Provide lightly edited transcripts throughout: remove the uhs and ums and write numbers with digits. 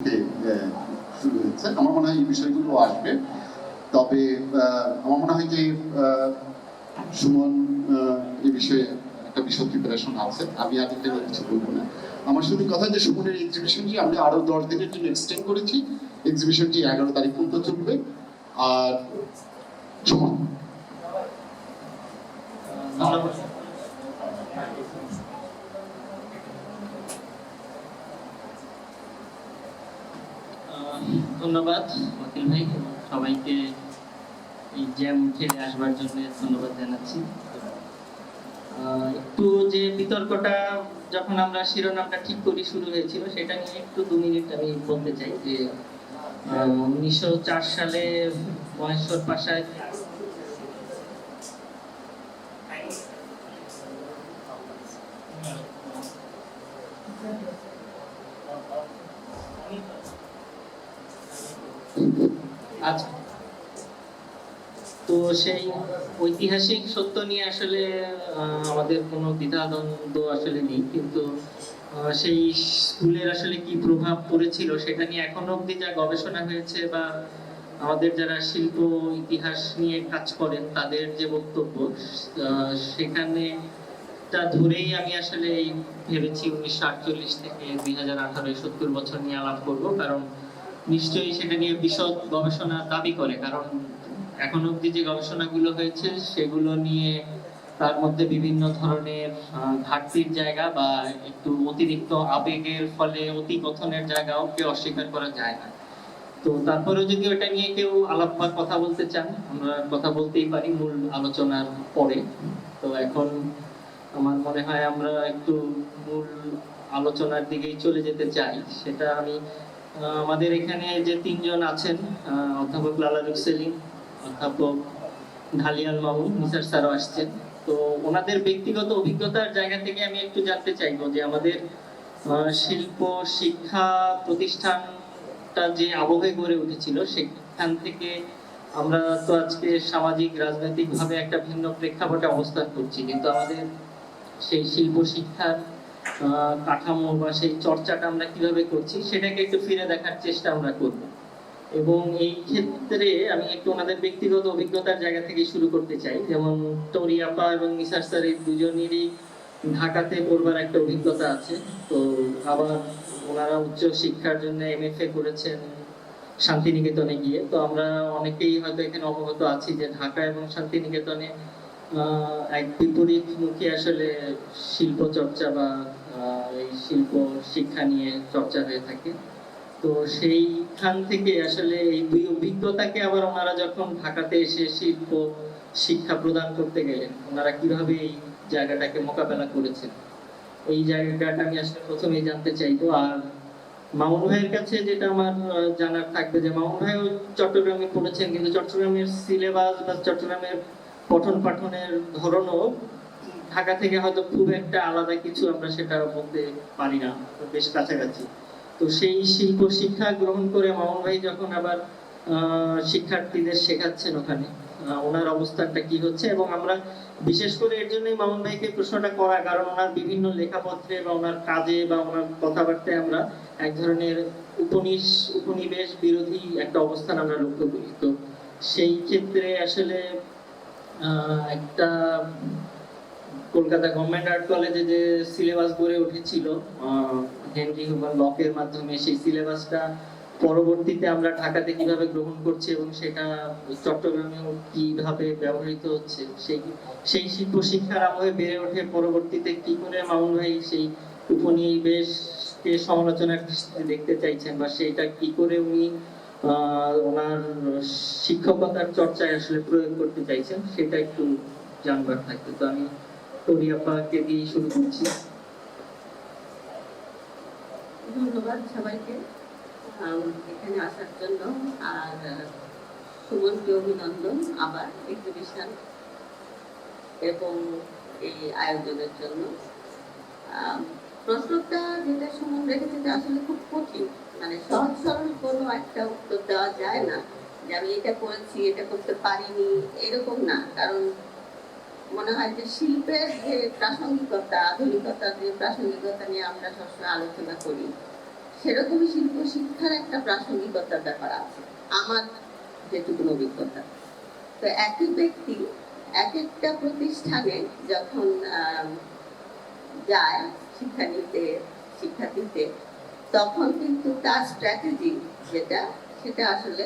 থেকে শুরু হয়েছে। আমার মনে হয় এই বিষয়গুলো আসবে। তবে আমার মনে হয় যে সুমন এই বিষয়ে একটা বিশদ প্রিপারেশন আছে, আমি আগে থেকে কিছু বলবো না। আমার শুধু কথা যে সুমনের এক্সিবিশনটি আমরা আরো 10 দিনের জন্য এক্সটেন্ড করেছি। এক্সিবিশনটি 11 তারিখ পর্যন্ত চলবে। আর সুমন ধন্যবাদ ওয়াকিল ভাই, সবাইকে এই জ্যাম ঠেলে আসবার জন্য ধন্যবাদ জানাচ্ছি। একটু যে বিতর্কটা যখন আমরা শিরোনামটা ঠিক করি শুরু হয়েছিল, সেটা নিয়ে একটু 2 মিনিট আমি বলতে চাই যে 1904 সালে মহেশ্বর পাশায় আচ্ছা, তো সেই ঐতিহাসিক সত্য নিয়ে আসলে আমাদের কোনো দ্বিধাদ্বন্দ্ব আসলে নেই, কিন্তু সেই স্কুলের আসলে কি প্রভাব পড়েছিল সেটা নিয়ে এখনো অবধি যা গবেষণা হয়েছে বা আমাদের যারা শিল্প ইতিহাস নিয়ে কাজ করেন তাদের যে বক্তব্য, সেখানে তা ধরেই আমি আসলে ভেবেছি 1948 থেকে 2018 70 বছর নিয়ে আলাপ করব, কারণ নিশ্চয়ই সেটা নিয়ে বিশদ গবেষণা দাবি করে। কারণ এখন অবধি যে গবেষণাগুলো হয়েছে সেগুলো নিয়ে তার মধ্যে বিভিন্ন ধরনের ঘাটতির জায়গা বা একটু অতিরিক্ত আবেগের ফলে অতিকথনের জায়গাও কেউ অস্বীকার করা যায় না। তো তারপরেও যদি ওটা নিয়ে কেউ আলাপ বা কথা বলতে চান, আমরা কথা বলতেই পারি মূল আলোচনার পরে। তো এখন আমার মনে হয় আমরা একটু মূল আলোচনার দিকেই চলে যেতে চাই। সেটা আমি আমাদের এখানে যে 3 জন আছেন, অধ্যাপক লালারুক সেলিম, অধ্যাপক ঢালিয়াল মামুন, মিসার স্যারও আসছেন। তো ওনাদের ব্যক্তিগত অভিজ্ঞতার জায়গা থেকে আমি একটু জানতে চাইবো যে আমাদের শিল্প শিক্ষা প্রতিষ্ঠানটা যে আবহে গড়ে উঠেছিল, সেখান থেকে আমরা তো আজকে সামাজিক রাজনৈতিক ভাবে একটা ভিন্ন প্রেক্ষাপটে অবস্থান করছি, কিন্তু আমাদের সেই শিল্প শিক্ষার কাঠামো বা সেই চর্চাটা আমরা কিভাবে করছি সেটাকে একটু ফিরে দেখার চেষ্টা আমরা করব। এবং এই ক্ষেত্রে আমি একটু ওনাদের ব্যক্তিগত অভিজ্ঞতার জায়গা থেকে শুরু করতে চাই। যেমন টরি আপা এবং নিসার স্যার এই দুজনেরই ঢাকাতে পড়বার একটা অভিজ্ঞতা আছে। তো আবার ওনারা উচ্চ শিক্ষার জন্য এমএফএ করেছেন শান্তিনিকেতনে গিয়ে। তো আমরা অনেকেই হয়তো এখানে অবগত আছি যে ঢাকা এবং শান্তিনিকেতনে এক বিপরীতমুখী আসলে শিল্প চর্চা বা এই শিল্প শিক্ষা নিয়ে চর্চা হয়ে থাকে। তো সেইখান থেকে আসলে এই দুই অভিজ্ঞতাকে আবার ওনারা যখন ঢাকাতে এসে শিল্প শিক্ষা প্রদান করতে গেলেন, ওনারা কিভাবে এই জায়গাটাকে মোকাবেলা করেছেন, এই জায়গাটা আমি আসলে প্রথমেই জানতে চাইবো। আর মামুন ভাইয়ের কাছে যেটা আমার জানার থাকবে যে মামুন ভাইও চট্টগ্রামে পড়েছেন, কিন্তু চট্টগ্রামের সিলেবাস বা চট্টগ্রামের পঠন পাঠনের ধরনও ঢাকা থেকে হয়তো খুব একটা আলাদা কিছু আমরা সেটা বলতে পারি না, বেশ কাছাকাছি। তো সেই শিল্প শিক্ষা গ্রহণ করে মামুন ভাই যখন আবার শিক্ষার্থীদের শেখাচ্ছেন ওখানে, ওনার অবস্থানটা কি হচ্ছে। এবং আমরা বিশেষ করে এর জন্যই মামুন ভাইকে প্রশ্নটা করা, কারণ ওনার বিভিন্ন লেখাপত্রে বা ওনার কাজে বা ওনার কথাবার্তায় আমরা এক ধরনের উপনিবেশ বিরোধী একটা অবস্থান আমরা লক্ষ্য করি। তো সেই ক্ষেত্রে আসলে একটা কলকাতা গভর্নমেন্ট আর্ট কলেজে যে সিলেবাস গড়ে উঠেছিল হেনরি হুভার লকের মাধ্যমে, সেই সিলেবাসটা পরবর্তীতে আমরা ঢাকাতে কিভাবে গ্রহণ করছি এবং সেটা চট্টগ্রামেও কিভাবে ব্যবহৃত হচ্ছে, সেই শিল্প শিক্ষার আবহে বেড়ে ওঠে। পরবর্তীতে কি করে মামুন ভাই সেই উপনিবেশকে সমালোচনার দৃষ্টিতে দেখতে চাইছেন বা সেইটা কি করে উনি ওনার শিক্ষকতার চর্চায় আসলে প্রয়োগ করতে চাইছেন, সেটা একটু জানবার থাকবে। তো আমি টরি আপাকে দিয়ে শুরু করছি। ধন্যবাদ সবাইকে এখানে আসার জন্য। আর সুমনকে অভিনন্দন আবার এক্সিবিশন এবং এই আয়োজনের জন্য। প্রশ্নটা যেটা সুমন রেখেছে আসলে খুব কঠিন, মানে সহজ সরল কোনো একটা উত্তর দেওয়া যায় না যে আমি এটা করেছি এটা করতে পারিনি, এরকম না। কারণ মনে হয় যে শিল্পের যে প্রাসঙ্গিকতা, আধুনিকতার যে প্রাসঙ্গিকতা নিয়ে আমরা সবসময় আলোচনা করি, সেরকমই শিল্প শিক্ষার একটা প্রাসঙ্গিকতার ব্যাপার আছে আমার যেটুকু অভিজ্ঞতা। তো একই ব্যক্তি এক একটা প্রতিষ্ঠানে যখন যায় শিক্ষা নিতে, শিক্ষা দিতে, তখন কিন্তু তার স্ট্র্যাটেজি যেটা, সেটা আসলে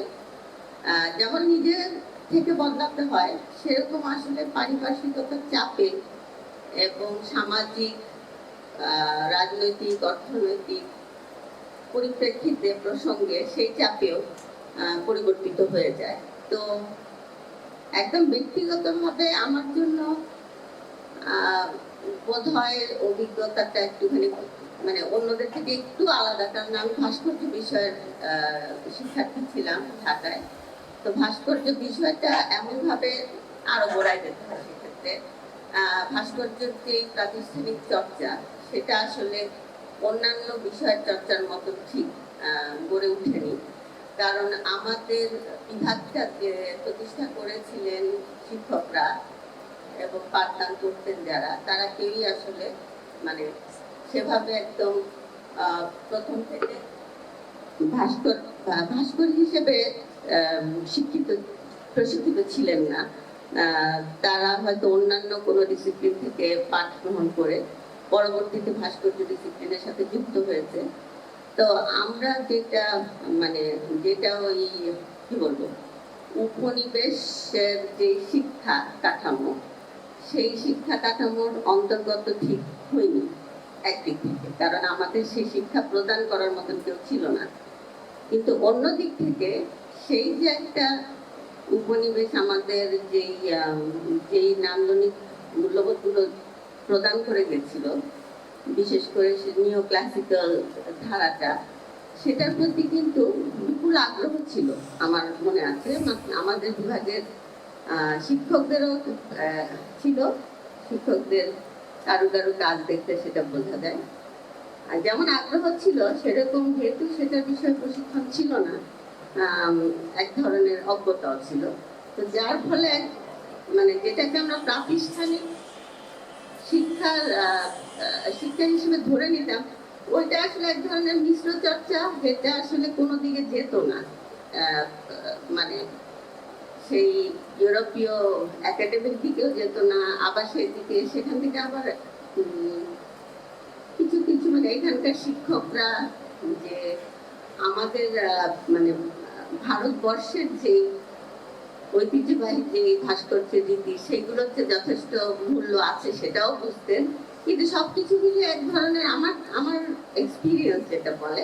যেমন নিজের থেকে বদলাতে হয়, সেরকম আসলে পারিপার্শ্বিকতার চাপে এবং সামাজিক, রাজনৈতিক, অর্থনৈতিক পরিপ্রেক্ষিতে প্রসঙ্গে সেই চাপেও পরিবর্তিত হয়ে যায়। তো একদম ব্যক্তিগতভাবে আমার জন্য বোধ হয় অভিজ্ঞতাটা একটুখানি মানে অন্যদের থেকে একটু আলাদা, কারণ আমি ভাস্কর্য বিষয়ের শিক্ষার্থী ছিলাম ঢাকায়। তো ভাস্কর্য বিষয়টা এমনভাবে আরো গোড়ায় যেতে হয়। সেক্ষেত্রে ভাস্কর্যের যে প্রাতিষ্ঠানিক চর্চা, সেটা আসলে অন্যান্য বিষয়ের চর্চার মতো ঠিক গড়ে ওঠেনি। কারণ আমাদের বিভাগটা যে প্রতিষ্ঠা করেছিলেন শিক্ষকরা এবং পাঠদান করতেন যারা, তারা কেউই আসলে মানে সেভাবে একদম প্রথম থেকে ভাস্কর হিসেবে শিক্ষিত প্রশিক্ষিত ছিলেন না। তারা হয়তো অন্যান্য কোনো ডিসিপ্লিন থেকে পাঠ গ্রহণ করে পরবর্তীতে ভাস্কর্য ডিসিপ্লিনের সাথে যুক্ত হয়েছে। তো আমরা যেটা মানে যেটা ওই কি বলবো উপনিবেশের যে শিক্ষা কাঠামো, সেই শিক্ষা কাঠামোর অন্তর্গত ঠিক হয়নি একদিক থেকে, কারণ আমাদের সেই শিক্ষা প্রদান করার মতন কেউ ছিল না। কিন্তু অন্য দিক থেকে সেই যে একটা উপনিবেশ আমাদের যেই নান্দনিক মূল্যবোধগুলো প্রদান করে গেছিল, বিশেষ করে নিও ক্লাসিক্যাল ধারাটা, সেটার প্রতি কিন্তু বিপুল আগ্রহ ছিল আমার মনে আছে। আমাদের বিভাগের শিক্ষকদেরও ছিল, শিক্ষকদের কারো কারো কাজ দেখতে সেটা বোঝা যায়। আর যেমন আগ্রহ ছিল, সেরকম যেহেতু সেটার বিষয়ে প্রশিক্ষণ ছিল না, এক ধরনের অজ্ঞতাও ছিল। তো যার ফলে মানে যেটাকে আমরা প্রাতিষ্ঠানিক শিক্ষার শিক্ষা হিসেবে ধরে নিতাম, ওইটা আসলে এক ধরনের মিশ্র চর্চা, যেটা আসলে কোনো দিকে যেত না। মানে সেই ইউরোপীয় একাডেমিক দিকেও যেত না, আবার সেদিকে সেখান থেকে আবার কিছু কিছু মানে এখানকার শিক্ষকরা যে আমাদের মানে ভারতবর্ষের যে ঐতিহ্যবাহী যে ভাস্কর্যের রীতি, সেগুলোতে যথেষ্ট মূল্য আছে সেটাও বুঝতেন। কিন্তু সবকিছু মিলে এক ধরনের আমার এক্সপিরিয়েন্স যেটা বলে,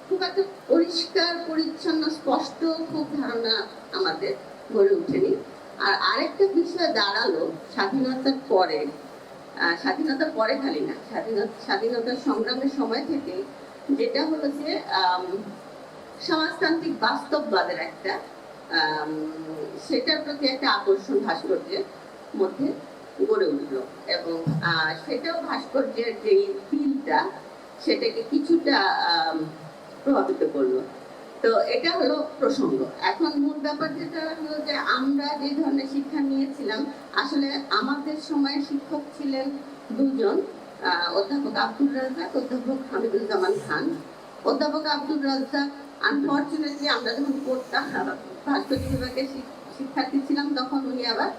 খুব একটা পরিষ্কার পরিচ্ছন্ন স্পষ্ট খুব ধারণা আমাদের গড়ে ওঠেনি। আর আরেকটা বিষয় দাঁড়ালো স্বাধীনতার পরে, স্বাধীনতার পরে খালি না, স্বাধীনতার সংগ্রামের সময় থেকে, যেটা হলো যে সমাজতান্ত্রিক বাস্তববাদের একটা সেটার প্রতি একটা আকর্ষণ ভাস্কর্যের মধ্যে গড়ে উঠলো। এবং সেটাও ভাস্কর্যের যে ফিলটা, সেটাকে কিছুটা প্রভাবিত করলো। তো এটা হলো প্রসঙ্গ। এখন মূল ব্যাপার যেটা হলো যে আমরা যে ধরনের শিক্ষা নিয়েছিলাম, আসলে আমাদের সময় শিক্ষক ছিলেন দুজন, অধ্যাপক আব্দুর রাজ্জাক, অধ্যাপক হামিদুজ্জামান খান। অধ্যাপক আব্দুর রাজ্জাক আনফরচুনেটলি আমরা যখন পড়তাম ভাস্কর্য বিভাগের শিক্ষার্থী ছিলাম, তখন উনি আবার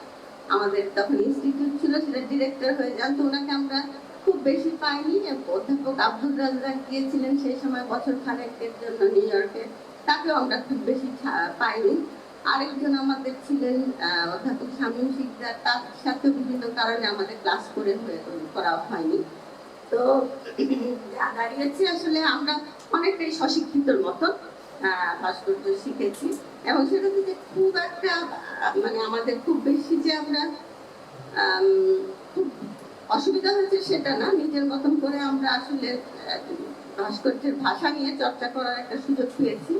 আমাদের তখন ইনস্টিটিউট ছিল, সেটা ডিরেক্টর হয়ে যান। তো ওনাকে আমরা খুব বেশি পাইনি। অধ্যাপক আব্দুর রাজ্জাক গিয়েছিলেন সেই সময় বছর খানেকের জন্য নিউ ইয়র্কে, তাকেও আমরা খুব বেশি পাইনি। আরেকজন আমাদের ছিলেন অধ্যাপক শামীম শিকদার, তার সাথে বিভিন্ন কারণে আমাদের ক্লাস করা হয়নি। তো দাঁড়িয়েছি আসলে আমরা অনেকটাই স্বশিক্ষিতর মতন ভাস্কর্য শিখেছি, এবং সেটা থেকে খুব একটা মানে আমাদের খুব বেশি যে আমরা খুব অসুবিধা হয়েছে সেটা না। নিজের মতন করে আমরা আসলে ভাস্কর্যের ভাষা নিয়ে চর্চা করার একটা সুযোগ পেয়েছি।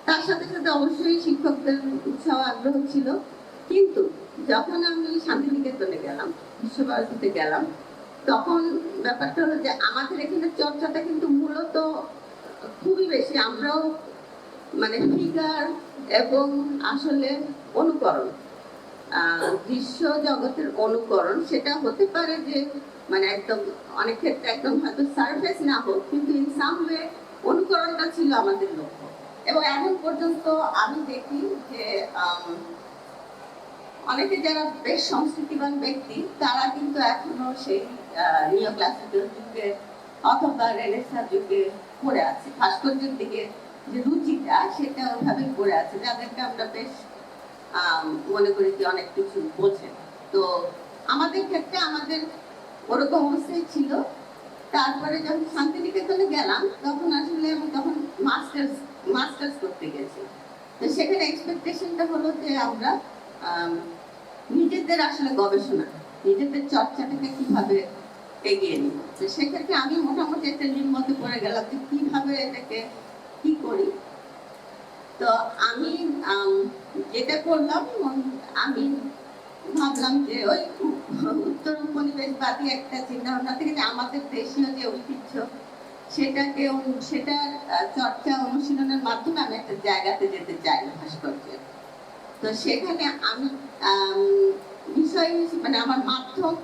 তার সাথে সাথে অবশ্যই শিক্ষকদের উৎসাহ আগ্রহ ছিল। কিন্তু যখন আমি শান্তিনিকেতনে গেলাম, বিশ্বভারতীতে গেলাম, তখন ব্যাপারটা হলো যে আমাদের এখানে চর্চাটা কিন্তু মূলত খুবই বেশি আমরাও মানে ফিগার এবং আসলে অনুকরণ, দৃশ্য জগতের অনুকরণ, সেটা হতে পারে যে মানে একদম অনেক ক্ষেত্রে একদম হয়তো সারফেস না হোক, কিন্তু ইন সাম ওয়ে অনুকরণটা ছিল আমাদের লক্ষ্য। এবং এখন পর্যন্ত আমি দেখি যে অনেকে যারা বেশ সংস্কৃতিবান ব্যক্তি তারা কিন্তু এখনো সেই নিও ক্লাসিক্যাল যুগে অথবা রেনেসাঁ যুগে পড়ে আছে। ভাস্কর্যের দিকে যে রুচিটা সেটা ওইভাবে পড়ে আছে, যাদেরকে আমরা বেশ মনে করি যে অনেক কিছু বোঝে। তো আমাদের ক্ষেত্রে আমাদের ওরকম অবস্থায় ছিল। তারপরে যখন শান্তিনিকেতনে গেলাম তখন আসলে আমি তখন মাস্টার্স করতে গেছি। তো সেখানে এক্সপেকটেশনটা হলো যে আমরা নিজেদের আসলে গবেষণা, নিজেদের চর্চাটাকে কিভাবে এগিয়ে নিব। তো সেক্ষেত্রে আমি মোটামুটি একটা মধ্যে পড়ে গেলাম যে কিভাবে এটাকে কি করি। তো আমি যেটা করলাম, আমি ভাবলাম যে ওই উত্তর উপনিবেশবাদী একটা চিন্তা ভাবনা থেকে যে আমাদের দেশীয় যে ঐতিহ্য সেটার চর্চা অনুশীলনের মাধ্যমে আমি একটা জায়গাতে যেতে চাই ভাস্কর্যে। তো সেখানে আমি বিষয় মানে আমার মাধ্যম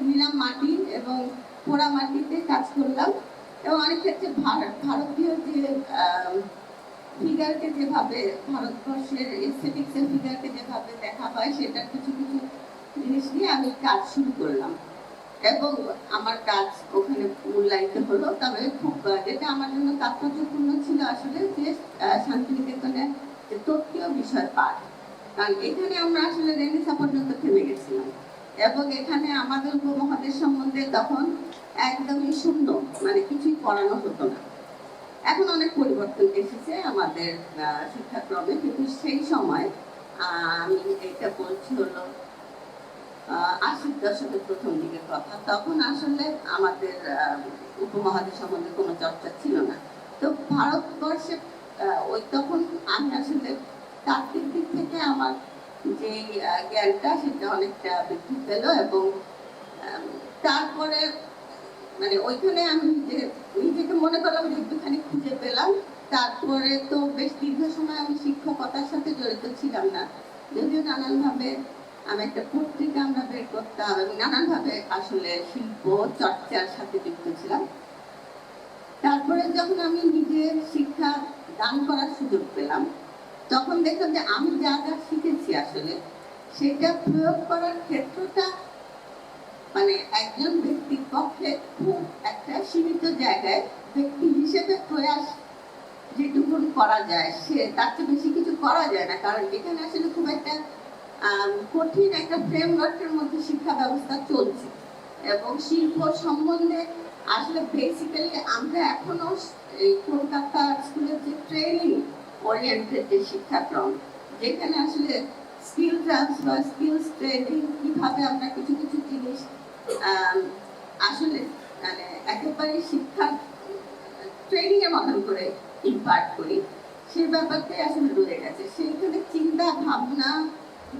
নিলাম মাটি এবং পোড়া মাটিতে কাজ করলাম। এবং অনেক ক্ষেত্রে ভারতীয় যে ফিগারকে যেভাবে ভারতবর্ষের এস্থেটিক্সের ফিগারকে যেভাবে দেখা হয় সেটার কিছু কিছু জিনিস নিয়ে আমি কাজ শুরু করলাম এবং আমার কাজ ওখানে মূল্যায়িত হলো। তবে খুব যেটা আমার জন্য তাৎপর্যপূর্ণ ছিল আসলে যে শান্তিনিকেতনে যে তত্ত্বীয় বিষয় পাঠ, কারণ এখানে আমরা আসলে রেনেসাঁ পর্যন্ত থেমে গেছিলাম এবং এখানে আমাদের উপমহাদেশ সম্বন্ধে তখন একদমই শূন্য, মানে কিছুই পড়ানো হতো না। এখন অনেক পরিবর্তন এসেছে আমাদের শিক্ষাক্রমে, কিন্তু সেই সময় আমি এটা বলছি হলো 80 দশকের প্রথম দিকের কথা। তখন আসলে আমাদের উপমহাদেশ সম্বন্ধে কোনো চর্চা ছিল না। তো ভারতবর্ষে ওই তখন আমি আসলে তাত্ত্বিক দিক থেকে আমার যে জ্ঞানটা সেটা অনেকটা বৃদ্ধি পেল এবং তারপরে মানে ওইখানে আমি নিজেকে মনে করলাম যে একটুখানি খুঁজে পেলাম। তারপরে তো বেশ দীর্ঘ সময় আমি শিক্ষকতার সাথে জড়িত ছিলাম না, যদিও নানানভাবে আমি একটা পত্রিকা আমরা বের করতাম এবং নানানভাবে আসলে শিল্প চর্চার সাথে যুক্ত ছিলাম। তারপরে যখন আমি নিজের শিক্ষা দান করার সুযোগ পেলাম তখন দেখলাম যে আমি যা যা শিখেছি আসলে সেটা প্রয়োগ করার ক্ষেত্রটা মানে একজন ব্যক্তির পক্ষে খুব একটা সীমিত জায়গায় ব্যক্তি হিসেবে প্রয়াস যেটুকু করা যায় সে তার চেয়ে বেশি কিছু করা যায় না, কারণ এখানে আসলে খুব একটা কঠিন একটা ফ্রেমওয়ার্কের মধ্যে শিক্ষা ব্যবস্থা চলছে এবং শিল্প সম্বন্ধে আসলে বেসিক্যালি আমরা এখনো এই কলকাতা স্কুলের যে ট্রেনিং ওরিয়েন্টেড যে শিক্ষাক্রম, যেখানে আসলে স্কিল ট্রান্সফার, স্কিলস ট্রেনিং, কিভাবে আমরা কিছু কিছু জিনিস আসলে মানে একেবারে শিক্ষার ট্রেনিং এর মতন করে ইম্পার্ট করি, সেই ব্যাপারটাই আসলে রয়ে গেছে। সেইখানে চিন্তা ভাবনা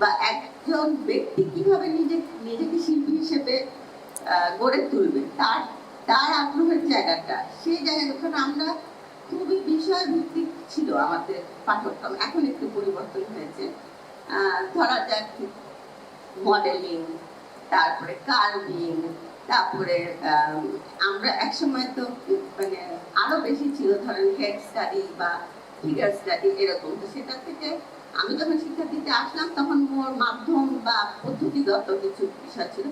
বা একজন ব্যক্তি কিভাবে নিজেকে শিল্পী হিসেবে গড়ে তুলবে তার আগ্রহের জায়গাটা, সেই জায়গায় ওখানে আমরা খুবই বিষয় ভিত্তিক ছিল আমাদের পাঠ্যক্রম। এখন একটু পরিবর্তন হয়েছে, ধরা যাক মডেলিং, তারপরে কার্ভিং, তারপরে আমরা একসময় তো মানে আরো বেশি ছিল ধরেন হেড স্টাডি বা ফিগার স্টাডি এরকম। তো সেটা থেকে আমি যখন শিক্ষা দিতে আসলাম তখন মোর মাধ্যম বা পদ্ধতিগত কিছু বিষয় ছিল।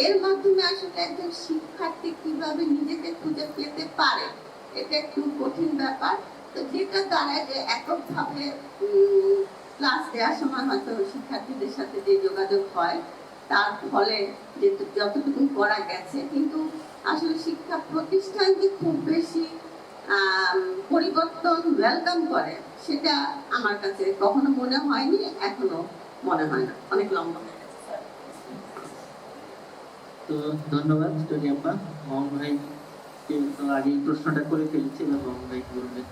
এর মাধ্যমে আসলে একজন শিক্ষার্থী কিভাবে নিজেকে খুঁজে পেতে পারে এটা একটু কঠিন ব্যাপার। তো যেটা দ্বারায় যে এককভাবে ক্লাস দেওয়ার সময় হয়তো শিক্ষার্থীদের সাথে যে যোগাযোগ হয় তার ফলে যে যতটুকু করা গেছে, কিন্তু আসলে শিক্ষা প্রতিষ্ঠান যে খুব বেশি পরিবর্তন ওয়েলকাম করে সেটা আমার কাছে কখনো মনে হয়নি, এখনো মনে হয় না। অনেক লম্বা হয়ে গেছে। তো ধন্যবাদ টনি আপা। মোহন ভাই তো আগে প্রশ্নটা করে ফেলেছি, মোহন ভাই বলবেন।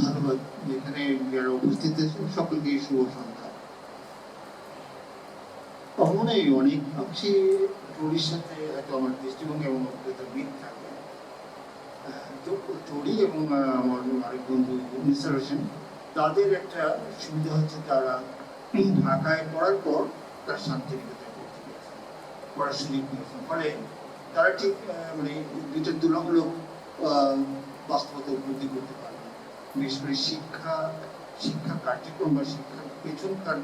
ধন্যবাদ। এখানে যারা উপস্থিত আছেন সকলকে শুভ সন্ধ্যা। কখনোই অনেক অংশে টরির সাথে হয়তো আমার দৃষ্টিভঙ্গি এবং অভিজ্ঞতা মিল থাকবে। টরি এবং আমার আরেক বন্ধু মিস্টার হোসেন, তাদের একটা সুবিধা হচ্ছে তারা ঢাকায় পড়ার পর তার শান্তিনিকেতনে পড়তে গেছেন, পড়ার সুযোগ পেয়েছেন। ফলে তারা ঠিক মানে দুইটা তুলনামূলক বাস্তবতা উপলব্ধি করতে পারবে। বিশেষ করে শিক্ষা কার্যক্রম বা শিক্ষার পেছনকার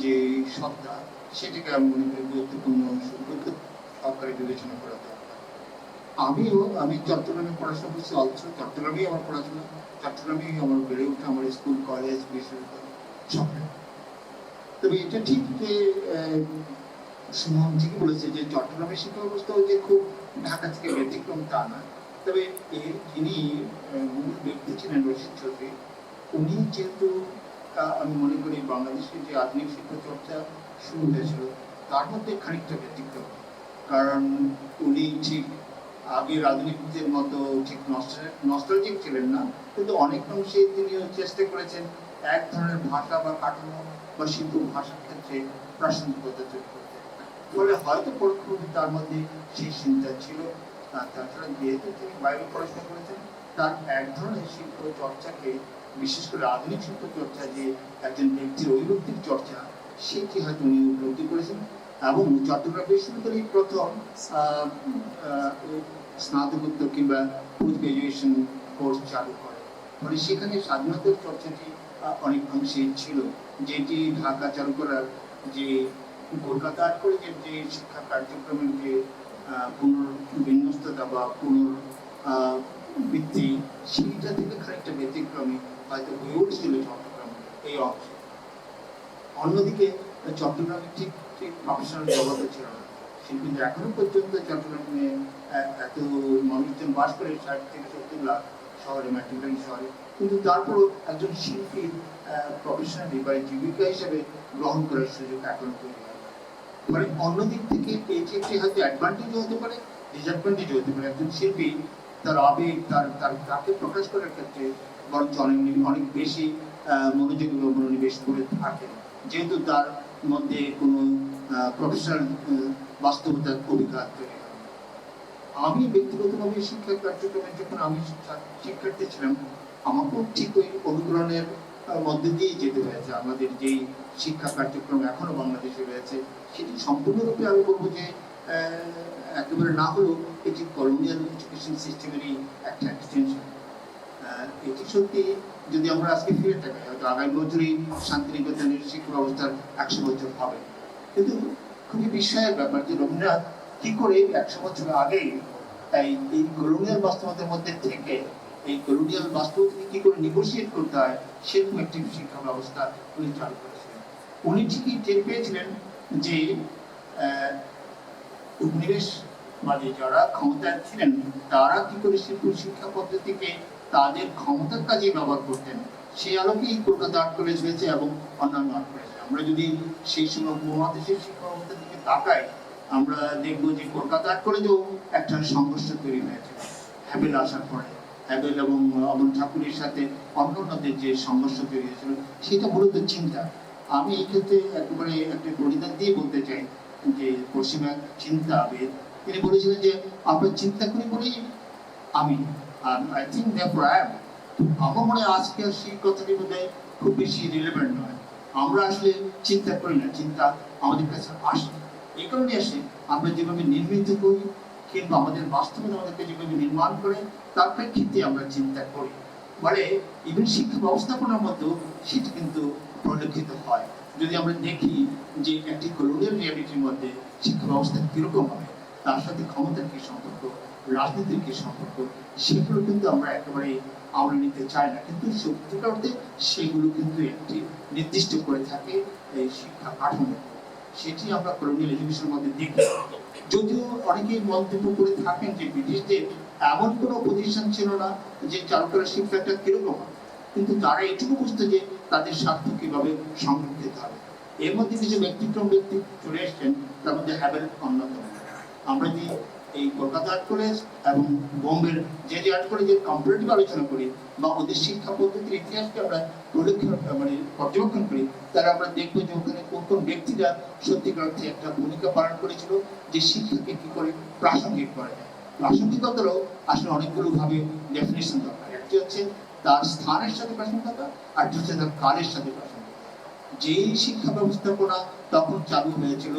যে সত্তা, সেটাকে আমি মনে করি গুরুত্বপূর্ণ সরকারি বিবেচনা করা দরকার। আমি চট্টগ্রামে পড়াশোনা করছি, অথচ চট্টগ্রামেই আমার পড়াশোনা, চট্টগ্রামেই আমার বেড়ে ওঠা, আমার স্কুল কলেজ বিশ্ববিদ্যালয় সব। তবে এটা ঠিক যে সুমন ঠিকই বলেছে যে চট্টগ্রামের শিক্ষা ব্যবস্থাও যে খুব ঢাকা থেকে ব্যতিক্রম তা না। তবে যিনি মূল ব্যক্তি ছিলেন রশিদ চৌধুরী, উনি যেহেতু আমি মনে করি বাংলাদেশের যে আধুনিক শিক্ষা চর্চা শুরু হয়েছিল তার মধ্যে খানিকটা ব্যতিক্রম। কারণ উনি ঠিক আগের আধুনিকদের মতো ঠিক নস্টালজিক ছিলেন না, কিন্তু অনেক অংশে তিনি চেষ্টা করেছেন এক ধরনের ভাষা বা কাঠামো বা শিল্প ভাষার ক্ষেত্রে প্রাসঙ্গিকতা তৈরি করতে। ফলে হয়তো পরোক্ষভাবে তার মধ্যে সেই চিন্তা ছিল। তাছাড়া যেহেতু তিনি বাইরে পড়াশোনা করেছেন, তার এক ধরনের শিল্প চর্চাকে, বিশেষ করে আধুনিক শিল্প চর্চা যে একজন ব্যক্তির অভিব্যক্তির চর্চা, সেটি হয়তো উনি উপলব্ধি করেছেন। এবং চট্টগ্রাম বিশ্ববিদ্যালয়ের প্রথম স্নাতকোত্তর কিংবা পোস্ট গ্রাজুয়েশন কোর্স চালু করে। ফলে সেখানে স্বাধীনতার চর্চাটি অনেক অংশে ছিল, যেটি ঢাকা চালু করার যে কলকাতা করে যে শিক্ষা কার্যক্রমের যে পুনর্বিন্যস্ততা বা পুনর্বৃত্তি, সেইটা থেকে খানিকটা ব্যতিক্রমী হয়তো হয়ে উঠছিল চট্টগ্রাম এই অংশে। অন্যদিকে চট্টগ্রামে ঠিক প্রফেশনাল জগতে ছিল না। শিল্পীদের এখনো পর্যন্ত চট্টগ্রামে এত মানুষজন বাস করে 60 থেকে 70 লাখ শহরে, মেট্রোপলিটন শহরে, কিন্তু তারপরও একজন শিল্পীর প্রফেশনালি বা জীবিকা হিসেবে গ্রহণ করার সুযোগ এখনো তৈরি হয়। মানে অন্যদিক থেকে এটি একটি হয়তো অ্যাডভান্টেজও হতে পারে, ডিসঅ্যাডভান্টেজও হতে পারে। একজন শিল্পী তার আবেগ, তাকে প্রকাশ করার ক্ষেত্রে বরঞ্চ অনেক বেশি মনোযোগী বা মনোনিবেশ করে থাকে, যেহেতু তার মধ্যে কোনো প্রফেশনাল বাস্তবতার অভিজ্ঞতা তৈরি হয়। আমি ব্যক্তিগতভাবে শিক্ষা কার্যক্রমে যখন আমি শিক্ষার্থী ছিলাম, আমাকেও ঠিক ওই অনুকরণের মধ্যে দিয়ে যেতে হয়েছে। আমাদের যেই শিক্ষা কার্যক্রম এখনো বাংলাদেশে রয়েছে, সেটি সম্পূর্ণরূপে আমি বলবো যে একেবারে না হলেও এটি কলোনিয়াল এডুকেশন সিস্টেমেরই একটা এক্সটেনশন। এটি সত্যি যদি আমরা আজকে ফিরে থাকি, হয়তো আগামী বছরই শান্তিনিকেতনের শিক্ষা ব্যবস্থার 100 বছর হবে। কিন্তু খুবই বিস্ময়ের ব্যাপার যে রবীন্দ্রনাথ কি করে 100 বছর আগেই এই কলোনিয়াল বাস্তবতার মধ্যে থেকে এই কলোনিয়াল বাস্তবতাকে কি করে নেগোশিয়েট করতে হয় সেরকম একটি শিক্ষা ব্যবস্থা উনি চালু করেছিলেন। উনি ঠিকই টের পেয়েছিলেন যে উপনিবেশবাদী যারা ক্ষমতায় ছিলেন, তারা কি করে শিক্ষা পদ্ধতিকে তাদের ক্ষমতার কাজে ব্যবহার করতেন। সেই আলোকেই কলকাতা আর্ট কলেজ হয়েছে এবং অন্যান্য আর্ট কলেজ। আমরা যদি সেই সময় উপমহাদেশের শিক্ষা ব্যবস্থার দিকে তাকাই, আমরা দেখবো যে কলকাতা আর্ট কলেজেও একটা সংঘর্ষ তৈরি হয়েছে হ্যাবেল আসার পরে। হ্যাবেল এবং অমল ঠাকুরের সাথে অন্যান্যদের যে সংঘর্ষ তৈরি হয়েছিল, সেটা মূলত চিন্তা। আমি এই ক্ষেত্রে একেবারে একটা পরিধান দিয়ে বলতে চাই যে পশ্চিমা চিন্তাবিদ তিনি বলেছিলেন যে আমরা চিন্তা করি বলেই আমি, I think therefore I am. আমার মনে হয় আজকে সেই কথাটি বোধহয় খুব বেশি রিলেভেন্ট নয়। আমরা আসলে চিন্তা করি না, চিন্তা আমাদের কাছে আসে। এই কারণে আসে আমরা যেভাবে নির্মিত করি কিংবা আমাদের বাস্তবতা আমাদেরকে যেভাবে নির্মাণ করে, তার প্রেক্ষিতে আমরা চিন্তা করি। ফলে ইভেন শিক্ষা ব্যবস্থাপনার মধ্যেও সেটি কিন্তু পরিলক্ষিত হয়। যদি আমরা দেখি যে একটি কলোনিয়াল রিয়ালিটির মধ্যে শিক্ষা ব্যবস্থা কিরকম হবে, তার সাথে ক্ষমতার কি সম্পর্ক, রাজনীতির কি সম্পর্ক, সেগুলো কিন্তু আমরা একেবারে আমলে নিতে চাই না। কিন্তু সত্যিকার অর্থে সেগুলো কিন্তু একটি নির্দিষ্ট করে থাকে এই শিক্ষা কাঠামো। সেটি আমরা কলোনিয়াল এডুকেশনের মধ্যে দেখি। যদিও অনেকেই মন্তব্য করে থাকেন যে ব্রিটিশদের এমন কোনো প্রতিষ্ঠান ছিল না যে চালু করার শিক্ষাটা কিরকম, কিন্তু তারা এটুকু বুঝতো যে তাদের স্বার্থ কিভাবে সংরক্ষিত হবে। এর মধ্যে কিছু ব্যক্তি চলে এসছেন, তার মধ্যে হ্যাবেল অন্যতম। আমরা যে এই কলকাতা আর্ট কলেজ এবং বোম্বের যে আর্ট কলেজের কম্পারেটিভ আলোচনা করি বা ওদের শিক্ষা পদ্ধতির ইতিহাসকে আমরা পর্যবেক্ষণ করি, তারা আমরা দেখবো যে ওখানে কোন কোন ব্যক্তিরা সত্যিকার অর্থে একটা ভূমিকা পালন করেছিল যে শিক্ষাকে কি করে প্রাসঙ্গিক করা যায়। প্রাসঙ্গিকতারও আসলে অনেকগুলো ভাবে ডেফিনেশন দরকার। একটি হচ্ছে তার স্থানের সাথে প্রাসঙ্গিকতা, আর হচ্ছে তার কালের সাথে প্রাসঙ্গিকতা। যেই শিক্ষা ব্যবস্থাপনা তখন চালু হয়েছিল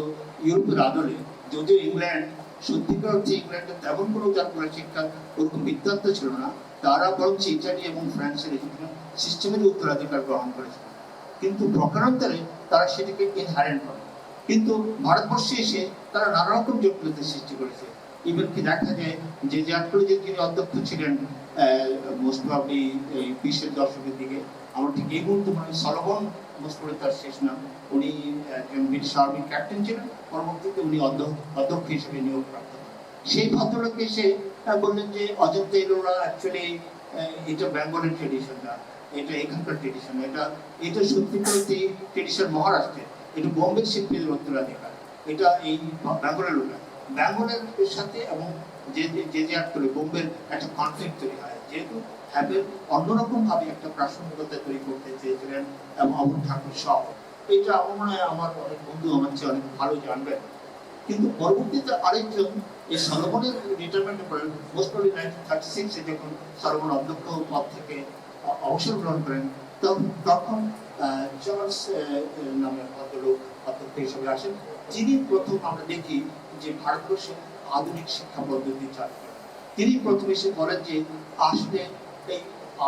ইউরোপের আদলে, যদিও ইংল্যান্ড সত্যিকার অর্থে ইংল্যান্ডে তেমন কোনো যার করে শিক্ষা ওরকম বিদ্যান্ত ছিল না, তারা বরঞ্চ ইটালি এবং ফ্রান্সের এডুকেশন সিস্টেমের উত্তরাধিকার গ্রহণ করেছিল, কিন্তু প্রকারান্তরে তারা সেটাকে ইনহারেন্ট করে। কিন্তু ভারতবর্ষে এসে তারা নানা রকম জটিলতার সৃষ্টি করেছে। ইভেন কি দেখা যায় যে আর্ট কলেজের যিনি অধ্যক্ষ ছিলেন মোস্ট প্রবাবলি এই 20-এর দশকের দিকে, আমার ঠিক এই মুহূর্তে মনে হয় সলোমন মোস্ট প্রবাবলি তার শেষ নাম, উনি একজন ব্রিটিশ আর্মি ক্যাপ্টেন ছিলেন, পরবর্তীতে উনি অধ্যক্ষ হিসেবে নিয়োগ প্রাপ্ত। সেই ভদ্রলোক এসে বললেন যে অজন্তা এলোরা অ্যাকচুয়ালি এটা বেঙ্গলের ট্রেডিশন না, এটা এখানকার ট্রেডিশন, এটা সত্যিকার ট্রেডিশন মহারাষ্ট্রের, এটা বোম্বে শিল্পীদের উত্তরাধিকার, এটা এই বেঙ্গলের লোক। বেঙ্গলের সাথে এবং যে আর্ট করে বোম্বের একটা কনফ্লিক্ট তৈরি হয়, যেহেতু হ্যাবের অন্যরকম ভাবে একটা প্রাসঙ্গিকতা তৈরি করতে চেয়েছিলেন এবং অমর ঠাকুর সহ। এটা আমার মনে হয় আমার অনেক বন্ধু আমার চেয়ে অনেক ভালো জানবেন। কিন্তু পরবর্তীতে আরেকজন এই সলোমনের রিটায়ারমেন্টের পরে মোস্ট প্রবাবলি 1936-এ যখন সলোমন অধ্যক্ষ পদ থেকে অবসর গ্রহণ করেন, তখন চার্লস নামে ভদ্রলোক অধ্যক্ষ হিসেবে আসেন, যিনি প্রথম আমরা দেখি যে ভারতবর্ষে আধুনিক শিক্ষা পদ্ধতি চালু করেন। তিনি প্রথম এসে বলেন যে আসলে এই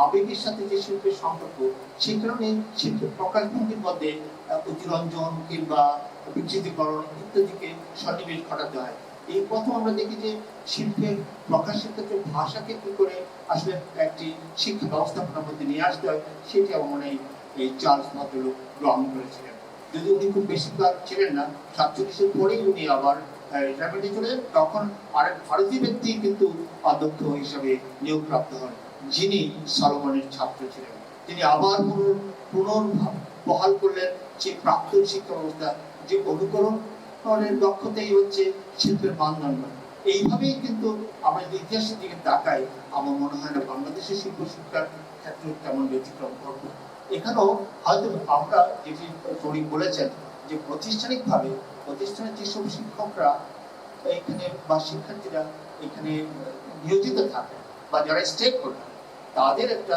আবেগের সাথে যে শিল্পের সম্পর্ক, সেই কারণে শিল্পের প্রকাশভঙ্গির মধ্যে অতিরঞ্জন কিংবা বিকৃতিকরণ ইত্যাদিকে সন্নিবেশ ঘটাতে হয়। এই প্রথম আমরা দেখি যে শিল্পের প্রকাশের ক্ষেত্রে ভাষাকে কি করে আসলে একটি শিক্ষা ব্যবস্থাপনার মধ্যে নিয়ে আসতে হয়, সেটি আমার মনে হয় এই চার্লস ভদ্রলোক গ্রহণ করেছিলেন। যদি উনি খুব বেশিরভাগ ছিলেন না, 47-এর পরেই উনি আবার রিটায়ারমেন্টে চলে যান, তখন আরেক ভারতীয় ব্যক্তি কিন্তু অধ্যক্ষ হিসেবে নিয়োগপ্রাপ্ত হন, যিনি সলোমনের ছাত্র ছিলেন। তিনি আবার পুনর্বহাল করলেন যে প্রাক্তন শিক্ষা ব্যবস্থা, যে অনুকরণের দক্ষতাই হচ্ছে শিল্পের মানদণ্ড। এইভাবেই কিন্তু আমরা ইতিহাসের দিকে তাকাই, আমার মনে হয় না বাংলাদেশের শিল্প শিক্ষার ক্ষেত্রে তেমন ব্যতিক্রম ঘটবে। এখানেও হয়তো আমরা যেটি তরি বলেছেন যে প্রতিষ্ঠানের যেসব শিক্ষকরা এখানে বা শিক্ষার্থীরা এখানে নিয়োজিত থাকে বা যারা স্টেক হোল্ডার, তাদের একটা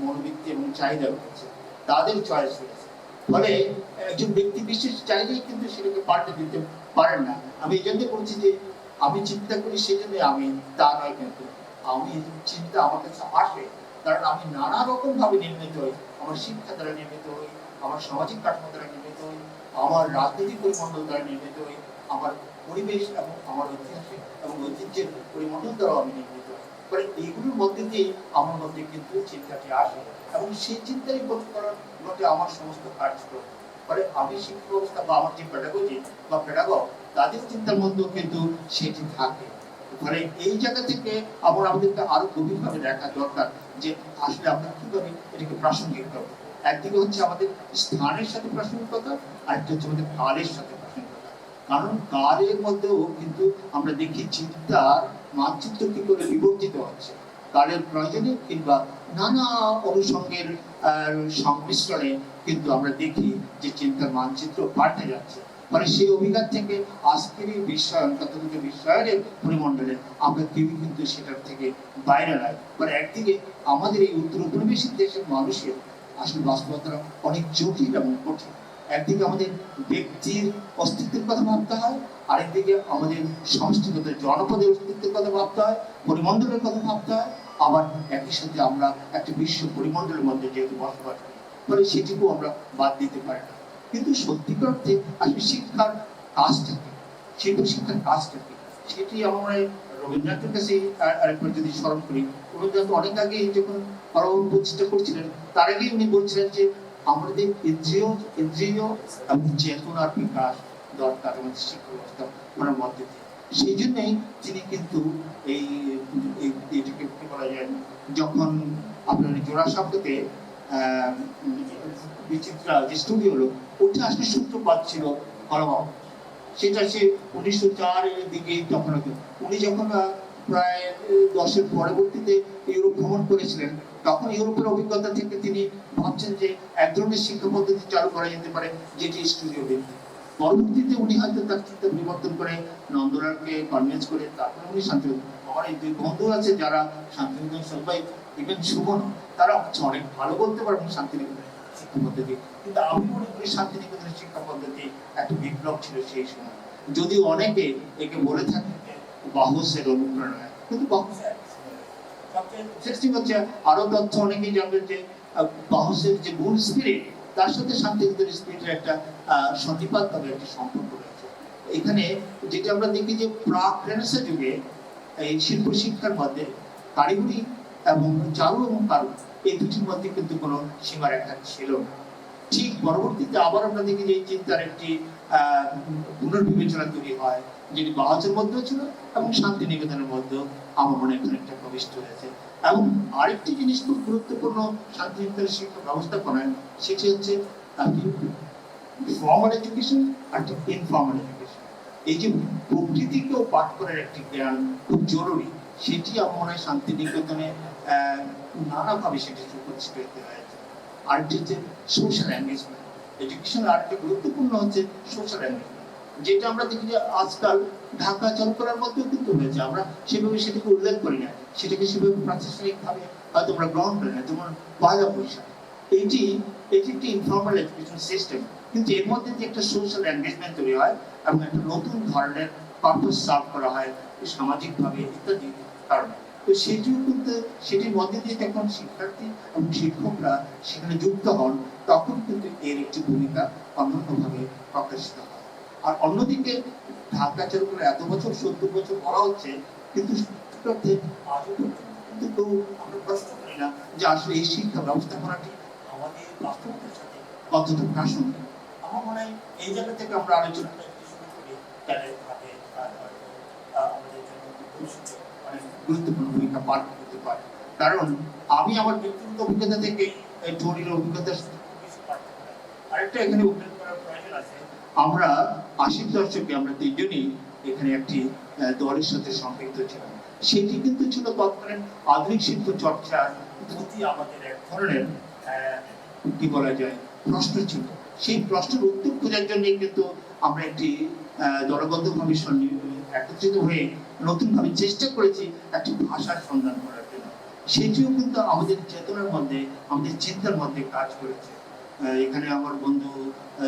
মনোবৃত্তি এবং চাহিদা রয়েছে, তাদের চয়েস রয়েছে। ফলে একজন ব্যক্তি বিশেষ চাইলেই কিন্তু সেটাকে পাল্টে দিতে পারেন না। আমি এই জন্য বলছি যে আমি চিন্তা করি সেই জন্য আমি তা নয়, কিন্তু আমি চিন্তা আমার কাছে আসে কারণ আমি নানা রকম ভাবে নির্মিত হই। আমার শিক্ষা দ্বারা নির্মিত হই, আমার সামাজিক কাঠামো দ্বারা নির্মিত হই, আমার রাজনৈতিক পরিমণ্ডল দ্বারা নির্মিত হই, আমার পরিবেশ এবং আমার ঐতিহাসিক এবং ঐতিহ্যের পরিমণ্ডল দ্বারাও আমি নির্মিত হই। ফলে এইগুলোর মধ্যে দিয়েই আমার মধ্যে কিন্তু চিন্তাটি আসে এবং সেই চিন্তারই প্রতিফলন ঘটে আমার সমস্ত কার্যক্রম। ফলে আমি শিক্ষা ব্যবস্থা বা আমার যে পেডাগজি বা পেডাগগ, তাদের চিন্তার মধ্যেও কিন্তু সেটি থাকে। ফলে এই জায়গা থেকে আমাদেরকে আরো গভীরভাবে দেখা দরকার যে আসলে আমরা কিভাবে এটাকে প্রাসঙ্গিক করবো। একদিকে হচ্ছে আমাদের স্থানের সাথে প্রাসঙ্গিকতা, আরেকটা হচ্ছে আমাদের কালের সাথে প্রাসঙ্গিকতা। কারণ কালের মধ্যেও কিন্তু আমরা দেখি চিন্তার মানচিত্র কি করে বিবর্তিত হচ্ছে, কালের প্রয়োজনে কিংবা নানা অনুষঙ্গের সংমিশ্রণে কিন্তু আমরা দেখি যে চিন্তার মানচিত্র পাল্টে যাচ্ছে। মানে সেই অভিজ্ঞতা থেকে আজকের এই বিশ্বায়ন তথাকথিত বিশ্বায়নের পরিমণ্ডলে আমরা কেউ কিন্তু সেটার থেকে বাইরে নাই। মানে একদিকে আমাদের এই উত্তর উপনিবেশিক দেশের মানুষের আসলে বাস্তবতা অনেক জটিল এবং কঠিন। একদিকে আমাদের ব্যক্তির অস্তিত্বের কথা ভাবতে হয়, আরেকদিকে আমাদের সমষ্টিগত জনপদের অস্তিত্বের কথা ভাবতে হয়, পরিমণ্ডলের কথা ভাবতে হয়, আবার একই সাথে আমরা একটা বিশ্ব পরিমণ্ডলের মধ্যে যেহেতু বসবাস করি, ফলে সেটিকেও আমরা বাদ দিতে পারি না। কিন্তু সত্যিকার অর্থে আসলে শিক্ষার কাজটাকে, শিল্প শিক্ষার কাজটাকে, সেটি আমার রবীন্দ্রনাথের কাছে আরেকবার যদি স্মরণ করি, রবীন্দ্রনাথ অনেক আগে যখন প্রতিষ্ঠা করছিলেন, তার আগেই উনি বলছিলেন যে আমাদের ইন্দ্রিয় এবং চেতনার বিকাশ দরকার আমাদের শিক্ষা ব্যবস্থাপনার মধ্যে দিয়ে। সেই জন্যই তিনি কিন্তু এইটাকে কি বলা যায়, যখন আপনার জোড়াসাঁকোতে বিচিত্রা যে স্টুডিও হলো, ওটা আসলে সূত্রপাত ছিল কলম। সেটা সে 1904-এর দিকে তখন উনি যখন প্রায় 10-এর পরবর্তীতে ইউরোপ ভ্রমণ করেছিলেন, তখন ইউরোপের অভিজ্ঞতা থেকে তিনি ভাবছেন যে এক ধরনের শিক্ষা পদ্ধতি চালু করা যেতে পারে, যেটি স্টুডিও ভিত্তিক। পরবর্তীতে উনি হয়তো তার চিন্তা পরিবর্তন করে নন্দলালকে কনভিন্স করে তারপরে উনি শান্তিনিকেতন। আমার এই দুই বন্ধু আছে যারা শান্তিনিকেতন সবাই, ইভেন সুমন, তারা হচ্ছে অনেক ভালো বলতে পারবেন শান্তিনিকেতনের শিক্ষা পদ্ধতি, কিন্তু আমি মনে করি শান্তিনিকেতনের শিক্ষা পদ্ধতি একটা বিপ্লব ছিল সেই সময়। যদিও অনেকে একে বলে থাকে বাহুসের অনুপ্রেরণায়, কিন্তু বাহুসের সবচেয়ে ইন্টারেস্টিং হচ্ছে আরো তথ্য অনেকেই জানবেন যে বাহুসের যে মূল স্পিরিট তার সাথে শান্তিনিকেতনের স্পিরিটের একটা সন্নিপাত ভাবে একটি সম্পর্ক রয়েছে। এখানে যেটা আমরা দেখি যে প্রাক রেনেসাঁ যুগে এই শিল্প শিক্ষার মধ্যে কারিগরি এবং চারু এবং কারু এই দুটির মধ্যে কিন্তু কোনো সীমারেখা ছিল না। ঠিক পরবর্তীতে আবার আমরা দেখি যে এই চিন্তার একটি পুনর্বিবেচনা তৈরি হয়, যেটি বাহাজের মধ্যেও ছিল এবং শান্তিনিকেতনের মধ্যেও আমার মনে হয় অনেকটা প্রবিষ্ট হয়েছে। এবং আরেকটি জিনিস খুব গুরুত্বপূর্ণ শান্তিনিকেতনের শিক্ষা ব্যবস্থাপনায়, সেটি হচ্ছে ফর্মাল এডুকেশন আর ইনফর্মাল এডুকেশন। এই যে প্রকৃতিকেও পাঠ করার একটি জ্ঞান খুব জরুরি, সেটি আমার মনে হয় শান্তিনিকেতনে নানাভাবে সেটি সুপ্রতিষ্ঠিত হতে হয়েছে। আরেকটি হচ্ছে সোশ্যাল এঙ্গেজমেন্ট। এডুকেশনের আরেকটি গুরুত্বপূর্ণ হচ্ছে সোশ্যাল এঙ্গেজমেন্ট, যেটা আমরা দেখি যে আজকাল ঢাকা চলকলার মধ্যেও কিন্তু হয়েছে। আমরা সেভাবে সেটাকে উল্লেখ করি না, সেটাকে সেভাবে প্রাতিষ্ঠানিকভাবে হয়তো আমরা গ্রহণ করি না, যেমন পয়লা বৈশাখ। এটি একটি ইনফর্মাল এডুকেশন সিস্টেম, কিন্তু এর মধ্যে যে একটা সোশ্যাল এঙ্গেজমেন্ট তৈরি হয় এবং একটা নতুন ধরনের পারপাস সার্ভ করা হয় সামাজিকভাবে ইত্যাদি কারণে, তো সেটিও কিন্তু সেটির মধ্যে দিয়ে যখন শিক্ষার্থী এবং শিক্ষকরা সেখানে যুক্ত হন, তখন কিন্তু এর একটি ভূমিকা অন্যান্যভাবে প্রকাশিত হয়। আর অন্যদিকে ঢাকা চলকলা এত বছর 70 বছর করা হচ্ছে, কিন্তু শিক্ষার্থী আজও কিন্তু কেউ আমরা প্রশ্ন করি না যে আসলে এই শিক্ষা ব্যবস্থাপনাটি আমাদের বাস্তবতার সাথে কতটা প্রাসঙ্গিক। আমার মনে হয় এই জায়গা থেকে আমরা আলোচনাটা শুরু করি, তাহলে আমাদের জন্য অনেক গুরুত্বপূর্ণ ভূমিকা পালন করতে পারে। কারণ আমি আমার ব্যক্তিগত অভিজ্ঞতা থেকে টনির অভিজ্ঞতার সাথে কিছু পারতে পারি। আরেকটা এখানে উল্লেখ করার প্রয়োজন আছে, আমরা 80 দশকে আমরা তিনজনই এখানে একটি দলের সাথে সম্পৃক্ত ছিলাম। সেটি কিন্তু ছিল তৎকালীন আধুনিক শিল্প চর্চার প্রতি আমাদের এক ধরনের কি বলা যায় প্রশ্ন ছিল। সেই প্রশ্নের উত্তর খোঁজার জন্যই কিন্তু আমরা একটি দলবদ্ধভাবে একত্রিত হয়ে নতুনভাবে চেষ্টা করেছি একটি ভাষার সন্ধান করার জন্য। সেটিও কিন্তু আমাদের চেতনার মধ্যে, আমাদের চিন্তার মধ্যে কাজ করেছে। এখানে আমার বন্ধু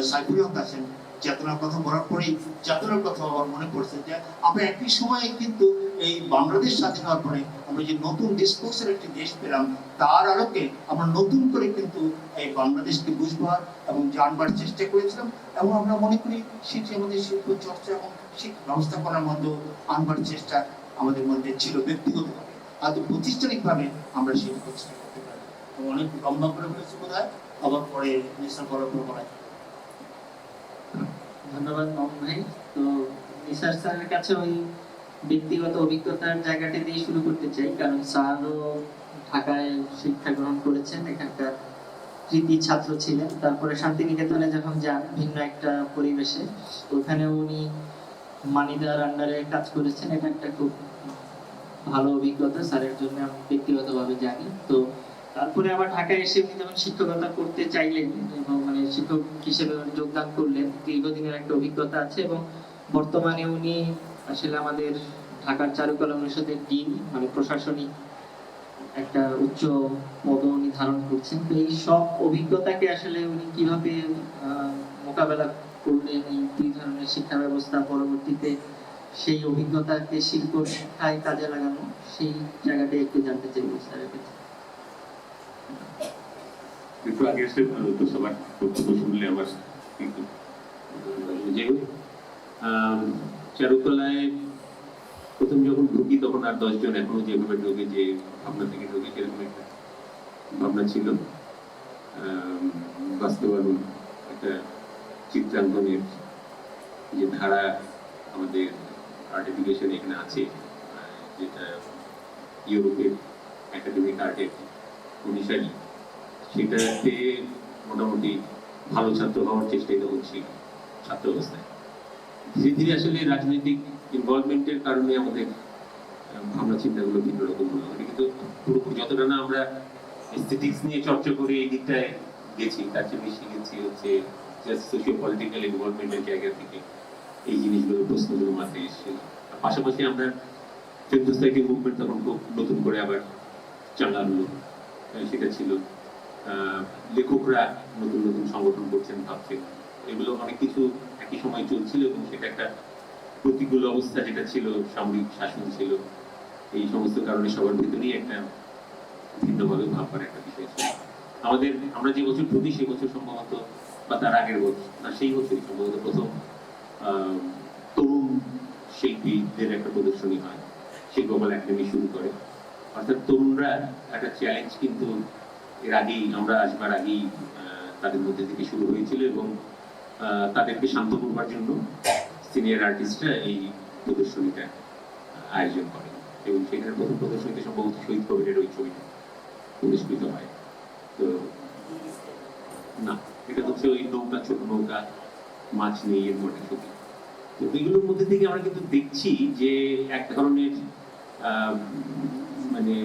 সাইফুল হক আছেন, চেতনার কথা বলার পরেই চেতনার কথা আমার মনে পড়ছে যে আমরা একই সময়ে কিন্তু এই বাংলাদেশ স্বাধীন হওয়ার পরে আমরা যে নতুন ডিসকোর্সের একটি দেশ পেলাম, তার আলোকে আমরা নতুন করে কিন্তু এই বাংলাদেশকে বুঝবার এবং জানবার চেষ্টা করেছিলাম। এবং আমরা মনে করি সেটি আমাদের শিল্প চর্চা এবং শিক্ষা ব্যবস্থাপনার মধ্যে আনবার চেষ্টা আমাদের মধ্যে ছিল ব্যক্তিগতভাবে, আর প্রতিষ্ঠানিকভাবে আমরা সেটি প্রতিষ্ঠা করতে পারি। অনেক লম্বা করে বলেছি বোধ হয়, আবার পরে নিশা করার পর বলা যায়। ধন্যবাদ মামুন ভাই। তো নিসার স্যারের কাছে ওই ব্যক্তিগত অভিজ্ঞতার জায়গাটি দিয়ে শুরু করতে চাই, কারণ স্যারও ঢাকায় শিক্ষা গ্রহণ করেছেন, এখানকার কৃতি ছাত্র ছিলেন। তারপরে শান্তিনিকেতনে যখন যান ভিন্ন একটা পরিবেশে, ওখানে উনি মানিদার আন্ডারে কাজ করেছেন। এটা একটা খুব ভালো অভিজ্ঞতা স্যারের জন্য, আমি ব্যক্তিগতভাবে জানি। তো তারপরে আবার ঢাকায় এসে উনি যখন শিক্ষকতা করতে চাইলেন এবং মানে শিক্ষক হিসেবে যোগদান করলেন, দীর্ঘদিনের একটা অভিজ্ঞতা আছে এবং বর্তমানে উনি আসলে আমাদের ঢাকার চারুকলা অনুষদের ডিন, মানে প্রশাসনিক একটা উচ্চ পদ উনি ধারণ করছেন। তো এই সব অভিজ্ঞতাকে আসলে উনি কিভাবে মোকাবেলা করলেন, এই দুই ধরনের শিক্ষা ব্যবস্থা, পরবর্তীতে সেই অভিজ্ঞতাকে শিল্প শিক্ষায় কাজে লাগানো, সেই জায়গাটা একটু জানতে চাইব স্যারের কাছে। একটু আগে এসে তো সবার বক্তব্য শুনলে আমার একটু যে চারুকলায় প্রথম যখন ঢুকি তখন আর 10 জন এখনো যেভাবে ঢোকে, যে ভাবনা থেকে ঢোকে, সেরকম একটা ভাবনা ছিল। বাস্তবায়ন একটা চিত্রাঙ্কনের যে ধারা আমাদের আর্ট এডুকেশন এখানে আছে, যেটা ইউরোপের একাডেমিক আর্টের অনুসারী, সেটাতে মোটামুটি ভালো ছাত্র হওয়ার চেষ্টাই তখন ছিল ছাত্র অবস্থায়। ধীরে ধীরে আসলে রাজনৈতিক ইনভলভমেন্টের কারণে আমাদের ভাবনা চিন্তাগুলো ভিন্ন রকম হলো। কিন্তু পুরোপুরি যতটা না আমরা এস্থেটিক্স নিয়ে চর্চা করে এই দিকটায় গেছি, তার চেয়ে বেশি গেছি হচ্ছে জাস্ট সোশিও পলিটিক্যাল ইনভলভমেন্টের জায়গা থেকে এই জিনিসগুলো প্রশ্নগুলো মাথায় এসেছিল। পাশাপাশি আমরা চতুর্থ মুভমেন্ট তখন খুব নতুন করে আবার চাঙ্গা হলো, সেটা ছিল লেখকরা নতুন নতুন সংগঠন করছেন, ভাবছেন, এগুলো অনেক কিছু একই সময় চলছিল এবং সেটা একটা প্রতিকূল অবস্থা যেটা ছিল, সামরিক শাসন ছিল, এই সমস্ত কারণে সবার ভিতরেই একটা ভিন্নভাবে ভাববার একটা বিষয় ছিল। আমরা যে বছর ঢুকি সেই বছর সম্ভবত, বা তার আগের বছর না সেই বছরই সম্ভবত প্রথম তরুণ শিল্পীদের একটা প্রদর্শনী হয়, শিল্পকলা একাডেমি শুরু করে। অর্থাৎ তরুণরা একটা চ্যালেঞ্জ কিন্তু এর আগেই, আমরা আসবার আগেই তাদের মধ্যে থেকে শুরু হয়েছিল, এবং তাদেরকে শান্ত করবার জন্য সিনিয়র আর্টিস্টরা এই প্রদর্শনীটা আয়োজন করে, এবং সেখানে প্রথম প্রদর্শনীতে সম্ভবত শহীদ কবিরের ওই ছবিটা পুরস্কৃত হয়। তো না, এটা হচ্ছে ওই নৌকা, ছোট নৌকা, মাছ নিয়ে এর মধ্যে ছবি। তো এগুলোর মধ্যে থেকে আমরা কিন্তু দেখছি যে এক ধরনের মানে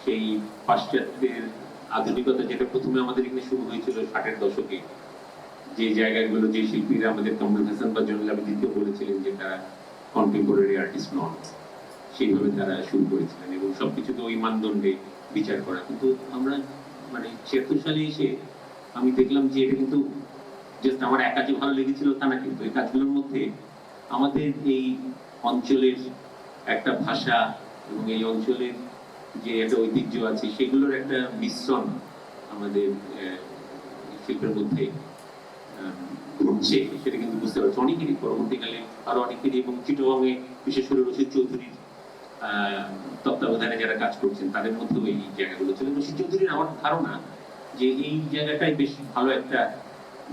সেই পাশ্চাত্যের আধুনিকতা যেটা প্রথমে আমাদের এখানে শুরু হয়েছিল 60-এর দশকে, যে জায়গাগুলো, যে শিল্পীরা আমাদের কামরুল হাসান বা জয়নুল আবেদিনকেও বলেছিলেন যে তারা কন্টেম্পোরারি আর্টিস্ট নন, সেইভাবে তারা শুরু করেছিলেন এবং সবকিছুকে ওই মানদণ্ডে বিচার করা। কিন্তু আমরা মানে 76 সালে এসে আমি দেখলাম যে এটা কিন্তু জাস্ট আমার একা যে ভালো লেগেছিল তা না, কিন্তু এই কাজগুলোর মধ্যে আমাদের এই অঞ্চলের একটা ভাষা এবং এই অঞ্চলের যে একটা ঐতিহ্য আছে সেগুলোর একটা মিশ্রণ আমাদের শিল্পের মধ্যে ঘটছে, সেটা কিন্তু বুঝতে পারছি অনেকেরই, পরবর্তীকালে আরো অনেকেরই, এবং চিটগাঁয়ে বিশেষ করে রশিদ চৌধুরীর তত্ত্বাবধানে যারা কাজ করছেন তাদের মধ্যেও এই জায়গাগুলো ছিল। রশিদ চৌধুরীর আমার ধারণা যে এই জায়গাটাই বেশ ভালো একটা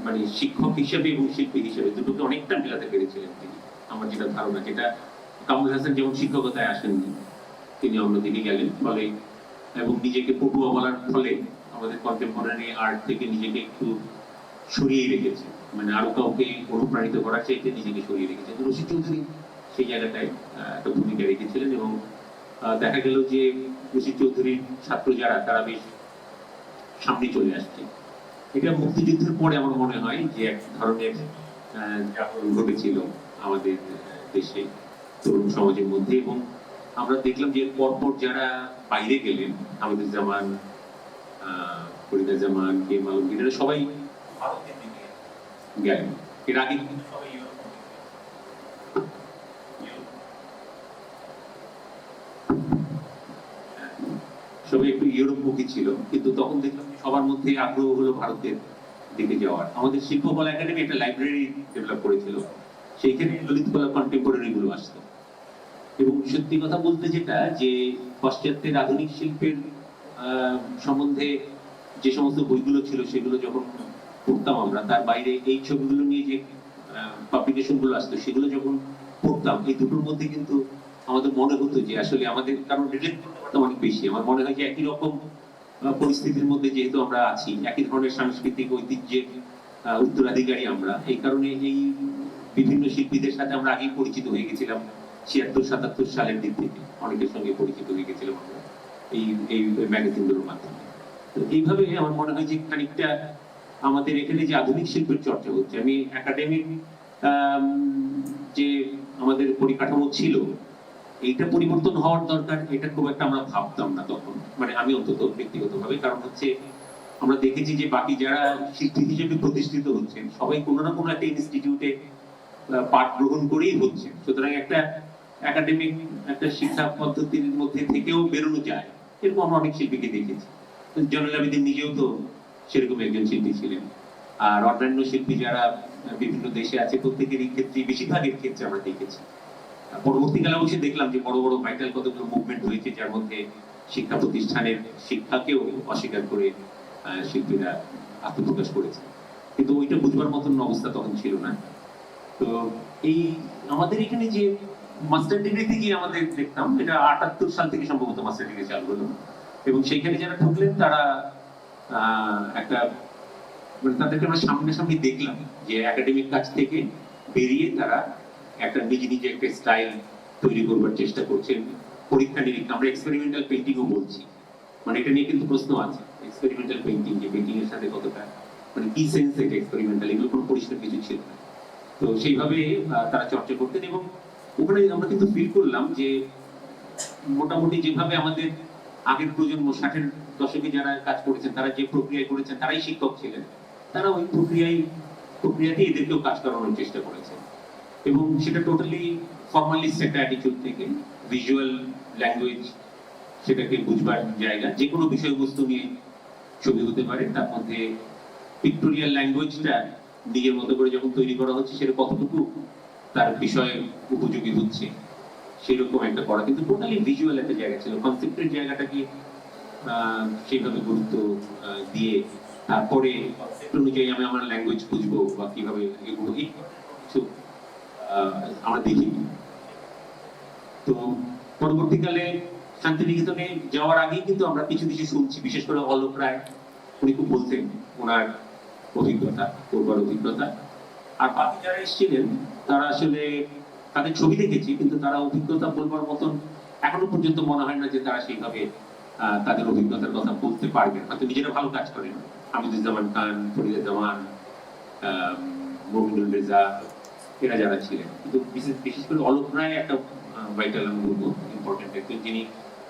মানে শিক্ষক হিসেবে এবং শিল্পী হিসেবে দুটোকে অনেকটা মেলাতে পেরেছিলেন তিনি, আমার যেটা ধারণা। যেটা কামরুল হাসান যেমন শিক্ষকতায় আসেননি, তিনি অন্যদিকে গেলেন, ফলে এবং নিজেকে পটুয়া বলার ফলে আমাদের কন্টেম্পোরারি আর্ট থেকে নিজেকে একটু সরিয়ে রেখেছে, মানে আরো কাউকে অনুপ্রাণিত করার চাইতে নিজেকে সরিয়ে রেখেছে। রশিদ চৌধুরী সেই জায়গাটায় একটা ভূমিকা রেখেছিলেন, এবং দেখা গেল যে রশিদ চৌধুরীর ছাত্র যারা, তারা বেশ সামনে চলে আসছে। এটা মুক্তিযুদ্ধের পরে আমার মনে হয় যে এক ধরনের জাগরণ ঘটেছিল আমাদের দেশে, তরুণ সমাজের মধ্যে, এবং আমরা দেখলাম যে পরপর যারা বাইরে গেলেন, আমাদের জামান, ফরিদা জামান, কে মালুম, এরা সবাই ভারতের দিকে গেলেন। এর আগে কিন্তু সবাই সবাই একটু ইউরোপমুখী ছিল, কিন্তু তখন দেখলাম সবার মধ্যে আগ্রহ হলো ভারতের দিকে যাওয়ার। আমাদের শিল্পকলা একাডেমি একটা লাইব্রেরি ডেভেলপ করেছিল, সেইখানে ললিত কলা কন্টেম্পোরারি গুলো আসতো। এবং সত্যি কথা বলতে যেটা, যে পাশ্চাত্যের আধুনিক শিল্পের সম্বন্ধে যে সমস্ত বইগুলো ছিল সেগুলো যখন পড়তাম আমরা, তার বাইরে এই ছবিগুলো নিয়ে যে পাবলিকেশন গুলো আসতো সেগুলো যখন পড়তাম, এই দুটোর মধ্যে কিন্তু আমাদের মনে হতো যে আসলে আমাদের, কারণ রিলেট করতে পারতাম অনেক বেশি। আমার মনে হয় যে একই রকম পরিস্থিতির মধ্যে যেহেতু আমরা আছি, একই ধরনের সাংস্কৃতিক ঐতিহ্যের উত্তরাধিকারী আমরা, এই কারণে এই বিভিন্ন শিল্পীদের সাথে আমরা আগেই পরিচিত হয়ে গেছিলাম। 76-77 সালের দিক থেকে অনেকের সঙ্গে পরিচিত হয়ে গেছিলাম আমরা এই এই ম্যাগাজিনগুলোর মাধ্যমে। তো এইভাবে আমার মনে হয় যে খানিকটা আমাদের এখানে যে আধুনিক শিল্পের চর্চা হচ্ছে, আমি একাডেমিক যে আমাদের পরিকাঠামো ছিল এইটা পরিবর্তন হওয়ার দরকার, এটা খুব একটা আমরা ভাবতাম না তখন, মানে আমি অন্তত ব্যক্তিগতভাবে। কারণ হচ্ছে আমরা দেখেছি যে বাকি যারা শিল্পী হিসেবে প্রতিষ্ঠিত হচ্ছেন সবাই কোনো না কোনো একটা ইনস্টিটিউটে পাঠ গ্রহণ করেই হচ্ছে, সুতরাং একটা একাডেমিক একটা শিক্ষা পদ্ধতির মধ্যে থেকেও বেরোনো যায়, এরকম আমরা অনেক শিল্পীকে দেখেছি। জয়নুল আবেদিন নিজেও তো সেরকম একজন শিল্পী ছিলেন, আর অন্যান্য শিল্পী যারা বিভিন্ন দেশে আছে প্রত্যেকেরই ক্ষেত্রে, বেশিরভাগের ক্ষেত্রে আমরা দেখেছি। পরবর্তীকালে অবশ্যই দেখলাম যে বড় বড় ভাইটাল কতগুলো মুভমেন্ট হয়েছে, যার মধ্যে শিক্ষা প্রতিষ্ঠানের শিক্ষাকেও অস্বীকার করে শিল্পীরা আত্মপ্রকাশ করেছে, কিন্তু ওইটা বুঝবার মতন অবস্থা তখন ছিল না। তো এই আমাদের এখানে যে মাস্টার ডিগ্রি থেকে আমাদের দেখতাম, এটা 78 সাল থেকে সম্ভবত মাস্টার ডিগ্রি চালু হলো, এবং সেইখানে যারা ঢুকলেন তারা একটা মানে তাদেরকে আমরা সামনাসামনি দেখলাম যে একাডেমিক কাজ থেকে বেরিয়ে তারা একটা নিজে নিজে একটা স্টাইল তৈরি করবার চেষ্টা করছেন, পরীক্ষা নিরীক্ষা, আমরা এক্সপেরিমেন্টাল পেইন্টিংও বলছি, মানে এটা নিয়ে কিন্তু প্রশ্ন আছে এক্সপেরিমেন্টাল পেইন্টিং, যে পেইন্টিং এর সাথে কতটা মানে কি সেন্স এটা এক্সপেরিমেন্টাল, এগুলো কোনো পরিষ্কার কিছু ছিল না। তো সেইভাবে তারা চর্চা করতেন, এবং ওখানে আমরা কিন্তু ফিল করলাম যে মোটামুটি যেভাবে আমাদের আগের প্রজন্ম 60-এর দশকে যারা কাজ করেছেন, তারা যে প্রক্রিয়ায় করেছেন, তারাই শিক্ষক ছিলেন, তারা ওই প্রক্রিয়াতে এদেরকেও কাজ করানোর চেষ্টা করেছেন, এবং সেটা টোটালি ফর্মালিস্ট একটা অ্যাটিটিউড থেকে ভিজুয়াল ল্যাঙ্গুয়েজ সেটাকে বুঝবার জায়গা, যে কোনো বিষয়বস্তু নিয়ে ছবি হতে পারে, তার মধ্যে পিক্টোরিয়াল ল্যাঙ্গুয়েজটা নিজের মতো করে যখন তৈরি করা হচ্ছে সেটা কতটুকু তার বিষয়ে উপযোগী হচ্ছে সেরকম একটা করা, কিন্তু টোটালি ভিজুয়াল একটা জায়গা ছিল। কনসেপ্টের জায়গাটাকে সেইভাবে গুরুত্ব দিয়ে তারপরে অনুযায়ী আমি আমার ল্যাঙ্গুয়েজ বুঝবো বা কিভাবে এগুলো কিছু আমরা দেখি। তো পরবর্তীকালে শান্তিনিকেতনে যাওয়ার আগেই কিন্তু আমরা কিছু কিছু শুনছি, বিশেষ করে অলোক রায়, উনি খুব বলতেন ওনার অভিজ্ঞতা, করবার অভিজ্ঞতা। আর বাকি যারা এসেছিলেন তারা আসলে তাদের ছবি দেখেছি, কিন্তু তারা অভিজ্ঞতা বলবার মতন এখনো পর্যন্ত মনে হয় না যে তারা সেইভাবে তাদের অভিজ্ঞতার কথা বলতে পারবেন। হয়তো নিজেরা ভালো কাজ করেন, হামিদুজ্জামান খান, ফরিদা জামান, মমিনুল রেজা, এরা যারা ছিলেন, কিন্তু বিশেষ করে অলোক রায় একটা ভাইটাল আমি বলবো ইম্পর্টেন্ট একজন, যিনি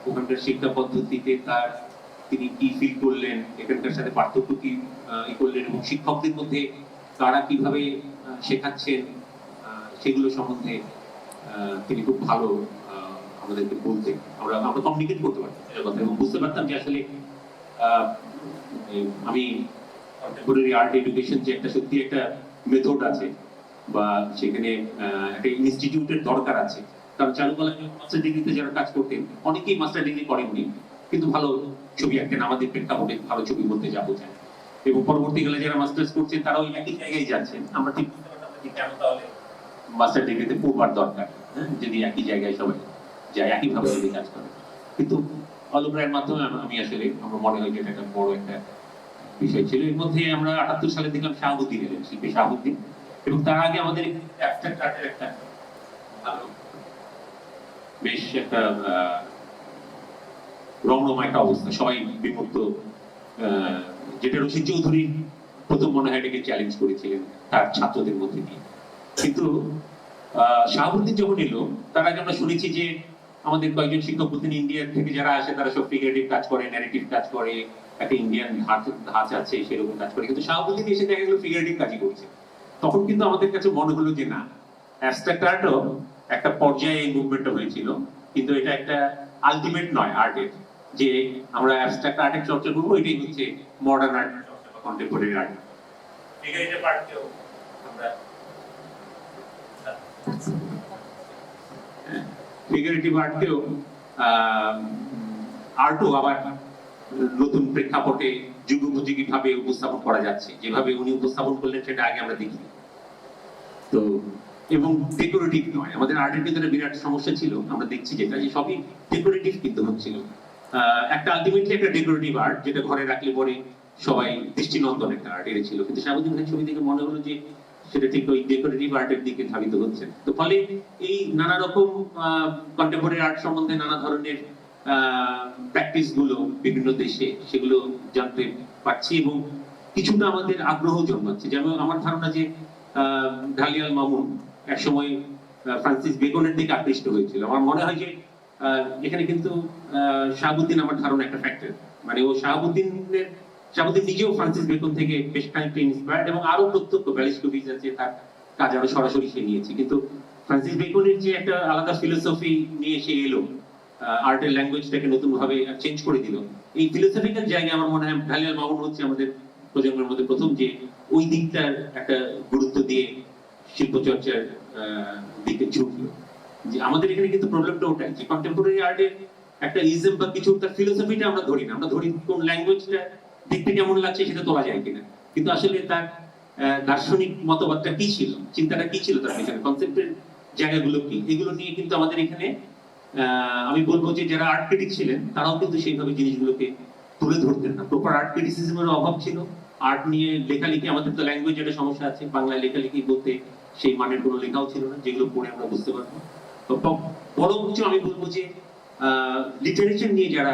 ওখানকার শিক্ষা পদ্ধতিতে তিনি কি ফিল করলেন, এখানকার সাথে পার্থক্য কি করলেন, এবং শিক্ষকদের মধ্যে তারা কিভাবে শেখাচ্ছেন সেগুলো সম্বন্ধে তিনি খুব ভালো আমাদেরকে বলতেন। আমরা কমিউনিকেট করতে পারতাম এর কথা, এবং বুঝতে পারতাম যে আসলে আমি কন্টেম্পোরারি আর্ট এডুকেশন যে একটা সত্যি একটা মেথড আছে, বা সেখানে একটা ইনস্টিটিউটের দরকার আছে। কারণ চারুকলা মাস্টার ডিগ্রিতে যারা কাজ করতেন অনেকেই মাস্টার ডিগ্রি করেননি, কিন্তু ভালো ছবি আঁকেন, আমাদের প্রেক্ষাপটে ভালো ছবি বলতে যাবো চায়। এবং পরবর্তীকালে যারা মাস্টার্স করছেন তারাও একই জায়গায় যাচ্ছেন। আমরা ঠিক বুঝতে পারতাম যে কেন তাহলে মাস্টার ডিগ্রিতে পড়বার দরকার, যদি একই জায়গায় সবাই যায়, একইভাবে যদি কাজ করে। কিন্তু অলোক রায়ের মাধ্যমে আমি আসলে আমার মনে হয় যে এটা একটা বড় একটা বিষয় ছিল। এর মধ্যে আমরা 78 সালে দেখলাম শাহাবুদ্দিন এলেন, শিল্পী শাহাবুদ্দিন, এবং তার আগে আমাদের অ্যাবস্ট্রাক্ট আর্টের একটা ভালো বেশ একটা রমরমা একটা অবস্থা, সবাই বিমুক্ত, যেটা রশিদ চৌধুরী প্রথম মনে হয় এটাকে চ্যালেঞ্জ করেছিলেন তার ছাত্রদের মধ্যে দিয়ে। কিন্তু শাহাবুদ্দিন যখন এলো, তার আগে আমরা শুনেছি যে আমাদের কয়েকজন শিক্ষক বলতেন ইন্ডিয়া থেকে যারা আসে তারা সব ফিগারেটিভ কাজ করে, ন্যারেটিভ কাজ করে, একটা ইন্ডিয়ান ধাঁচ আছে সেরকম কাজ করে, কিন্তু শাহাবুদ্দিন এসে দেখা গেল ফিগারেটিভ কাজই করছে। তখন কিন্তু আমাদের কাছে মনে হলো যে না, অ্যাবস্ট্রাক্ট আর্টও একটা পর্যায়ে এই মুভমেন্টটা হয়েছিল, কিন্তু এটা একটা আলটিমেট নয় আর্টের, যে আমরা অ্যাবস্ট্রাক্ট আর্টের চর্চা করবো, এটাই হচ্ছে মডার্ন আর্ট বা কন্টেম্পোরারি আর্ট। ফিগারেটিভ আর্টকেও আমরা ফিগারেটিভ আর্টকেও আর্টও আবার নতুন প্রেক্ষাপটে যুগোপযোগী ভাবে উপস্থাপন করা যাচ্ছে, যেভাবে উনি উপস্থাপন করলেন সেটা আগে আমরা দেখি। তো এবং ডেকোরেটিভ নয়, আমাদের আর্টের ভিতরে বিরাট সমস্যা ছিল, আমরা দেখছি যেটা যে সবই ডেকোরেটিভ কিন্তু হচ্ছিল। একটা আলটিমেটলি একটা ডেকোরেটিভ আর্ট, যেটা ঘরে রাখলে পরে সবাই দৃষ্টিনন্দন একটা আর্ট এর ছিল, কিন্তু শাহাবুদ্দিন খানের ছবি দেখে মনে হলো যে সেটা ঠিক ওই ডেকোরেটিভ আর্টের দিকে ধাবিত হচ্ছে। তো ফলে এই নানা রকম কন্টেম্পোরারি আর্ট সম্বন্ধে নানা ধরনের প্র্যাকটিস গুলো বিভিন্ন দেশে সেগুলো জানতে পারছি, এবং কিছুটা আমাদের আগ্রহ জন্মাচ্ছে। যেমন আমার ধারণা যে ঢালিয়াল মামুন একসময় ফ্রান্সিস বেকনের দিকে আকৃষ্ট হয়েছিল। আমার মনে হয় যে এখানে কিন্তু শাহাবুদ্দিন আমার ধারণা একটা ফ্যাক্টর, মানে ও শাহাবুদ্দিন নিজেও ফ্রান্সিস বেকন থেকে বেশ খানিকটা ইন্সপায়ার্ড, এবং আরো প্রত্যক্ষ ব্যালিস্কোভিচ আছে, তার কাজ আরো সরাসরি সে নিয়েছে। কিন্তু ফ্রান্সিস বেকনের যে একটা আলাদা ফিলোসফি নিয়ে সে এলো, আর্টের ল্যাঙ্গুয়েজটাকে নতুন ভাবে চেঞ্জ করে দিল, এই ফিলোসফিক্যাল জায়গায় আমার মনে হয় ঢালিয়াল মামুন হচ্ছে আমাদের প্রজন্মের মধ্যে প্রথম যে ওই দিকটার একটা গুরুত্ব দিয়ে শিল্পচর্চার দিকে ঝুঁকলো। যে আমাদের এখানে কিন্তু প্রবলেমটা ওটাই যে কন্টেম্পোরারি আর্টের একটা ইজম বা কিছু তার ফিলোসফিটা আমরা ধরি না, আমরা ধরি কোন ল্যাঙ্গুয়েজটা দেখতে কেমন লাগছে সেটা তোলা যায় কিনা, কিন্তু আসলে তার দার্শনিক মতবাদটা কি ছিল, চিন্তাটা কি ছিল, তার পেছনে কনসেপ্টের জায়গাগুলো কি, এগুলো নিয়ে কিন্তু আমাদের এখানে আমি বলবো যে যারা আর্ট ক্রিটিক ছিলেন তারাও কিন্তু সেইভাবে জিনিসগুলোকে তুলে ধরতেন না। প্রপার আর্ট ক্রিটিসিজমের অভাব ছিল। আর্ট নিয়ে লেখালেখি, আমাদের তো ল্যাঙ্গুয়েজ একটা সমস্যা আছে, বাংলায় লেখালেখি বলতে সেই মানের কোনো লেখাও ছিল না যেগুলো পড়ে আমরা বুঝতে পারবো। তো বরঞ্চ আমি বলবো যে লিটারেচার নিয়ে যারা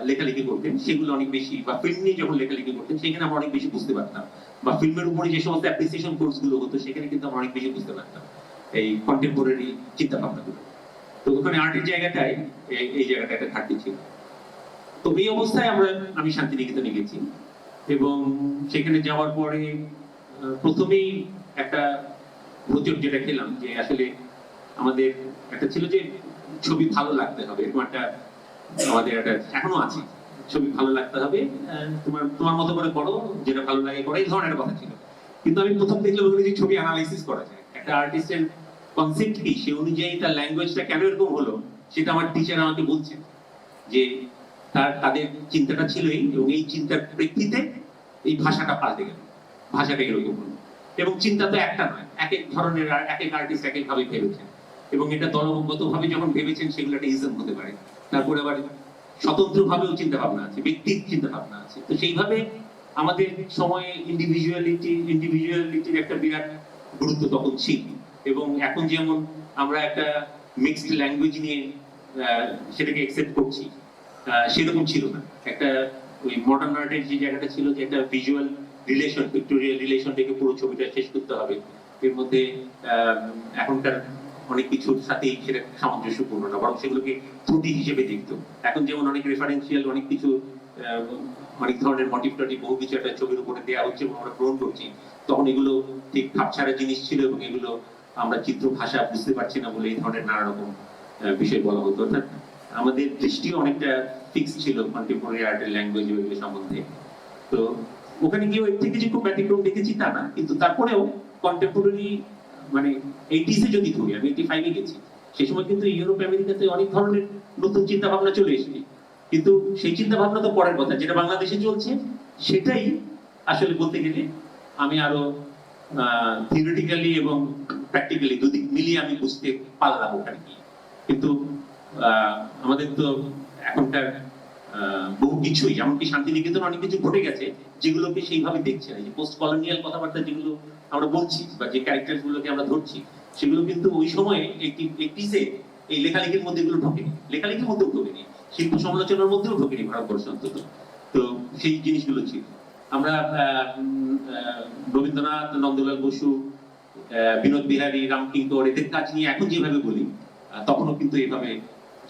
লেখালেখি করতেন সেগুলো অনেক বেশি, বা ফিল্ম নিয়ে যখন লেখালেখি করতেন সেখানে আমরা অনেক বেশি বুঝতে পারতাম, বা ফিল্মের উপরে যে সমস্ত অ্যাপ্রিসিয়েশন কোর্স গুলো হতো সেখানে কিন্তু আমরা অনেক বেশি বুঝতে পারতাম এই কন্টেম্পোরারি চিন্তা ভাবনাগুলো। তো ওখানে আর্টের জায়গাটাই এই জায়গাটা একটা ঘাটতি ছিল। তো এই অবস্থায় আমি শান্তিনিকেতনে গেছি, এবং সেখানে যাওয়ার পরে প্রথমেই একটা প্রচুর যেটা খেলাম যে আসলে আমাদের একটা ছিল যে ছবি ভালো লাগতে হবে, এরকম একটা আমাদের একটা এখনো আছে, ছবি ভালো লাগতে হবে, তোমার তোমার মতো করে করো, যেটা ভালো লাগে করো, এই ধরনের কথা ছিল। কিন্তু আমি প্রথম দেখলে ওগুলো যে ছবি অ্যানালাইসিস করা যায়, একটা আর্টিস্টের কনসেপ্ট কি, সে অনুযায়ী তার ল্যাঙ্গুয়েজটা কেন এরকম হলো, সেটা আমার টিচার আমাকে বলছে যে তাদের চিন্তাটা ছিল এই, এবং এই চিন্তার প্রেক্ষিতে এই ভাষাটা পাল্টে গেল, ভাষাটা এরকম হলো। এবং চিন্তা তো একটা নয়, এক এক ধরনের এক এক আর্টিস্ট এক এক ভাবে ভেবেছেন, এবং এটা দলগত ভাবে যখন ভেবেছেন সেগুলো একটা ইজম হতে পারে। তারপরে আবার স্বতন্ত্র ভাবেও চিন্তা ভাবনা আছে, ব্যক্তির চিন্তা ভাবনা আছে। তো সেইভাবে আমাদের সময়ে ইন্ডিভিজুয়ালিটির একটা বিরাট গুরুত্ব তখন ছিল। এবং এখন যেমন আমরা একটা মিক্সড ল্যাঙ্গুয়েজ নিয়ে সেটাকে একসেপ্ট করছি, সেরকম ছিল না। একটা ওই মডার্ন আর্টের যে জায়গাটা ছিল, যে একটা ভিজুয়াল রিলেশন, পিক্টোরিয়াল রিলেশন থেকে পুরো ছবিটা শেষ করতে হবে, এর মধ্যে এখনকার অনেক কিছুর সাথেই সেটা সামঞ্জস্যপূর্ণ না, বরং সেগুলোকে ত্রুটি হিসেবে দেখতো। এখন যেমন অনেক রেফারেন্সিয়াল অনেক কিছু, অনেক ধরনের মোটিভ টোটিভ বহু কিছু একটা ছবির উপরে দেওয়া হচ্ছে এবং আমরা গ্রহণ করছি, তখন এগুলো ঠিক খাপছাড়া জিনিস ছিল, এবং এগুলো আমরা চিত্র ভাষা বুঝতে পারছি না বলে এই ধরনের নানা রকম বিষয় বলা হতো। অর্থাৎ আমাদের দৃষ্টিও অনেকটা ফিক্স ছিল কন্টেম্পোরারি আর্টের ল্যাঙ্গুয়েজ এগুলো সম্বন্ধে। তো ওখানে গিয়ে এর থেকে যে খুব ব্যতিক্রম দেখেছি তা না, কিন্তু তারপরেও কন্টেম্পোরারি মানে 80s এ যদি ধরি, আমি 85 এ গেছি, সেই সময় কিন্তু ইউরোপ আমেরিকাতে অনেক ধরনের নতুন চিন্তা ভাবনা চলে এসেছে। কিন্তু সেই চিন্তা ভাবনা তো পরের কথা, যেটা বাংলাদেশে চলছে সেটাই আসলে বলতে গেলে আমি আরো থিওরিটিক্যালি এবং প্র্যাকটিক্যালি দুদিক মিলিয়ে আমি বুঝতে পারলাম ওখানে গিয়ে। কিন্তু আমাদের তো এখনকার বহু কিছুই, এমনকি শান্তিনিকেতন অনেক কিছু ঘটে গেছে যেগুলোকে সেইভাবে দেখছে না। যে পোস্ট কলোনিয়াল কথাবার্তা যেগুলো আমরা বলছি বা যে ক্যারেক্টার গুলোকে আমরা ধরছি, সেগুলো কিন্তু ওই সময়ে একটিসে এই লেখালেখির মধ্যে এগুলো ঢোকেনি, লেখালেখির মধ্যেও ঢোকেনি, শিল্প সমালোচনার মধ্যেও ঢোকেনি ভারতবর্ষ অন্তত। তো সেই জিনিসগুলো ছিল। আমরা রবীন্দ্রনাথ, নন্দলাল বসু, বিনোদ বিহারী, রামকিঙ্কর এদের কাজ নিয়ে এখন যেভাবে বলি, তখনও কিন্তু এইভাবে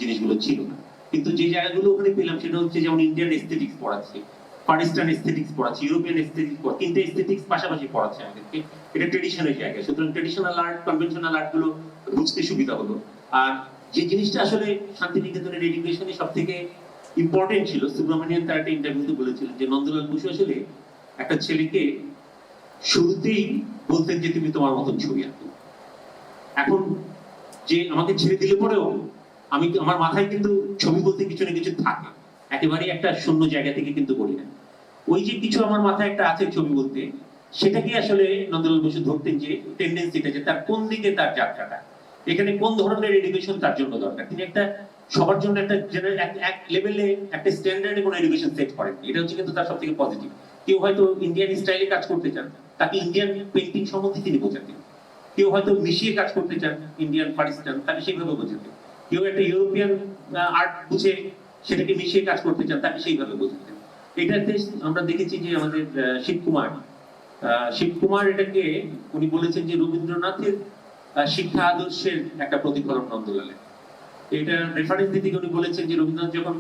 জিনিসগুলো ছিল না। কিন্তু যে জায়গাগুলো ওখানে পেলাম সেটা হচ্ছে যেমন ইন্ডিয়ান এস্থেটিক্স পড়াচ্ছে, ফার ইস্টার্ন এস্থেটিক্স পড়াচ্ছে, ইউরোপিয়ান এস্থেটিক্স পড়াচ্ছে, তিনটে এস্থেটিক্স পাশাপাশি পড়াচ্ছে আমাদেরকে। এটা ট্রেডিশনের জায়গা, সুতরাং ট্রেডিশনাল আর্ট, কনভেনশনাল আর্ট গুলো বুঝতে সুবিধা হলো। আর যে জিনিসটা আসলে শান্তিনিকেতনের এডুকেশনে সব থেকে ইম্পর্টেন্ট ছিল, সুব্রমণিয়ান তার একটা ইন্টারভিউতে বলেছিলেন যে নন্দলাল বসু আসলে একটা ছেলেকে শুরুতেই বলতেন যে তুমি তোমার মতন ছবি আঁকো। এখন যে আমাকে ছেড়ে দিলে পরেও আমি, আমার মাথায় কিন্তু ছবি বলতে কিছু না কিছু থাকে, একেবারেই একটা শূন্য জায়গা থেকে কিন্তু বলি না। ওই যে কিছু আমার মাথায় একটা আছে ছবি বলতে, সেটাকে আসলে নন্দলাল বসু ধরতেন যে টেন্ডেন্সিটা, যে তার কোন দিকে তার যাত্রাটা, এখানে কোন ধরনের এডুকেশন তার জন্য দরকার। তিনি একটা সবার জন্য একটা এক লেভেলে একটা স্ট্যান্ডার্ডে কোনো এডুকেশন সেট করেন। এটা হচ্ছে কিন্তু তার সব থেকে পজিটিভ। কেউ হয়তো ইন্ডিয়ান স্টাইলে কাজ করতে চান, তাকে ইন্ডিয়ান পেইন্টিং সম্বন্ধে তিনি বোঝাতেন। কেউ হয়তো মিশিয়ে কাজ করতে চান, ইন্ডিয়ান ফার ইস্টার্ন, তাকে সেইভাবে বোঝাতেন। কেউ একটা ইউরোপিয়ান আর্ট বুঝে সেটাকে মিশিয়ে কাজ করতে চান, তাকে সেইভাবে বোঝাতেন। এটাতে আমরা দেখেছি যে আমাদের শিবকুমার এটাকে উনি বলেছেন যে রবীন্দ্রনাথের শিক্ষা আদর্শের একটা প্রতিফলন নন্দলালে। এটা রেফারেন্স দিতে উনি বলেছেন যে রবীন্দ্রনাথ যখন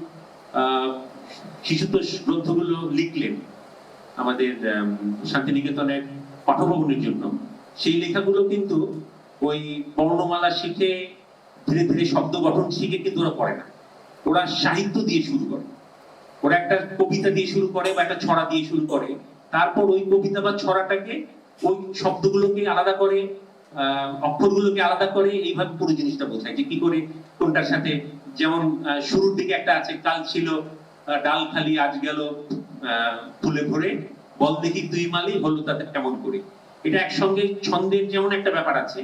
শিশুতোষ গ্রন্থগুলো লিখলেন আমাদের শান্তিনিকেতনের পাঠভবনের জন্য, সেই লেখাগুলো কিন্তু ওই বর্ণমালা শিখে ধীরে ধীরে শব্দ গঠন শিখে কিন্তু ওরা পড়ে না, ওরা সাহিত্য দিয়ে শুরু করে। ওরা একটা কবিতা দিয়ে শুরু করে বা একটা ছড়া দিয়ে শুরু করে, তারপর ওই কবিতা বা ছড়াটাকে ওই শব্দগুলোকে আলাদা করে, অক্ষরগুলোকে আলাদা করে, এইভাবে পুরো জিনিসটা বোঝায় যে কি করে কোনটার সাথে। যেমন শুরুর দিকে একটা আছে, কাল ছিল ডাল খালি আজ গেল ফুলে ভরে, বল দেখি তুই মালি হলো তাতে কেমন করে। এটা একসঙ্গে ছন্দের যেমন একটা ব্যাপার আছে,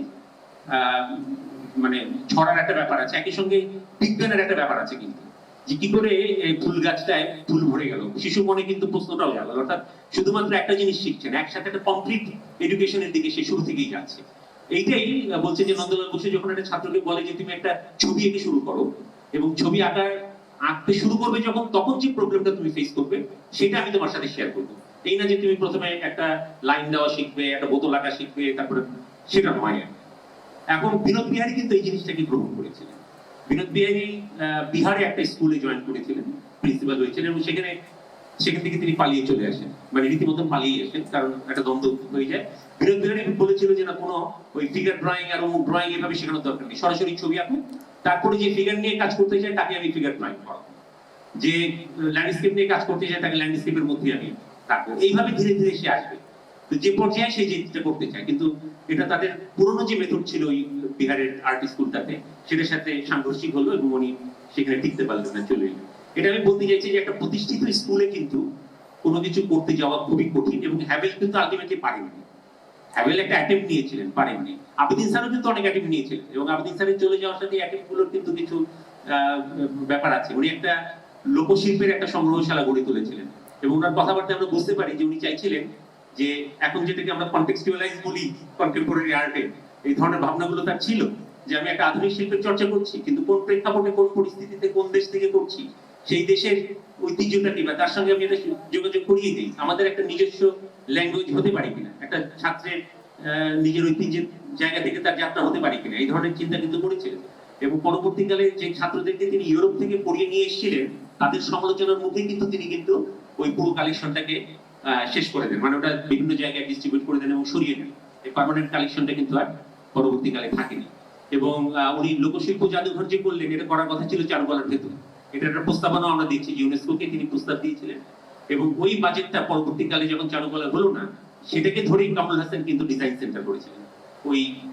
মানে ছড়ার একটা ব্যাপার আছে, একই সঙ্গে বিজ্ঞানের একটা ব্যাপার আছে কিন্তু, যে কি করে এই ফুল গাছটায় ফুল ভরে গেল। শিশু মনে কিন্তু প্রশ্নটাও গেল, অর্থাৎ শুধুমাত্র একটা জিনিস শিখছেন, একসাথে একটা কমপ্লিট এডুকেশনের দিকে সে শুরু থেকেই যাচ্ছে। এইটাই বলছে যে নন্দলাল বসু যখন একটা ছাত্রকে বলে যে তুমি একটা ছবি এঁকে শুরু করো, এবং ছবি আঁকতে শুরু করবে যখন, তখন যে প্রবলেমটা তুমি ফেস করবে সেটা আমি তোমার সাথে শেয়ার করবো। এই না যে তুমি প্রথমে একটা লাইন দেওয়া শিখবে, একটা বোতল আঁকা শিখবে, তারপরে সেটা নয়। এখন বিনোদ বিহারী কিন্তু এই জিনিসটাকে গ্রহণ করেছিলেন। বিনোদ বিহারী বিহারে একটা স্কুলে জয়েন করেছিলেন, প্রিন্সিপাল হয়েছিলেন, এবং সেখানে সেখান থেকে তিনি পালিয়ে চলে আসেন, মানে রীতিমতো পালিয়ে আসেন, কারণ একটা দ্বন্দ্ব হয়ে যায়। বিরোধীরা বলেছিল যে না, কোনো ওই ফিগার ড্রয়িং আর অমুক ড্রয়িং এভাবে শেখানোর দরকার নেই, সরাসরি ছবি আঁকুন, তারপরে যে ফিগার নিয়ে কাজ করতে চায় তাকে আমি ফিগার ড্রয়িং করাবো, যে ল্যান্ডস্কেপ নিয়ে কাজ করতে চায় তাকে ল্যান্ডস্কেপের মধ্যে আমি থাকবো। এইভাবে ধীরে ধীরে সে আসবে, তো যে পর্যায়ে সে যেটা করতে চায়। কিন্তু এটা তাদের পুরনো যে মেথড ছিল ওই বিহারের আর্ট স্কুলটাতে, সেটার সাথে সাংঘর্ষিক হলো এবং উনি সেখানে টিকতে পারলেন না, চলে এলেন। এটা আমি বলতে চাইছি যে একটা প্রতিষ্ঠিত স্কুলে কিন্তু কোনো কিছু করতে যাওয়া খুবই কঠিন, এবং হ্যাভেল কিন্তু আলটিমেটলি পারেননি। হ্যাভেল একটা অ্যাটেম্প নিয়েছিলেন, পারেননি। আবেদিন স্যারও কিন্তু অনেক অ্যাটেম্প নিয়েছিলেন, এবং আবেদিন স্যারের চলে যাওয়ার সাথে অ্যাটেম্প গুলোর কিন্তু কিছু ব্যাপার আছে। উনি একটা লোকশিল্পের একটা সংগ্রহশালা গড়ে তুলেছিলেন, এবং ওনার কথাবার্তা আমরা বুঝতে পারি যে উনি চাইছিলেন যে এখন যেটাকে আমরা কনটেক্সচুয়ালাইজ বলি কন্টেম্পোরারি আর্টে, এই ধরনের ভাবনাগুলো তার ছিল, যে আমি একটা আধুনিক শিল্পের চর্চা করছি, কিন্তু কোন প্রেক্ষাপটে, কোন পরিস্থিতিতে, কোন দেশ থেকে করছি, সেই দেশের ঐতিহ্যটা কি, বা তার সঙ্গে আমি এটা যোগাযোগ করিয়ে দিই। আমাদের একটা নিজস্ব ল্যাঙ্গুয়েজ হতে পারে কিনা, একটা ছাত্রের নিজের ঐতিহ্যের জায়গা থেকে তার যাত্রা হতে পারে কিনা, এই ধরনের চিন্তা কিন্তু করেছিলেন। এবং পরবর্তীকালে যে ছাত্রদেরকে তিনি ইউরোপ থেকে পড়িয়ে নিয়ে এসেছিলেন, তাদের সমালোচনার মধ্যে কিন্তু ওই পুরো কালেকশনটাকে শেষ করে দেন, মানে ওটা বিভিন্ন জায়গায় ডিস্ট্রিবিউট করে দেন এবং সরিয়ে দেন। এই পার্মানেন্ট কালেকশনটা কিন্তু আর পরবর্তীকালে থাকেনি। এবং উনি লোকশিল্প জাদুঘর যে করলেন, এটা করার কথা ছিল চারুকলার ভেতরে। এটা একটা প্রস্তাবনা আমরা দিচ্ছি, ইউনেস্কোকে তিনি প্রস্তাব দিয়েছিলেন, এবং ওই বাজেটটা পরবর্তীকালে যখন চারুকলা হলো না, সেটাকে ধরেই কামরুল হাসান কিন্তু ডিজাইন সেন্টার করেছিলেন,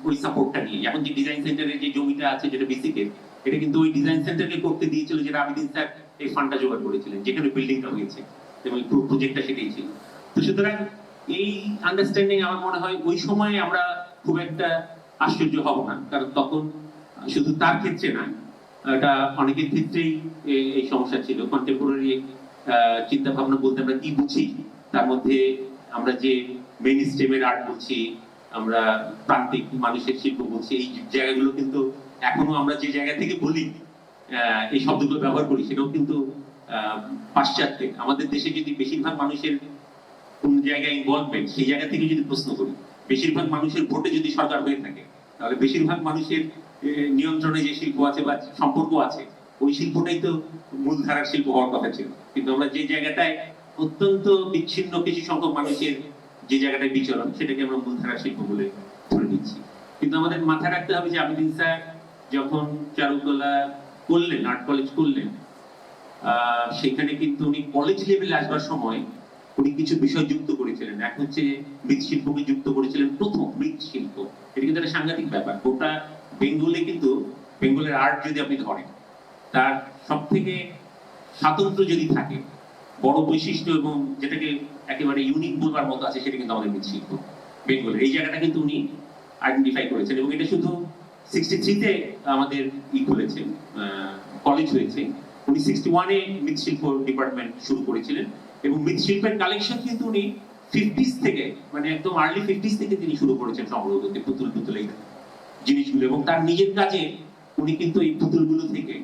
ওই সাপোর্টটা নিয়ে। এখন যে ডিজাইন সেন্টারের যে জমিটা আছে, যেটা বেসিকের, এটা কিন্তু ওই ডিজাইন সেন্টারকে করতে দিয়েছিল, যেটা আবেদিন স্যার এই ফান্ডটা জোগাড় করেছিলেন, যেখানে বিল্ডিংটা হয়েছে, এবং পুরো প্রজেক্টটা সেটাই ছিল। তো সুতরাং এই আন্ডারস্ট্যান্ডিং আমার মনে হয় ওই সময়ে আমরা খুব একটা আশ্চর্য হব না, কারণ তখন শুধু তার ক্ষেত্রে না, এটা অনেকের ক্ষেত্রেই এই সমস্যা ছিল। কন্টেম্পোরারি চিন্তা ভাবনা বলতে আমরা কি বুঝি, তার মধ্যে আমরা যে মেইন স্ট্রিমের আর্ট বলছি, আমরা প্রান্তিক মানুষের শিল্প বলছি, এই জায়গাগুলো কিন্তু এখনো আমরা যে জায়গা থেকে বলি, এই শব্দগুলো ব্যবহার করি, সেটাও কিন্তু পাশ্চাত্যে। আমাদের দেশে যদি বেশিরভাগ মানুষের কোন জায়গায় ইনভলভমেন্ট, সেই জায়গা থেকে যদি প্রশ্ন করি, বেশিরভাগ মানুষের ভোটে যদি সরকার হয়ে থাকে, তাহলে বেশিরভাগ মানুষের নিয়ন্ত্রণে যে শিল্প আছে বা সম্পর্ক আছে, ওই শিল্পটাই তো মূলধারার শিল্প হওয়ার কথা ছিল। কিন্তু আমরা যে জায়গাটায় অত্যন্ত বিচ্ছিন্ন কিছু সংখ্যক মানুষের যে জায়গাটায় বিচরণ, সেটাকে আমরা মূলধারার শিল্প বলে ধরে নিচ্ছি। কিন্তু আমাদের মাথায় রাখতে হবে যে আবেদিন স্যার যখন চারুকলা করলেন, আর্ট কলেজ করলেন, সেখানে কিন্তু উনি কলেজ লেভেলে আসবার সময় উনি কিছু বিষয় যুক্ত করেছিলেন। এক হচ্ছে মৃৎশিল্পকে যুক্ত করেছিলেন, প্রথম মৃৎশিল্প। এটা কিন্তু একটা সাংঘাতিক ব্যাপার। গোটা বেঙ্গলে কিন্তু, বেঙ্গলের আর্ট যদি আপনি ধরেন, তার সব থেকে স্বাতন্ত্র যদি থাকে, বড় বৈশিষ্ট্য এবং যেটাকে একেবারে ইউনিক বলবার মতো আছে, সেটা কিন্তু আমাদের মৃৎশিল্প বেঙ্গলের। এই জায়গাটা কিন্তু উনি আইডেন্টিফাই করেছেন, এবং এটা শুধু 63-তে আমাদের খুলেছেন, কলেজ হয়েছে। উনি 61-এ মৃৎশিল্প ডিপার্টমেন্ট শুরু করেছিলেন, এবং মৃৎশিল্পের কালেকশন কিন্তু উনি 50s থেকে, মানে একদম আর্লি 50s থেকে তিনি শুরু করেছেন সংগ্রহ করতে, পুতুল এই জিনিসগুলো। এবং তার নিজের কাজে উনি কিন্তু এই পুতুলগুলো থেকে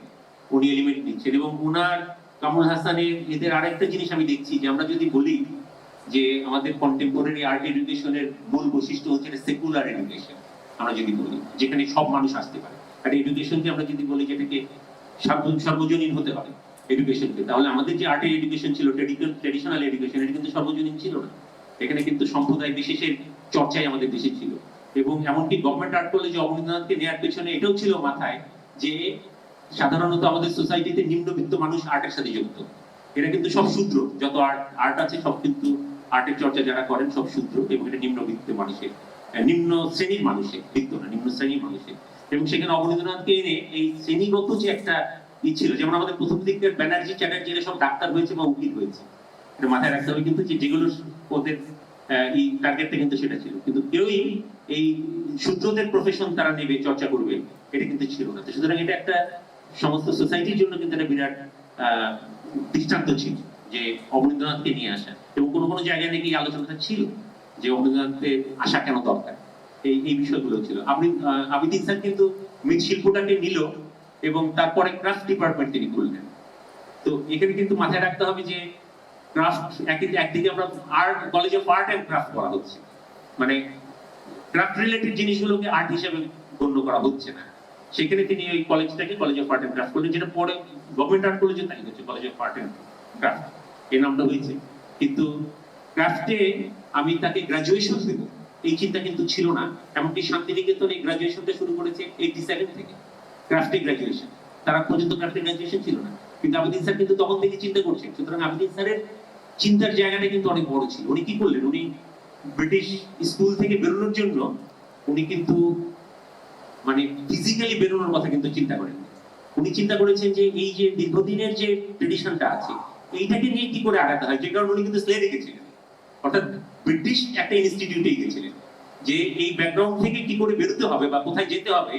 উনি এলিমেন্ট নিচ্ছেন। এবং ওনার, কামরুল হাসানের, এদের আরেকটা জিনিস আমি দেখছি, যে আমরা যদি বলি যে আমাদের কন্টেম্পোরারি আর্ট এডুকেশনের মূল বৈশিষ্ট্য হচ্ছে সেকুলার এডুকেশন, আমরা যদি বলি যেখানে সব মানুষ আসতে পারে, আর এডুকেশনকে আমরা যদি বলি যেটাকে সর্বজনীন হতে হবে এডুকেশনকে, তাহলে আমাদের যে আর্টের এডুকেশন ছিল, ট্রেডিশনাল এডুকেশন, এটা কিন্তু সর্বজনীন ছিল না। এখানে কিন্তু সম্প্রদায় বিশেষের চর্চাই আমাদের দেশে ছিল। এবং এমনকি গভর্নমেন্ট আর্ট কলেজে অবনীন্দ্রনাথকে নেওয়ার পেছনে এটাও ছিল মাথায়, যে সাধারণত আমাদের সোসাইটিতে নিম্নবিত্ত মানুষ আর্টের সাথে যুক্ত। এরা কিন্তু সব শূদ্র, যত আর্ট আছে সব কিন্তু আর্টের চর্চা যারা করেন সব শূদ্র, এবং এটা নিম্নবিত্ত মানুষের, নিম্ন শ্রেণীর মানুষের, বিত্ত না, নিম্ন শ্রেণীর মানুষের। এবং সেখানে অবনীন্দ্রনাথকে এনে এই শ্রেণীগত যে একটা ছিল, যেমন আমাদের প্রথম দিকের ব্যানার্জি চ্যাটার্জিরা সব ডাক্তার হয়েছে বা উকিল হয়েছে, এটা মাথায় রাখতে হবে কিন্তু, যে যেগুলো ওদের এই টার্গেটটা কিন্তু সেটা ছিল। কিন্তু কেউই এই শূদ্রদের প্রফেশন তারা নেবে, চর্চা করবে, এটা কিন্তু ছিল না। সুতরাং এটা একটা সমস্ত সোসাইটির জন্য কিন্তু একটা বিরাট দৃষ্টান্ত ছিল, যে অবনীন্দ্রনাথকে নিয়ে আসা। এবং কোনো কোনো জায়গায় নাকি আলোচনাটা ছিল যে অবনীন্দ্রনাথের আসা কেন দরকার, এই বিষয়গুলো ছিল। আবেদিন স্যার কিন্তু মৃৎশিল্পটাকে নিল, এবং তারপরে ক্রাফট ডিপার্টমেন্ট তিনি খুললেন। তো এখানে কিন্তু মাথায় রাখতে হবে যে ক্রাফট, একদিকে আমরা art, college of art and craft করা হচ্ছে, মানে ক্রাফট রিলেটেড জিনিসগুলোকে আর্ট হিসেবে গণ্য করা হচ্ছে না। সেখানে তিনি ওই কলেজটাকে college of art and craft করলেন, যেটা পরে গভর্নমেন্ট আর্ট কলেজে তাই হচ্ছে, college of art and craft. এই নামটা হয়েছে, কিন্তু ক্রাফটে আমি তাকে গ্রাজুয়েশন দেবো এই চিন্তা কিন্তু ছিল না। এমনকি শান্তিনিকেতন এই গ্রাজুয়েশনটা শুরু করেছে 87 থেকে, ক্রাফটে গ্রাজুয়েশন। তারা পর্যন্ত ক্রাফটে গ্রাজুয়েশন ছিল না, কিন্তু আবেদিন স্যার কিন্তু তখন থেকে চিন্তা করছেন। সুতরাং আবেদিন স্যারের চিন্তার জায়গাটা কিন্তু অনেক বড় ছিল। উনি কি করলেন, উনি ব্রিটিশ স্কুল থেকে বেরোনোর জন্য উনি কিন্তু মানে ফিজিক্যালি বেরোনোর কথা কিন্তু চিন্তা করেন। উনি চিন্তা করেছেন যে এই যে দীর্ঘদিনের যে ট্রেডিশনটা আছে এইটাকে নিয়ে কি করে আগাতে হয়, যে কারণে উনি কিন্তু স্লেটে গেছিলেন, অর্থাৎ ব্রিটিশ একটা ইনস্টিটিউটে গেছিলেন, যে এই ব্যাকগ্রাউন্ড থেকে কি করে বেরোতে হবে বা কোথায় যেতে হবে,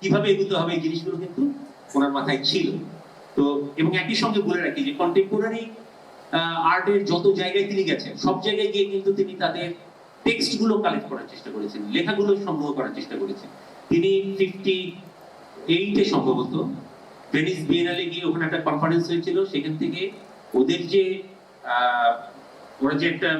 কিভাবে এগোতে হবে, এই জিনিসগুলো কিন্তু ওনার মাথায় ছিল। তো এবং একই সঙ্গে বলে রাখি যে কন্টেম্পোরারি আর্টের যত জায়গায় তিনি গেছেন সব জায়গায় গিয়ে কিন্তু তিনি তাদের টেক্সট গুলো কালেক্ট করার চেষ্টা করেছেন, লেখাগুলো সংগ্রহ করার চেষ্টা করেছেন। তিনি 58-এ সম্ভবত ভেনিস বিয়েনালে গিয়ে ওখানে একটা কনফারেন্স হয়েছিল, সেখান থেকে ওদের যে ওরা যে একটা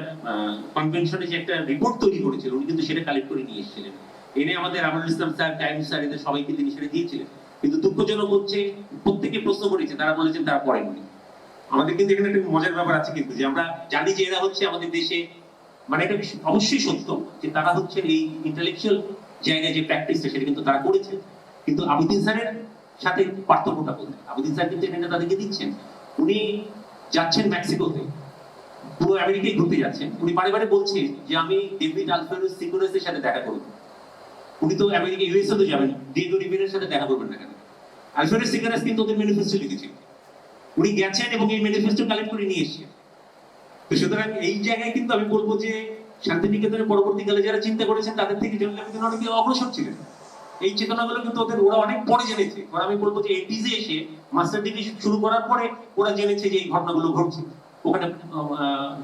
কনভেনশনে যে একটা রিপোর্ট তৈরি করেছিল উনি কিন্তু সেটা কালেক্ট করে নিয়ে এসেছিলেন, এনে আমাদের আমরুল ইসলাম স্যার, কাইম স্যার, এদের সবাইকে তিনি সেটা দিয়েছিলেন। কিন্তু দুঃখজনক হচ্ছে প্রত্যেকে প্রশ্ন করেছে, তারা বলেছেন তারা পড়েননি। আমাদের কিন্তু এখানে একটা মজার ব্যাপার আছে কিন্তু, যে আমরা জানি যে এরা হচ্ছে আমাদের দেশে, মানে এটা অবশ্যই সত্য যে তারা হচ্ছে এই ইন্টেলেকচুয়াল জায়গায় যে প্র্যাকটিসটা সেটা কিন্তু তারা করেছেন, কিন্তু আবেদিন স্যারের সাথে পার্থক্যটা কোথায়? আবেদিন স্যার কিন্তু এখানে তাদেরকে দিচ্ছেন, উনি যাচ্ছেন মেক্সিকোতে, পুরো আমেরিকায় ঘুরতে যাচ্ছেন। উনি বারে বারে বলছেন যে আমি ডেভিড আলফ্রেডো সিকোরেসের সাথে দেখা করব। উনি তো আমেরিকা ইউএসএ তো যাবেন, ডিয়েগো রিভিরার সাথে দেখা করবেন না কেন? আলফ্রেডো সিকোরেস কিন্তু ওদের ম্যানিফেস্টো লিখেছেন, উনি গেছেন এবং এই ম্যানিফেস্টো কালেক্ট করে নিয়ে এসেছেন। তো সুতরাং এই জায়গায় কিন্তু আমি বলবো যে শান্তিনিকেতনের পরবর্তীকালে যারা চিন্তা করেছেন তাদের থেকে জেনারেল অনেকে অগ্রসর ছিলেন। এই চেতনাগুলো কিন্তু ওরা অনেক পরে জেনেছে। ওরা আমি বলবো যে 80s-এ এসে মাস্টার ডিগ্রি শুরু করার পরে ওরা জেনেছে যে এই ঘটনাগুলো ঘটছে ওখানে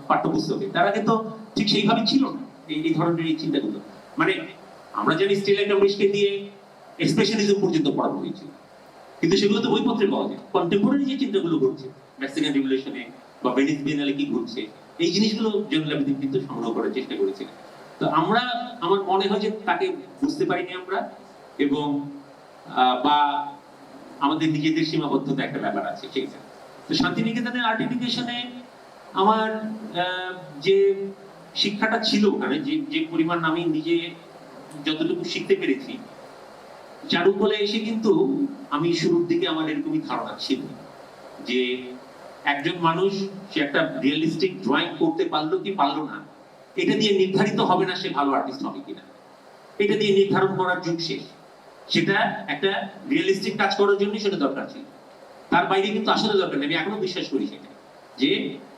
পাঠ্যপুস্তকে। তারা কিন্তু ঠিক সেইভাবে ছিল না এই ধরনের এই চিন্তাগুলো। মানে আমরা জানি স্টিল একটা বৃষ্কে দিয়ে এক্সপ্রেশনিজম পর্যন্ত পড়ানো হয়েছিল, কিন্তু সেগুলো তো বইপত্রে পাওয়া যায়। কন্টেম্পোরারি যে চিন্তাগুলো ঘটছে মেক্সিকান রিভলিউশনে বা ভেনিস বিয়েনালে কি ঘটছে, এই জিনিসগুলো জয়নুল আবেদিন কিন্তু সংগ্রহ করার চেষ্টা করেছিলেন। তো আমরা, আমার মনে হয় যে তাকে বুঝতে পারিনি আমরা, এবং বা আমাদের নিজেদের সীমাবদ্ধতা একটা ব্যাপার আছে সেইটা। তো শান্তিনিকেতনের আর্ট এডুকেশনে আমার যে শিক্ষাটা ছিল ওখানে, যে পরিমাণ আমি নিজে যতটুকু শিখতে পেরেছি, চারুকলে এসে কিন্তু আমি শুরুর দিকে আমার এরকমই ধারণা ছিল যে একজন মানুষ সে একটা রিয়েলিস্টিক ড্রয়িং করতে পারলো কি পারলো না, এটা দিয়ে নির্ধারিত হবে না সে ভালো আর্টিস্ট হবে কিনা। এটা দিয়ে নির্ধারণ করার যুগ শেষ। সেটা একটা রিয়েলিস্টিক কাজ করার জন্য সেটা দরকার ছিল, তার বাইরে কিন্তু আসলে দরকার নেই। আমি এখনো বিশ্বাস করি সেটা,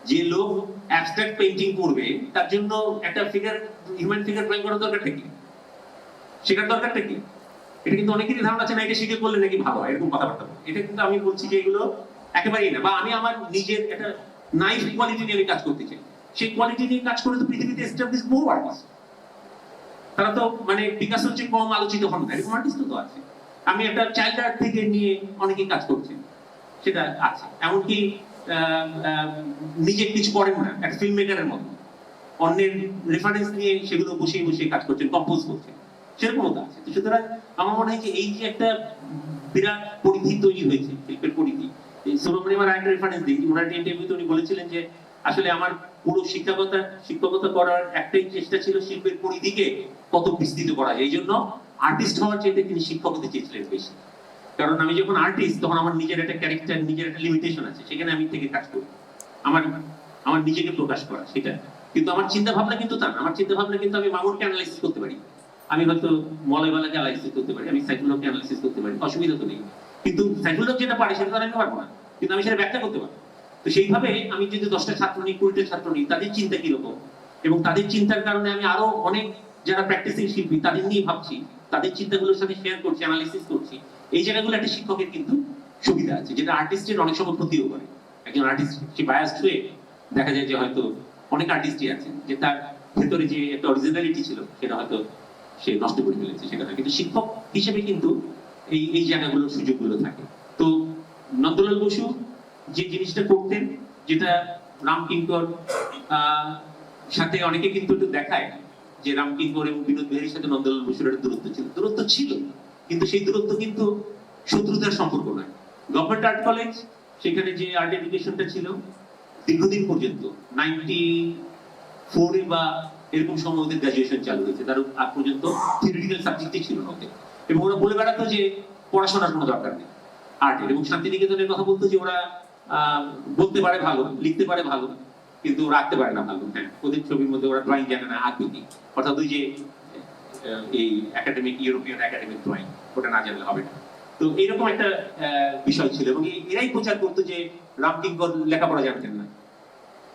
যে লোক অ্যাবস্ট্রাক্ট পেইন্টিং করবে তার জন্য একটা ফিগার, হিউম্যান ফিগার ড্রয়িং করার দরকারটা কি, শেখার দরকারটা কি? এটা কিন্তু অনেকেরই ধারণা আছে না এটা শিখে করলে নাকি ভালো হয়, এরকম কথাবার্তা। এটা কিন্তু আমি বলছি যে এগুলো একেবারেই না। বা আমি আমার নিজের একটা নাইস কোয়ালিটি নিয়ে আমি কাজ করতে চাই, সেই কোয়ালিটি নিয়ে কাজ করে তো পৃথিবীতে এস্টাবলিশ বহু আর্টিস্ট, তারা তো মানে পিকাসোর চেয়ে কম আলোচিত হন না, এরকম আর্টিস্ট তো আছে। আমি একটা চাইল্ড আর্ট থেকে নিয়ে অনেকেই কাজ করছেন, সেটা আছে। এমনকি নিজে কিছু করেন না, একটা ফিল্ম মেকারের মতো অন্যের রেফারেন্স নিয়ে সেগুলো বসিয়ে বসিয়ে কাজ করছেন, কম্পোজ করছেন, সেরকমও তো আছে। তো সুতরাং আমার মনে হয় যে এই যে একটা বিরাট পরিধি তৈরি হয়েছে, শিল্পের পরিধি। সুব্রমণিয়ামের আরেকটা রেফারেন্স দিই, ওনার ইন্টারভিউতে উনি বলেছিলেন যে আসলে আমার পুরো শিক্ষকতা করার একটাই চেষ্টা ছিল শিল্পের পরিধিকে কত বিস্তৃত করা যায়। এই জন্য আর্টিস্ট হওয়ার চাইতে তিনি শিক্ষক হতে চেয়েছিলেন বেশি, কারণ আমি যখন আর্টিস্ট তখন আমার নিজের একটা ক্যারেক্টার, নিজের একটা লিমিটেশন আছে, সেখানে আমি থেকে কাজ করি, আমার নিজেকে প্রকাশ করা সেটা। কিন্তু আমার চিন্তা ভাবনা কিন্তু তা না। আমার চিন্তা ভাবনা কিন্তু আমি মামুনকে অ্যানালাইসিস করতে পারি, আমি হয়তো মলয়বালাকে অ্যানালাইসিস করতে পারি, আমি সাইফুল্লাহকে অ্যানালাইসিস করতে পারি, অসুবিধা তো নেই। কিন্তু সাইফুল্লাহ যেটা পারে সেটা আমি পারবো না, কিন্তু আমি সেটা ব্যাখ্যা করতে পারবো। তো সেইভাবে আমি যদি 10টা ছাত্র নিই, 20টা ছাত্র নিই, তাদের চিন্তা কিরকম, এবং তাদের চিন্তার কারণে আমি আরো অনেক যারা প্র্যাকটিসিং শিল্পী তাদের নিয়ে ভাবছি, তাদের চিন্তাগুলোর সাথে শেয়ার করছি, অ্যানালাইসিস করছি, এই জায়গাগুলো একটা শিক্ষকের কিন্তু সুবিধা আছে, যেটা আর্টিস্টের অনেক সময় ক্ষতিও করে। একজন আর্টিস্ট সে বায়াসড হয়ে দেখা যায় যে হয়তো অনেক আর্টিস্টই আছেন যে তার ভেতরে যে একটা অরিজিনালিটি ছিল সেটা হয়তো সে নষ্ট করে ফেলেছে সেটা। কিন্তু শিক্ষক হিসেবে কিন্তু এই জায়গাগুলোর সুযোগগুলো থাকে। তো নন্দলাল বসু যে জিনিসটা করতেন, যেটা রামকিঙ্কর সাথে অনেকে কিন্তু একটু দেখায় যে রামকিঙ্কর এবং বিনোদ বিহারীর সাথে নন্দলাল বসুর একটা দূরত্ব ছিল, কিন্তু সেই দূরত্ব কিন্তু শত্রুতার সম্পর্ক নয়। গভর্নমেন্ট আর্ট কলেজ, সেখানে যে আর্ট এডুকেশনটা ছিল, দীর্ঘদিন পর্যন্ত 94 বা এরকম সময় ওদের গ্রাজুয়েশন চালু হয়েছে, তার আগ পর্যন্ত থিওরিটিক্যাল সাবজেক্টই ছিল না ওদের। এবং ওরা বলে বেড়াতো যে পড়াশোনার কোনো দরকার নেই আর্টের। এবং শান্তিনিকেতনের কথা বলতো যে ওরা বলতে পারে ভালো, লিখতে পারে ভালো, কিন্তু ওরা আঁকতে পারে না ভালো। হ্যাঁ, ওদের ছবির মধ্যে ওরা ড্রয়িং জানে না, আঁকবে কি? অর্থাৎ ওই যে এই একাডেমিক, ইউরোপিয়ান একাডেমিক ড্রয়িং, ওটা না জানলে হবে না। তো এইরকম একটা বিষয় ছিল। এবং এরাই প্রচার করতো যে রামকিঙ্কর লেখাপড়া জানতেন না।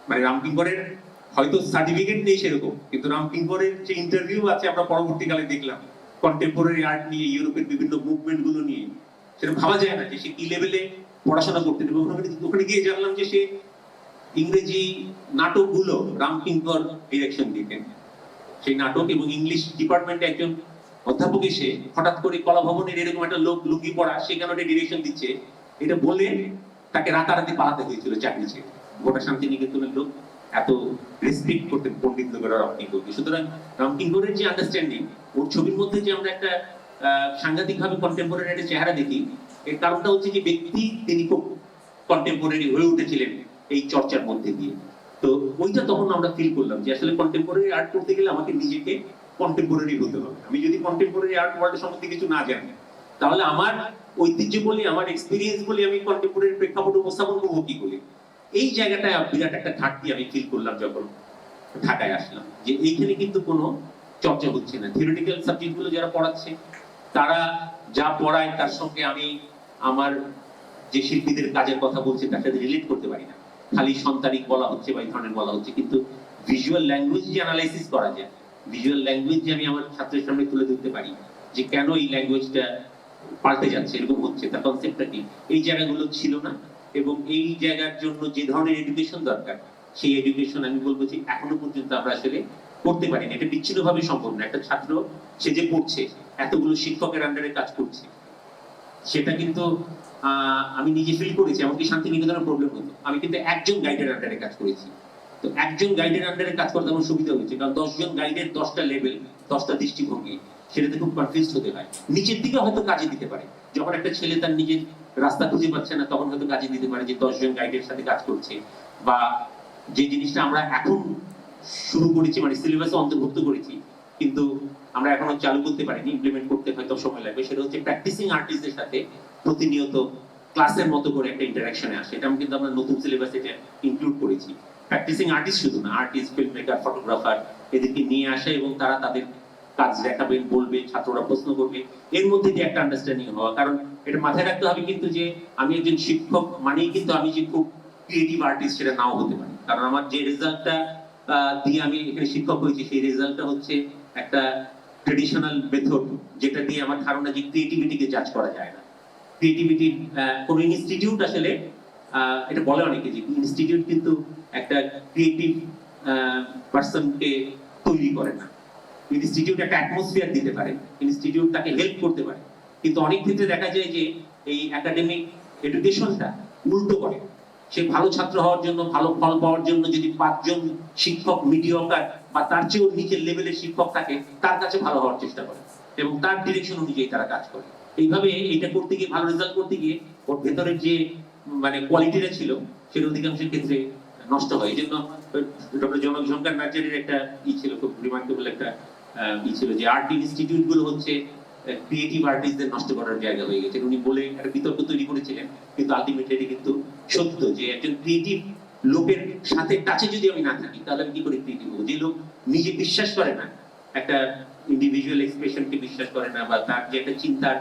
মানে রামকিঙ্করের হয়তো সার্টিফিকেট নেই সেরকম, কিন্তু রামকিঙ্করের যে ইন্টারভিউ আছে আমরা পরবর্তীকালে দেখলাম কন্টেম্পোরারি আর্ট নিয়ে, ইউরোপের বিভিন্ন মুভমেন্ট গুলো নিয়ে, সেটা ভাবা যায় না যে সে কি লেভেলে পড়াশোনা করতেন। এবং ওখানে গিয়ে জানলাম যে সে ইংরেজি নাটকগুলো রামকিঙ্কর ডিরেকশন দিতেন। সেই নাটক এবং ইংলিশ ডিপার্টমেন্টে একজন অধ্যাপক এসে হঠাৎ করে কলা ভবনের এরকম একটা লোক লুঙ্গি পড়া, সেখানে ওটা ডিরেকশন দিচ্ছে, এটা বলে তাকে রাতারাতি পালাতে হয়েছিল চাকরি ছেড়ে। গোটা শান্তিনিকেতনের লোক এত রেসপেক্ট করতেন পণ্ডিত লোকেরা রামকিঙ্করকে। সুতরাং রামকিঙ্করের যে আন্ডারস্ট্যান্ডিং, ওর ছবির মধ্যে যে আমরা একটা সাংঘাতিক ভাবে কন্টেম্পোরারি একটা চেহারা দেখি, এর কারণটা হচ্ছে যে ব্যক্তি তিনি খুব কন্টেম্পোরারি হয়ে উঠেছিলেন এই চর্চার মধ্যে দিয়ে। তো ওইটা তখন আমরা ফিল করলাম যে আসলে কন্টেম্পোরারি আর্ট করতে গেলে আমাকে নিজেকে কন্টেম্পোরারি হতে হবে। আমি যদি কন্টেম্পোরারি আর্ট ওয়ার্ল্ড সম্বন্ধে কিছু না জানি, তাহলে আমার ঐতিহ্য বলে, আমার এক্সপিরিয়েন্স বলে আমি কন্টেম্পোরারি প্রেক্ষাপট উপস্থাপন করবো কি করে? এই জায়গাটায় বিরাট একটা ঘাটতি আমি ফিল করলাম যখন ঢাকায় আসলাম, যে এইখানে কিন্তু কোনো চর্চা হচ্ছে না। থিওরিটিক্যাল সাবজেক্ট গুলো যারা পড়াচ্ছে, তারা যা পড়ায় তার সঙ্গে আমি আমার যে শিল্পীদের কাজের কথা বলছে তার সাথে রিলেট করতে পারি না। খালি সন্তানিক বলা হচ্ছে বা এই ধরনের বলা হচ্ছে, কিন্তু ভিজুয়াল ল্যাঙ্গুয়েজ যে অ্যানালাইসিস করা যায়, ভিজুয়াল ল্যাঙ্গুয়েজ যে আমি আমার ছাত্রের সামনে তুলে ধরতে পারি যে কেন এই ল্যাঙ্গুয়েজটা পাল্টে যাচ্ছে, এরকম হচ্ছে, তার কনসেপ্টটা কি, এই জায়গাগুলো ছিল না। এবং এই জায়গার জন্য যে ধরনের এডুকেশন দরকার, সেই এডুকেশন আমি বলবো যে এখনো পর্যন্ত আমরা আসলে করতে পারিনি। এটা বিচ্ছিন্নভাবে সম্ভব না। একটা ছাত্র সে যে পড়ছে, এতগুলো শিক্ষকের আন্ডারে কাজ করছে, সেটা কিন্তু আমি নিজে ফিল করেছি। এমনকি শান্তিনিকেতনের প্রবলেম হতো, আমি কিন্তু একজন গাইডের আন্ডারে কাজ করেছি। তো একজন গাইডের আন্ডারে কাজ করতে আমার সুবিধা হয়েছে, কারণ 10 জন গাইডের 10টা লেভেল, 10টা দৃষ্টিভঙ্গি, সেটাতে খুব কনফিউজ হতে হয়। নিচের দিকে হয়তো কাজে দিতে পারে, যখন একটা ছেলে তার নিজের রাস্তা খুঁজে পাচ্ছে না, তখন হয়তো কাজে দিতে পারে যে 10 জন গাইডের সাথে কাজ করছে। বা যে জিনিসটা আমরা এখন শুরু করেছি, মানে সিলেবাসে অন্তর্ভুক্ত করেছি, কিন্তু আমরা এখনো চালু করতে পারিনি, ইমপ্লিমেন্ট করতে হয়তো সময় লাগবে, সেটা হচ্ছে প্র্যাকটিসিং আর্টিস্টদের সাথে প্রতিনিয়ত ক্লাসের মতো করে একটা ইন্টারাকশনে আসে। এটা কিন্তু আমরা নতুন সিলেবাসে এটা ইনক্লুড করেছি। প্র্যাকটিসিং আর্টিস্ট শুধু না, আর্টিস্ট, ফিল্ম মেকার, ফটোগ্রাফার, এদেরকে নিয়ে আসা এবং তারা তাদের কাজ দেখাবেন, বলবে, ছাত্ররা প্রশ্ন করবে, এর মধ্যে দিয়ে একটা আন্ডারস্ট্যান্ডিং হওয়া। কারণ এটা মাথায় রাখতে হবে কিন্তু যে আমি একজন শিক্ষক মানেই কিন্তু আমি যে খুব ক্রিয়েটিভ আর্টিস্ট সেটা নাও হতে পারে। কারণ আমার যে রেজাল্টটা দিয়ে আমি এখানে শিক্ষক হয়েছি, সেই রেজাল্টটা হচ্ছে একটা ট্রেডিশনাল মেথড, যেটা দিয়ে আমার ধারণা যে ক্রিয়েটিভিটিকে জাজ করা যায় না। ক্রিয়েটিভিটি কোন ইনস্টিটিউট আসলে এটা বলে অনেকে যে ইনস্টিটিউট কিন্তু একটা ক্রিয়েটিভ পারসনকে তৈরি করে না। ইনস্টিটিউট একটা অ্যাটমসফিয়ার দিতে পারে, ইনস্টিটিউট তাকে হেল্প করতে পারে, কিন্তু অনেক ক্ষেত্রে দেখা যায় যে এই একাডেমিক এডুকেশনটা উল্টো করে। সে ভালো ছাত্র হওয়ার জন্য, ভালো ফল পাওয়ার জন্য যদি 5 জন শিক্ষক মিডিয়কার বা তার চেয়েও নিচের লেভেলের শিক্ষক থাকে, তার কাছে ভালো হওয়ার চেষ্টা করে এবং তার ডিরেকশন অনুযায়ী তারা কাজ করে। এইভাবে এটা করতে গিয়ে, ভালো রেজাল্ট করতে গিয়ে ওর ভেতরের যে মানে কোয়ালিটিটা ছিল, সেটা অধিকাংশের ক্ষেত্রে নষ্ট হয়। এই জন্য ডক্টর জনক ঝঙ্কার নার্জারির একটা ছিল, খুব রিমার্কেবল একটা ছিল, যে আর্ট ইনস্টিটিউট গুলো হচ্ছে ক্রিয়েটিভ আর্টিস্টদের নষ্ট করার জায়গা হয়ে গেছে। উনি বলে একটা বিতর্ক তৈরি করেছিলেন, কিন্তু আলটিমেটলি কিন্তু সত্য যে একজন ক্রিয়েটিভ লোকের সাথে টাচে যদি আমি না থাকি, তাহলে আমি কি করে ক্রিয়েটিভ হবো? যে লোক নিজে বিশ্বাস করে না, একটা ইন্ডিভিজুয়াল এক্সপ্রেশনকে বিশ্বাস করে না, বা তার যে একটা চিন্তার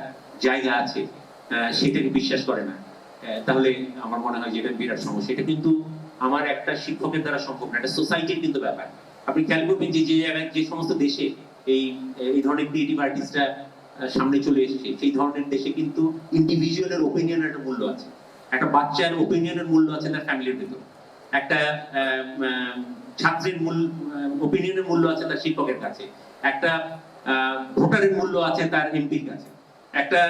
জায়গা আছে সেটাকে বিশ্বাস করে না, তাহলে আমার মনে হয় যে এটা বিরাট সমস্যা। এটা কিন্তু আমার একটা শিক্ষকের দ্বারা সম্ভব না, এটা সোসাইটির কিন্তু ব্যাপার। আপনি খেয়াল করবেন যে যে জায়গায়, যে সমস্ত দেশে এই ধরনের ক্রিয়েটিভ আর্টিস্টরা সামনে চলে এসেছে, সেই ধরনের দেশে কিন্তু ইন্ডিভিজুয়ালের ওপিনিয়নের একটা মূল্য আছে, একটা বাচ্চার ওপিনিয়নের মূল্য আছে তার ফ্যামিলির ভেতর, একটা ছাত্রের ওপিনিয়নের মূল্য আছে তার শিক্ষকের কাছে, একটা ভোটারের মূল্য আছে তার এমপির কাছে, একটা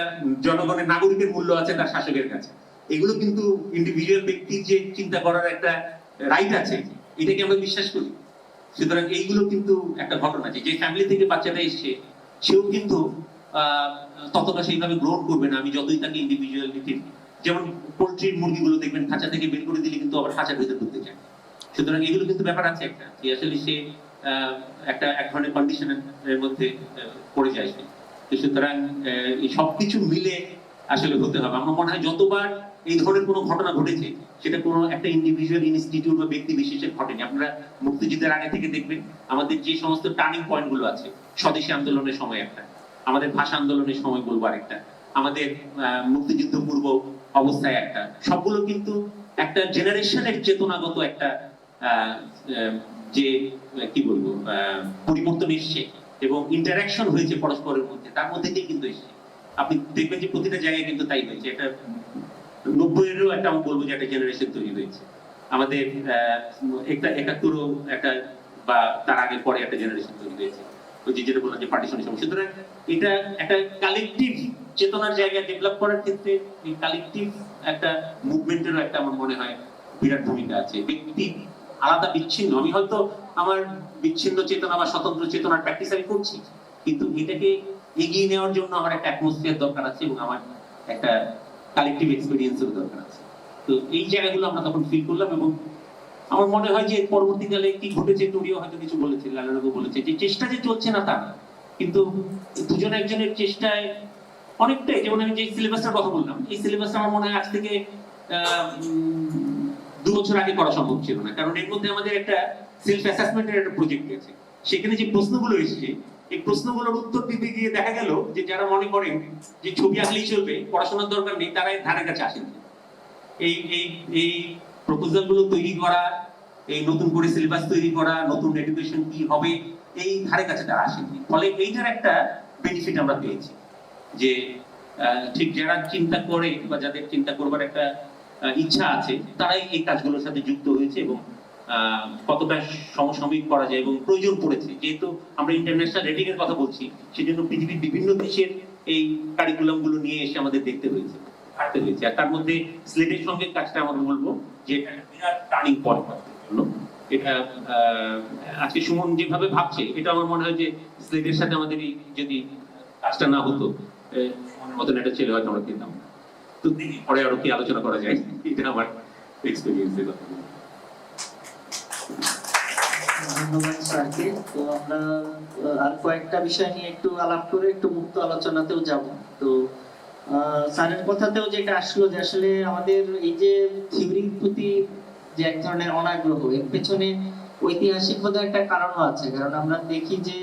জনগণের নাগরিকের মূল্য আছে তার শাসকের কাছে। এগুলো কিন্তু ইন্ডিভিজুয়াল ব্যক্তির যে চিন্তা করার একটা রাইট আছে, এটাকে আমরা বিশ্বাস করি। সুতরাং এইগুলো কিন্তু একটা ঘটনা, যে ফ্যামিলি থেকে বাচ্চাটা এসছে, সেও কিন্তু ততটা সেইভাবে গ্রহণ করবে না আমি যতই তাকে ইন্ডিভিজুয়ালিটির যেমন পোলট্রির মুরগিগুলো দেখবেন খাঁচা থেকে বের করে দিলে কিন্তু আবার খাঁচার ভিতরে ঢুকতে চায়। সুতরাং এগুলো কিন্তু ব্যাপার আছে একটা, যে আসলে সে একটা এক ধরনের কন্ডিশনের মধ্যে পড়ে যায় সে। তো সুতরাং এই সবকিছু মিলে আসলে হতে হবে। আমার মনে হয় যতবার এই ধরনের কোনো ঘটনা ঘটেছে সেটা কোনো একটা ইন্ডিভিজুয়াল ইনস্টিটিউট বা ব্যক্তি বিশেষের ঘটেনি। আপনারা মুক্তিযুদ্ধের আগে থেকে দেখবেন আমাদের যে সমস্ত টার্নিং পয়েন্ট গুলো আছে, স্বদেশী আন্দোলনের সময় একটা, আমাদের ভাষা আন্দোলনের সময় বলবো আরেকটা, আমাদের মুক্তিযুদ্ধ পূর্ব অবস্থায় একটা, সবগুলো কিন্তু একটা জেনারেশনের চেতনাগত একটা যে কি বলবো পরিবর্তন এসছে এবং ইন্টারাকশন হয়েছে পরস্পরের মধ্যে, তার মধ্যে দিয়ে কিন্তু এসছে। আপনি দেখবেন যে প্রতিটা জায়গায় কিন্তু তাই হয়েছে। এটা 90-এরও একটা আমি বলবো যে একটা জেনারেশন তৈরি হয়েছে, আমাদের 71-ও একটা বা তার আগে পরে একটা জেনারেশন তৈরি হয়েছে, ওই যেটা বললাম যে পার্টিশনের সময়। সুতরাং এটা একটা কালেকটিভ চেতনার জায়গা ডেভেলপ করার ক্ষেত্রে এই কালেকটিভ একটা মুভমেন্টেরও একটা আমার মনে হয় বিরাট ভূমিকা আছে। ব্যক্তি আলাদা বিচ্ছিন্ন, আমি হয়তো আমার বিচ্ছিন্ন চেতনা বা স্বতন্ত্র চেতনার প্র্যাকটিস আমি করছি, কিন্তু এটাকে এগিয়ে নেওয়ার জন্য আমার একটা অ্যাটমসফিয়ার দরকার আছে এবং আমার একটা কালেকটিভ এক্সপেরিয়েন্সের দরকার আছে। তো এই জায়গাগুলো আমরা তখন ফিল করলাম এবং আমার মনে হয় যে পরবর্তীকালে কি ঘটেছে, টুরিও হয়তো কিছু বলেছে, লালানগো বলেছে যে চেষ্টা যে চলছে না তা না, কিন্তু দুজন একজনের চেষ্টায় অনেকটাই, যেমন আমি যে সিলেবাসটার কথা বললাম, এই সিলেবাসটা আমার মনে হয় আজ থেকে 2 বছর আগে করা সম্ভব ছিল না, কারণ এর মধ্যে আমাদের একটা সেলফ অ্যাসেসমেন্টের একটা প্রজেক্ট আছে। সেখানে যে প্রশ্নগুলো এসেছে, এই প্রশ্নগুলোর উত্তর দিতে গিয়ে দেখা গেল যে যারা মনে করেন যে ছবি আঁকলেই চলবে, পড়াশোনার দরকার নেই, তারা এর ধারের কাছে আসেন। এই এই এই প্রপোজাল গুলো তৈরি করা, এই নতুন করে সিলেবাস তৈরি করা, নতুন এডুকেশন কি হবে, এই ধারে কাছে তারা আসেনি। ফলে এইটার একটা বেনিফিট আমরা পেয়েছি যে ঠিক যারা চিন্তা করে বা যাদের চিন্তা করবার একটা ইচ্ছা আছে, তারাই এই কাজগুলোর সাথে যুক্ত হয়েছে এবং কতটা সমসাময়িক করা যায় এবং প্রয়োজন পড়েছে। যেহেতু আমরা ইন্টারন্যাশনাল রেটিং এর কথা বলছি, সেজন্য পৃথিবীর বিভিন্ন দেশের এই কারিকুলাম গুলো নিয়ে এসে আমাদের দেখতে হয়েছে, হাঁটতে হয়েছে। আর তার মধ্যে স্লেটের সঙ্গে কাজটা আমরা বলবো যে এটা একটা বিরাট টার্নিং পয়েন্ট আমাদের জন্য। এটা আজকে সুমন যেভাবে ভাবছে, এটা আমার মনে হয় যে স্লেটের সাথে আমাদের এই যদি কাজটা না হতো, সুমনের মতন একটা ছেলে হয়তো আমরা পেতাম। তো দেখি পরে আরো কি আলোচনা করা যায়, এটা আমার এক্সপেরিয়েন্সের কথা। ধন্যবাদ স্যারকে। তো আমরা আর কয়েকটা বিষয় নিয়ে একটু আলাপ করে একটু মুক্ত আলোচনাতেও যাব। তো স্যারের কথাতেও যেটা আসলো যে আসলে আমাদের এই যে থিওরির প্রতি যে এক ধরনের অনাগ্রহ, এর পেছনে ঐতিহাসিক বোধহয় একটা কারণও আছে। কারণ আমরা দেখি যে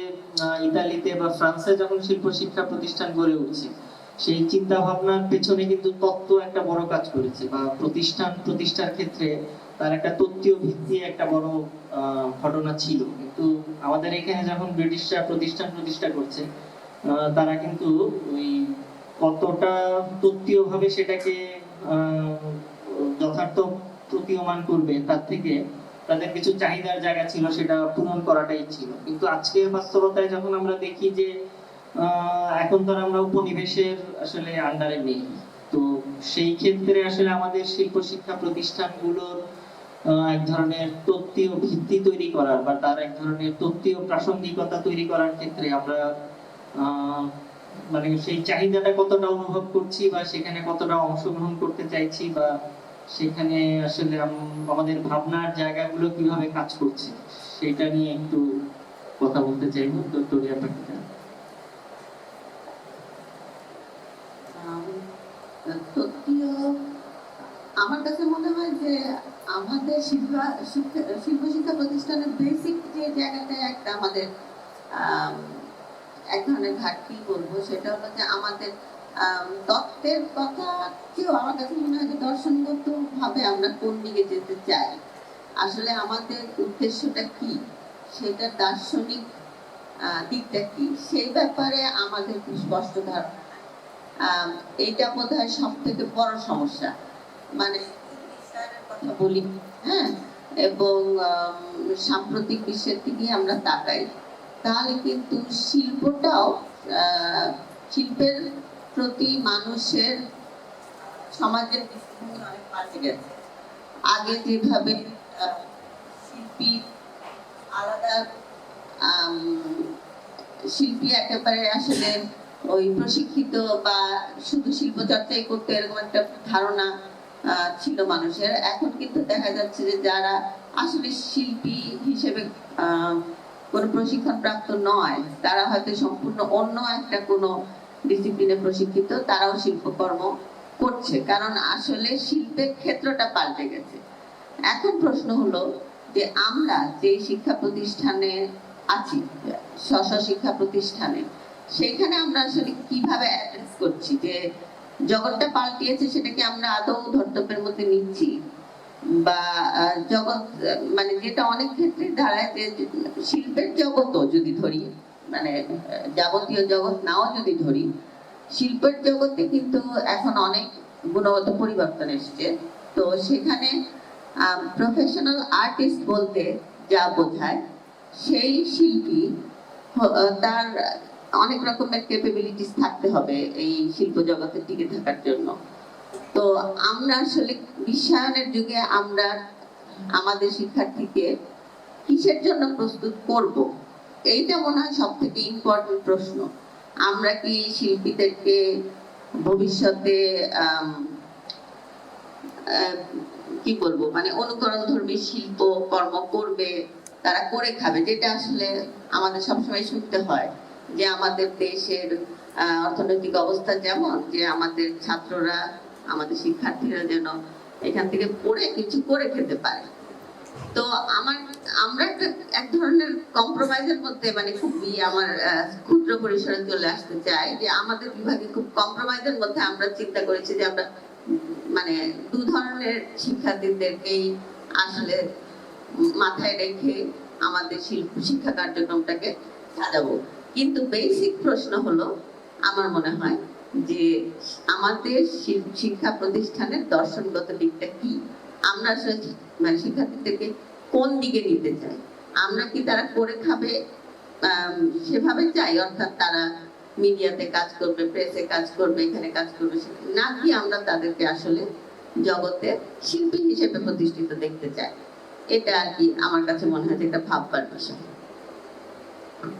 ইতালিতে বা ফ্রান্সে যখন শিল্প শিক্ষা প্রতিষ্ঠান গড়ে উঠছে, সেই চিন্তা ভাবনার পেছনে কিন্তু তত্ত্ব একটা বড় কাজ করেছে, বা প্রতিষ্ঠান প্রতিষ্ঠার ক্ষেত্রে তার একটা তত্ত্বীয় ভিত্তি একটা বড় ঘটনা ছিল। কিন্তু আমাদের এখানে যখন ব্রিটিশরা প্রতিষ্ঠান প্রতিষ্ঠা করছে, তারা কিন্তু ওই কতটা তত্ত্বীয় ভাবে সেটাকে যথার্থ প্রতীয়মান করবে তার থেকে তাদের কিছু চাহিদার জায়গা ছিল, সেটা পূরণ করাটাই ছিল। কিন্তু আজকের বাস্তবতায় যখন আমরা দেখি যে এখন তো আমরা উপনিবেশের আসলে আন্ডারে নেই, তো সেই ক্ষেত্রে আসলে আমাদের শিল্প শিক্ষা প্রতিষ্ঠানগুলোর এক ধরনের তত্ত্বীয় ভিত্তি তৈরি করার বা তার এক ধরনের তত্ত্বীয় প্রাসঙ্গিকতা তৈরি করার ক্ষেত্রে আমরা মানে সেই চাহিদাটা কতটা অনুভব করছি বা সেখানে কতটা অংশগ্রহণ করতে চাইছি, বা সেখানে আসলে আমাদের ভাবনার জায়গাগুলো কিভাবে কাজ করছে, সেটা নিয়ে একটু কথা বলতে চাইবো। ডক্টরিয়া পাখিটা তত্ত্বীয় আমার কাছে মনে হয় যে আমাদের শিল্প শিক্ষা প্রতিষ্ঠানের বেসিক যে জায়গাটা একটা আমাদের এক ধরনের ঘাটতি বলবো, সেটা হলো যে আমাদের তত্ত্বের কথা কেউ, আমার কাছে মনে হয় যে দর্শনগত ভাবে আমরা কোন দিকে যেতে চাই, আসলে আমাদের উদ্দেশ্যটা কি, সেটা দার্শনিক দিকটা কি, সেই ব্যাপারে আমাদের খুব স্পষ্ট ধারণা। এইটা বোধ হয় সব থেকে বড় সমস্যা। মানে কথা বলি, হ্যাঁ, এবং সাম্প্রতিক বিশ্বের দিকে আমরা তাকাই, তাহলে কিন্তু শিল্পটাও শিল্পের প্রতি মানুষের সমাজের দৃষ্টিভঙ্গি অনেক পাল্টে গেছে। আগে যেভাবে শিল্পী আলাদা, শিল্পী একেবারে আসলে ওই প্রশিক্ষিত বা শুধু শিল্প চর্চাই করতে এরকম একটা ধারণা ছিল মানুষের। এখন কিন্তু দেখা যাচ্ছে যে যারা আসলে শিল্পী হিসেবে কোনো প্রশিক্ষণ প্রাপ্ত নয়, তারা হয়তো সম্পূর্ণ অন্য একটা কোনো ডিসিপ্লিনে প্রশিক্ষিত, তারাও শিল্পকর্ম করছে, কারণ আসলে শিল্পের ক্ষেত্রটা পাল্টে গেছে। এখন প্রশ্ন হলো যে আমরা যে শিক্ষা প্রতিষ্ঠানে আছি, স্ব শিক্ষা প্রতিষ্ঠানে, সেখানে আমরা আসলে কিভাবে অ্যাড্রেস করছি যে জগৎটা পাল্টিয়েছে, সেটাকে আমরা আদৌ ধর্তব্যের মধ্যে নিচ্ছি, বা জগৎ মানে যেটা অনেক ক্ষেত্রে দাঁড়ায় যে শিল্পের জগৎও যদি ধরি, মানে যাবতীয় জগৎ নাও যদি ধরি, শিল্পের জগতে কিন্তু এখন অনেক গুণগত পরিবর্তন এসছে। তো সেখানে প্রফেশনাল আর্টিস্ট বলতে যা বোঝায়, সেই শিল্পী তার অনেক রকমের ক্যাপাবিলিটিস থাকতে হবে এই শিল্প জগতে টিকে থাকার জন্য। তো আমরা আসলে বিশ্বায়নের যুগে আমরা আমাদের শিক্ষার্থীকে কিসের জন্য প্রস্তুত করব, এইটা মনে হয় সব থেকে ইম্পর্টেন্ট প্রশ্ন। আমরা কি শিল্পীদেরকে ভবিষ্যতে কি বলবো, মানে অনুকরণ ধর্মী শিল্প কর্ম করবে, তারা করে খাবে, যেটা আসলে আমাদের সবসময় শুনতে হয় যে আমাদের দেশের অর্থনৈতিক অবস্থা যেমন, যে আমাদের ছাত্ররা, আমাদের শিক্ষার্থীরা যেন এখান থেকে পড়ে কিছু করে খেতে পারে। তো আমরা একটা এক ধরনের কম্প্রোমাইজের মধ্যে, মানে খুবই আমার ক্ষুদ্র পরিসরে চলে আসতে চাই যে আমাদের বিভাগে খুব কম্প্রোমাইজের মধ্যে আমরা চিন্তা করেছি যে আমরা মানে দু ধরনের শিক্ষার্থীদেরকেই আসলে মাথায় রেখে আমাদের শিক্ষা কার্যক্রমটাকে সাজাবো। কিন্তু বেসিক প্রশ্ন হলো, আমার মনে হয় যে আমাদের শিক্ষা প্রতিষ্ঠানের দর্শনগত দিকটা কি, আমরা আসলে মানে শিক্ষার্থীদেরকে কোন দিকে নিতে চাই। আমরা কি তারা করে খাবে সেভাবে চাই, অর্থাৎ তারা মিডিয়াতে কাজ করবে, প্রেসে কাজ করবে, এখানে কাজ করবে, নাকি আমরা তাদেরকে আসলে জগতে শিল্পী হিসেবে প্রতিষ্ঠিত দেখতে চাই? এটা আর কি আমার কাছে মনে হয় যে একটা ভাববার বিষয়।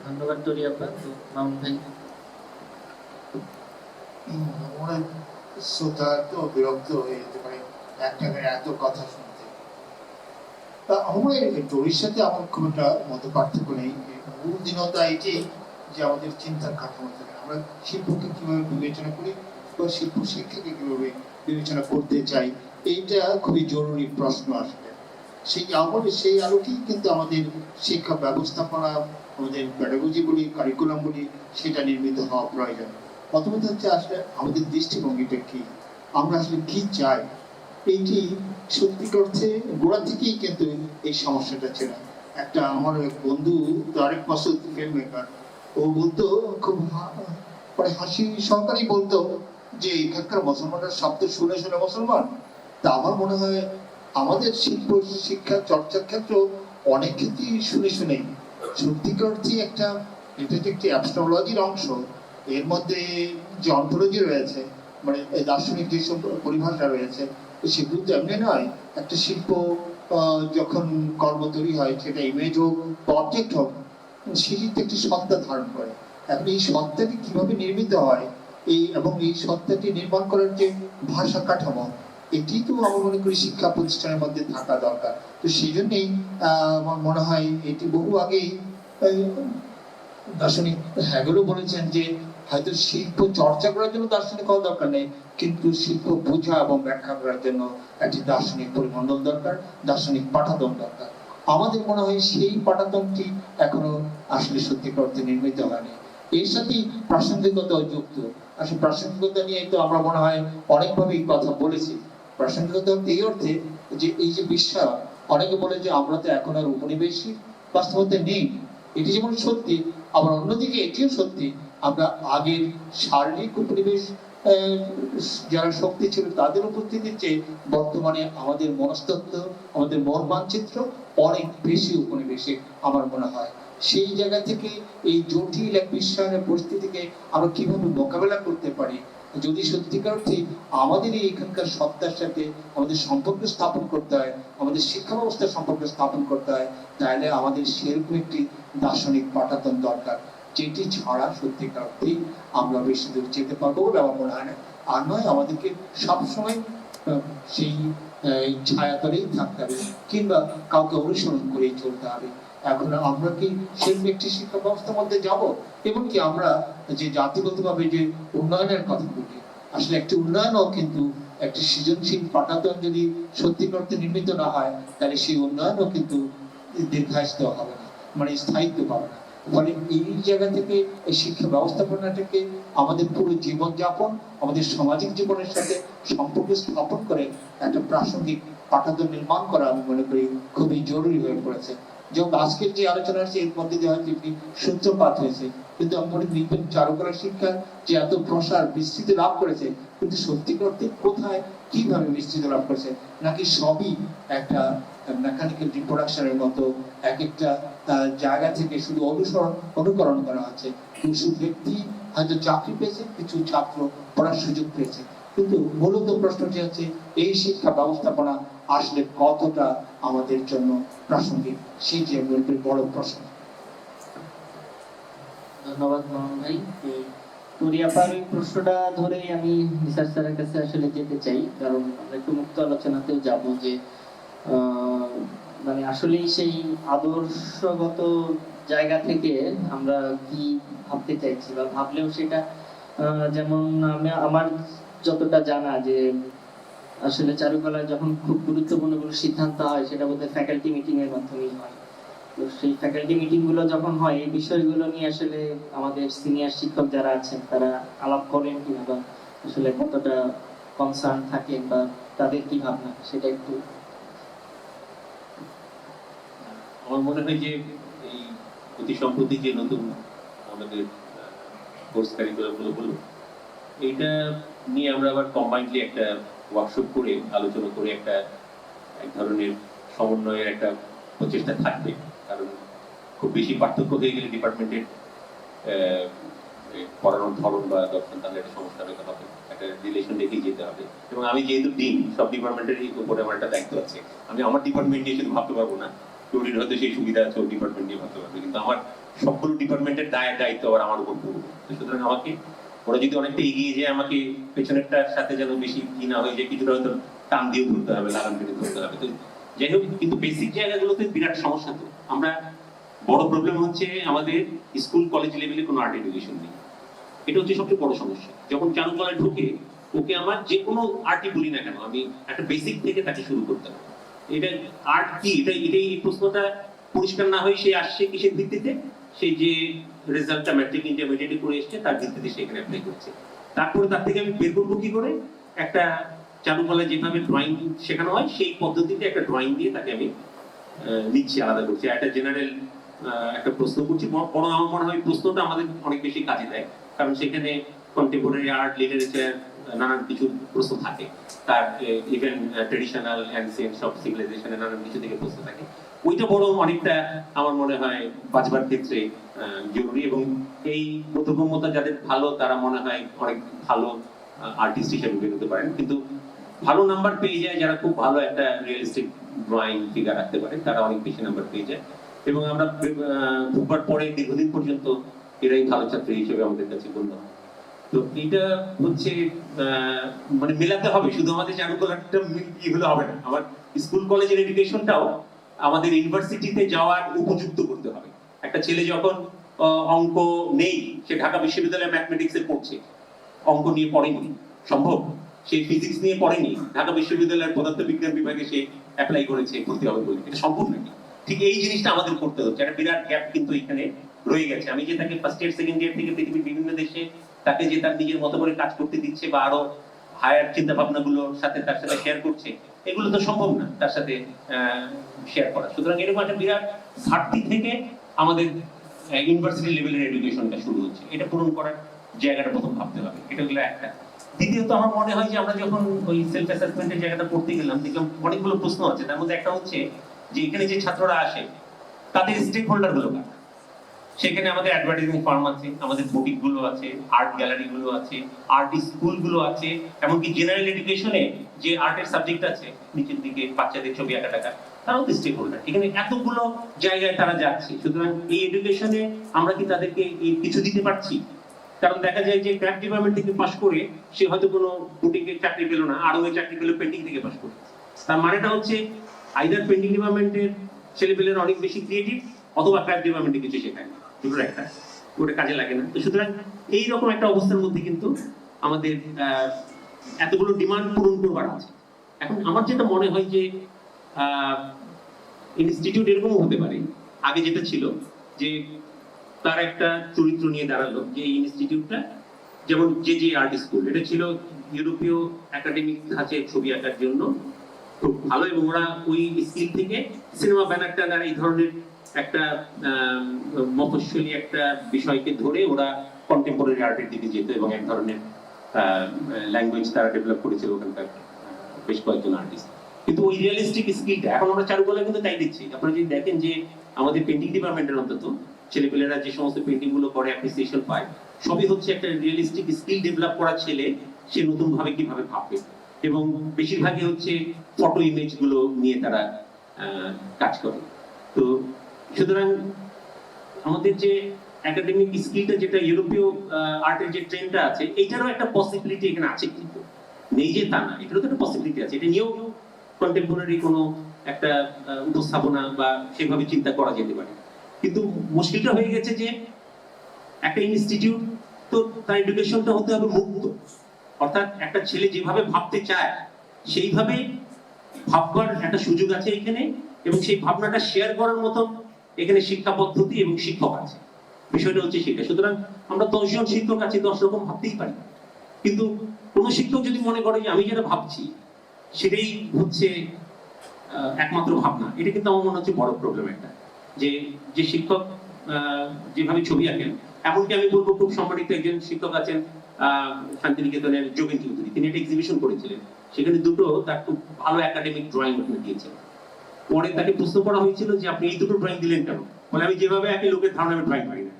ধন্যবাদ তরি আপা। তো মামুন ভাই। অনেক শ্রোতা তো বিরক্ত হয়ে যেতে পারে একটা এত কথা শুনতে। তা আমার তরির সাথে আমার খুব একটা মত পার্থক্য নেই। মূল দিনতা এটাই যে আমাদের চিন্তার কাঠামো থেকে আমরা শিল্পকে কিভাবে বিবেচনা করি বা শিল্প শিক্ষাকে কিভাবে বিবেচনা করতে চাই, এইটা খুবই জরুরি প্রশ্ন আসলে। সেই আলোকেই কিন্তু আমাদের শিক্ষা ব্যবস্থাপনা, আমাদের প্যাডাগজি বলি, কারিকুলাম বলি, সেটা নির্মিত হওয়া প্রয়োজন। প্রথমত হচ্ছে আসলে আমাদের দৃষ্টিভঙ্গিটা কি, আমরা আসলে কি চাই, এইটি সত্যিকার অর্থে গোড়া থেকেই কিন্তু এই সমস্যাটা ছিল। একটা আমার এক বন্ধু তারেক মাসুদ ফিল্ম মেকার, ও বলতো খুব পরে হাসি সহকারেই বলতো যে এখানকার মুসলমানরা শব্দ শুনে শুনে মুসলমান। তা আমার মনে হয় আমাদের শিল্প শিক্ষা চর্চার ক্ষেত্রে অনেক ক্ষেত্রেই শুনে শুনেই সত্যিকার অর্থে একটা, এটা যে একটি অ্যাস্ট্রোলজির অংশ, এর মধ্যে যে অন্থোলজি রয়েছে, মানে দার্শনিক যেসব পরিভাষা রয়েছে, সেগুলো তো এমনি নয়। একটা শিল্প যখন কর্ম তৈরি হয়, সেটা ইমেজ হোক বা অবজেক্ট হোক, সেটি একটি সত্তা ধারণ করে। এখন এই সত্তাটি কিভাবে নির্মিত হয়, এবং এই সত্তাটি নির্মাণ করার যে ভাষা কাঠামো, এটি তো আমার মনে করি শিক্ষা প্রতিষ্ঠানের মধ্যে থাকা দরকার। তো সেই জন্যই আমার মনে হয় এটি বহু আগেই দার্শনিক হ্যাগেলও বলেছেন যে হয়তো শিল্প চর্চা করার জন্য দার্শনিক হওয়া দরকার নেই, কিন্তু শিল্প বোঝা এবং ব্যাখ্যা করার জন্য একটি দার্শনিক পরিমণ্ডল দরকার, দার্শনিক পাঠাতন দরকার। আমাদের মনে হয় সেই পাঠাতনটি এখনো আসলে সত্যিকার অর্থে নির্মিত হয়নি। এর সাথে প্রাসঙ্গিকতা যুক্ত। আসলে প্রাসঙ্গিকতা নিয়ে তো আমরা মনে হয় অনেকভাবেই কথা বলেছি। প্রাসঙ্গিকতা এই অর্থে যে এই যে বিশ্বাস, অনেকে বলে যে আমরা তো এখন আর উপনিবেশিক, বাস্তবতা নেই। এটি যেমন সত্যি, আবার অন্যদিকে এটিও সত্যি আমরা আগের শারীরিক উপনিবেশ যারা শক্তি ছিল তাদের উপস্থিতির চেয়ে বর্তমানে আমাদের মনস্তত্ত্ব, আমাদের মন মানচিত্র অনেক বেশি উপনিবেশিক আমার মনে হয়। সেই জায়গা থেকে এই জটিল এক বিশ্বায়নের পরিস্থিতিকে আমরা কিভাবে মোকাবেলা করতে পারি, যদি সত্যিকার অর্থে আমাদের এই এখানকার সত্তার সাথে আমাদের সম্পর্ক স্থাপন করতে হয়, আমাদের শিক্ষা ব্যবস্থার সম্পর্ক স্থাপন করতে হয়, তাহলে আমাদের সেরকম একটি দার্শনিক পাঠাতন দরকার। যেটি ছাড়া সত্যিকার অর্থেই আমরা বেশি দূর যেতে পারবো বলে আমার মনে হয় না। আর নয়, আমাদেরকে সবসময় সেই ছায়াতলেই থাকতে হবে কিংবা কাউকে অনুসরণ করেই চলতে হবে। এখন আমরা কি সেরকম একটি শিক্ষা ব্যবস্থার মধ্যে যাব? এবং কি আমরা যে জাতিগতভাবে যে উন্নয়নের কথা বলি, আসলে একটি উন্নয়নও কিন্তু একটি সৃজনশীল পাঠাতন যদি সত্যিকার অর্থে নির্মিত না হয়, তাহলে সেই উন্নয়নও কিন্তু দীর্ঘায়িত হবে না, মানে স্থায়িত্ব পাবে না। ফলে এই জায়গা থেকে এই শিক্ষা ব্যবস্থাপনাটাকে আমাদের পুরো জীবনযাপন, আমাদের সামাজিক জীবনের সাথে সম্পর্ক স্থাপন করে একটা প্রাসঙ্গিক পাঠাতন নির্মাণ করা আমি মনে করি খুবই জরুরি হয়ে পড়েছে। যেমন আজকের যে আলোচনা হচ্ছে এর মধ্যে দিয়ে হয়তো একটি সূত্রপাত হয়েছে, কিন্তু আমরা দেখবেন চারুকলা শিক্ষার যে এত প্রসার বিস্তৃতি লাভ করেছে, কিন্তু সত্যিকার অর্থে কোথায় কিভাবে বিস্তৃতি লাভ করেছে, নাকি সবই একটা মেকানিক্যাল রিপ্রোডাকশনের মতো এক একটা জায়গা থেকে শুধু অনুকরণ করা হচ্ছে। কিছু ব্যক্তি হয়তো চাকরি পেয়েছে, কিছু ছাত্র পড়ার সুযোগ পেয়েছে, কিন্তু মূলত প্রশ্নটি হচ্ছে এই শিক্ষা ব্যবস্থাপনা আসলে কতটা আমাদের জন্য প্রাসঙ্গিক, সেই যে বড় প্রশ্ন। ধন্যবাদ মোহন ভাই। টুরিয়াপার ওই প্রশ্নটা ধরেই আমি রিসার্চ স্যারের কাছে আসলে যেতে চাই, কারণ আমরা একটু মুক্ত আলোচনাতেও যাব যে মানে আসলেই সেই আদর্শগত জায়গা থেকে আমরা কি ভাবতে চাইছি বা ভাবলেও সেটা যেমন আমার যতটা জানা যে আসলে চারুকলায় যখন খুব গুরুত্বপূর্ণ কোনো সিদ্ধান্ত হয় সেটা বোধহয় ফ্যাকাল্টি মিটিং এর মাধ্যমেই হয়। তো সেই ফ্যাকাল্টি মিটিং গুলো যখন হয় এই বিষয়গুলো নিয়ে আসলে আমাদের সিনিয়র শিক্ষক যারা আছেন তারা আলাপ করেন কিনা, বা আসলে কতটা কনসার্ন থাকেন বা তাদের কি ভাবনা সেটা একটু। আমার মনে হয় যে এই অতি সম্প্রতি যে নতুন আমাদের কোর্স কারিকুলাম গুলো বলবো, এইটা নিয়ে আমরা আবার কম্বাইন্ডলি একটা ওয়ার্কশপ করে আলোচনা করে একটা এক ধরনের সমন্বয়ের একটা প্রচেষ্টা থাকবে। কারণ খুব বেশি পার্থক্য হয়ে গেলে ডিপার্টমেন্টের পড়ানোর ধরন বা দর্শন, তাহলে একটা সমস্যা হতে হবে, একটা রিলেশন রেখেই যেতে হবে। এবং আমি যেহেতু ডিন, সব ডিপার্টমেন্টেরই উপরে আমার একটা দায়িত্ব আছে। আমি আমার ডিপার্টমেন্ট নিয়ে শুধু ভাবতে পারবো না, টুরির হয়তো সেই সুবিধা আছে ওর ডিপার্টমেন্ট নিয়ে ভাবতে পারবে, কিন্তু আমার সবগুলো ডিপার্টমেন্টের দায়িত্ব আবার আমার উপর পড়বে। সুতরাং আমাকে ওরা যদি অনেকটা এগিয়ে যায়, আমাকে পেছনেরটার সাথে যেন বেশি কি না হয়ে যায়, কিছুটা হয়তো টান দিয়ে ধরতে হবে, লাগাম টেনে ধরতে হবে। তো যাই হোক, কিন্তু বেসিক জায়গাগুলোতে বিরাট সমস্যা। তো আমরা বড় প্রবলেম হচ্ছে আমাদের স্কুল কলেজ লেভেলে কোনো আর্ট এডুকেশন নেই। এটা হচ্ছে সবচেয়ে বড় সমস্যা। যখন চারুকলায় ঢুকে ওকে আমার যে কোনো আর্টই বলি না কেন, আমি একটা বেসিক থেকে তাকে শুরু করতে হবে। এটা আর্ট কি, এটাই এই প্রশ্নটা পরিষ্কার না হয়ে সে আসছে কিসের ভিত্তিতে, সেই যে রেজাল্টটা ম্যাট্রিক ইন্টারমিডিয়েট করে এসছে তার ভিত্তিতে সে এখানে অ্যাপ্লাই করছে। তারপরে তার থেকে আমি বের করবো কি করে, একটা চারুকলায় যেভাবে ড্রয়িং শেখানো হয় সেই পদ্ধতিতে একটা ড্রয়িং দিয়ে তাকে আমি নিচ্ছি, আলাদা করছি। একটা জেনারেল একটা প্রশ্ন করছি, বড় আমার মনে হয় প্রশ্নটা আমাদের অনেক বেশি কাজে দেয়, কারণ সেখানে কন্টেম্পোরারি আর্ট, লিটারেচার, নানান কিছু প্রশ্ন থাকে, তার ইভেন ট্রেডিশনাল অ্যানসিয়েন্ট সব সিভিলাইজেশনের নানান কিছু থেকে প্রশ্ন থাকে। ওইটা বড় অনেকটা আমার মনে হয় বাঁচবার ক্ষেত্রে জরুরি। এবং এই বোধগম্যতা যাদের ভালো, তারা মনে হয় অনেক ভালো আর্টিস্ট হিসেবে বেরোতে পারেন। কিন্তু ভালো নাম্বার পেয়ে যায় যারা খুব ভালো একটা রিয়েলিস্টিক ড্রয়িং ফিগার রাখতে পারে, তারা অনেক বেশি নাম্বার পেয়ে যায়। এবং আমরা ঢুকবার পরে দীর্ঘদিন পর্যন্ত এরাই ভালো ছাত্রী হিসেবে আমাদের কাছে গণ্য হয়। তো এটা হচ্ছে মানে মেলাতে হবে, শুধু আমাদের চারুকলাটা কি হলে হবে না, আমার স্কুল কলেজের এডুকেশনটাও আমাদের ইউনিভার্সিটিতে যাওয়ার উপযুক্ত করতে হবে। একটা ছেলে যখন অঙ্ক নেই, সে ঢাকা বিশ্ববিদ্যালয়ে ম্যাথমেটিক্সে পড়ছে, অঙ্ক নিয়ে পড়েনি, সম্ভব? সে ফিজিক্স নিয়ে পড়েনি, ঢাকা বিশ্ববিদ্যালয়ের পদার্থবিজ্ঞান বিভাগে সে অ্যাপ্লাই করেছে, ভর্তি হবে বলে, এটা সম্ভব নাকি? ঠিক এই জিনিসটা আমাদের করতে হচ্ছে। একটা বিরাট গ্যাপ কিন্তু এখানে রয়ে গেছে। আমি যে তাকে ফার্স্ট ইয়ার সেকেন্ড ইয়ার থেকে পৃথিবীর বিভিন্ন দেশে তাকে যে তার নিজের মতো করে কাজ করতে দিচ্ছে বা আরো হায়ার চিন্তা ভাবনাগুলোর সাথে তার সাথে শেয়ার করছে, এগুলো তো সম্ভব না তার সাথে শেয়ার করা। সুতরাং এরকম একটা বিরাট ঘাটতি থেকে আমাদের ইউনিভার্সিটি লেভেলের এডুকেশনটা শুরু হচ্ছে। এটা পূরণ করার জায়গাটা প্রথম ভাবতে হবে, এটা হলো একটা। দ্বিতীয়ত আমার মনে হয় যে আমরা যখন ওই সেলফ অ্যাসেসমেন্টের জায়গাটা পড়তে গেলাম, দেখলাম অনেকগুলো প্রশ্ন আছে। তার মধ্যে একটা হচ্ছে যে এখানে যে ছাত্ররা আসে তাদের স্টেক হোল্ডার গুলো কারা। সেখানে আমাদের অ্যাডভার্টাইজিং ফার্ম আছে, আমাদের বুটিক গুলো আছে, আর্ট গ্যালারি গুলো আছে, আর্ট স্কুল গুলো আছে, এমনকি জেনারেল এডুকেশনে যে আর্টের সাবজেক্ট আছে, নিচের দিকে বাচ্চাদের ছবি আঁকা টাকা, তারাও তো স্টেক হোল্ডার। এখানে এতগুলো জায়গায় তারা যাচ্ছে, সুতরাং এই এডুকেশনে আমরা কি তাদেরকে এই কিছু দিতে পারছি? কারণ দেখা যায় যে ক্রাফট ডিপার্টমেন্ট থেকে পাশ করে সে হয়তো কোনো বুটিকে চাকরি পেলো না, আরো চাকরি পেলো পেন্টিং থেকে পাশ করে। তার মানেটা হচ্ছে আইদার পেন্টিং ডিপার্টমেন্টের ছেলেপেলেরা অনেক বেশি ক্রিয়েটিভ, অথবা ক্রাফট ডিপার্টমেন্টে কিছু শেখায় না, দুটোর একটা, ওটা কাজে লাগে না। তো সুতরাং এইরকম একটা অবস্থার মধ্যে কিন্তু আমাদের এতগুলো ডিমান্ড পূরণ করবার আছে। এখন আমার যেটা মনে হয় যে ইনস্টিটিউট এরকমও হতে পারে, আগে যেটা ছিল যে তার একটা চরিত্র নিয়ে দাঁড়ালো যে এই ইনস্টিটিউটটা, যেমন যে আর্ট স্কুল, এটা ছিল ইউরোপীয় একাডেমিক ধাঁচে ছবি আঁকার জন্য খুব ভালো, এবং ওরা ওই স্কিল থেকে সিনেমা ব্যানার টানার এই ধরনের একটা মফস্বলী একটা বিষয়কে ধরে ওরা কন্টেম্পোরারি আর্টের দিকে যেত, এবং এক ধরনের ল্যাঙ্গুয়েজ তারা ডেভেলপ করেছিল ওখানকার বেশ কয়েকজন আর্টিস্ট। কিন্তু ওই রিয়েলিস্টিক স্কিলটা এখন আমরা চারুকলা কিন্তু তাই দিচ্ছি। আপনারা যদি দেখেন যে আমাদের পেন্টিং ডিপার্টমেন্টের অন্তত ছেলেপেলেরা যে সমস্ত পেন্টিং গুলো করে অ্যাপ্রিসিয়েশন পায়, সবই হচ্ছে একটা রিয়েলিস্টিক স্কিল ডেভেলপ করা ছেলে, সে নতুন ভাবে কিভাবে ভাববে, এবং বেশিরভাগই হচ্ছে ফটো ইমেজ গুলো নিয়ে তারা কাজ করে। তো সুতরাং আমাদের যে একাডেমিক স্কিলটা, যেটা ইউরোপীয় আর্টের যে ট্রেন্ডটা আছে, এইটারও একটা পসিবিলিটি এখানে আছে, কিন্তু নেই যে তা না, এটারও তো একটা পসিবিলিটি আছে। এটা নিয়েও কন্টেম্পোরারি কোনো একটা উপস্থাপনা বা সেভাবে চিন্তা করা যেতে পারে। কিন্তু মুশকিলটা হয়ে গেছে যে একটা ইনস্টিটিউট তো তার এডুকেশনটা হতে হবে মুক্ত, অর্থাৎ একটা ছেলে যেভাবে ভাবতে চায় সেইভাবে ভাববার একটা সুযোগ আছে এখানে, এবং সেই ভাবনাটা শেয়ার করার মতো এখানে শিক্ষা পদ্ধতি এবং শিক্ষক আছে। বিষয়টা হচ্ছে সেটা। সুতরাং আমরা 10 জন শিক্ষক আছি, 10 রকম ভাবতেই পারি, কিন্তু কোন শিক্ষক যদি মনে করে যে আমি যেটা ভাবছি সেটাই হচ্ছে একমাত্র ভাবনা, এটা কিন্তু আমার মনে হচ্ছে বড় প্রবলেম একটা। যে শিক্ষক যেভাবে ছবি আঁকেন, এমনকি আমি বলবো খুব সম্মানিত একজন শিক্ষক আছেন শান্তিনিকেতনের যোগেন চৌধুরী, তিনি একটা এক্সিবিশন করেছিলেন, সেখানে দুটো তার খুব ভালো একাডেমিক ড্রয়িং দিয়েছেন। পরে তাকে প্রশ্ন করা হয়েছিল যে আপনি এই দুটো ড্রয়িং দিলেন কেন? বলে আমি যেভাবে আঁকি লোকের ধারণা আমি ড্রয়িং পারি না।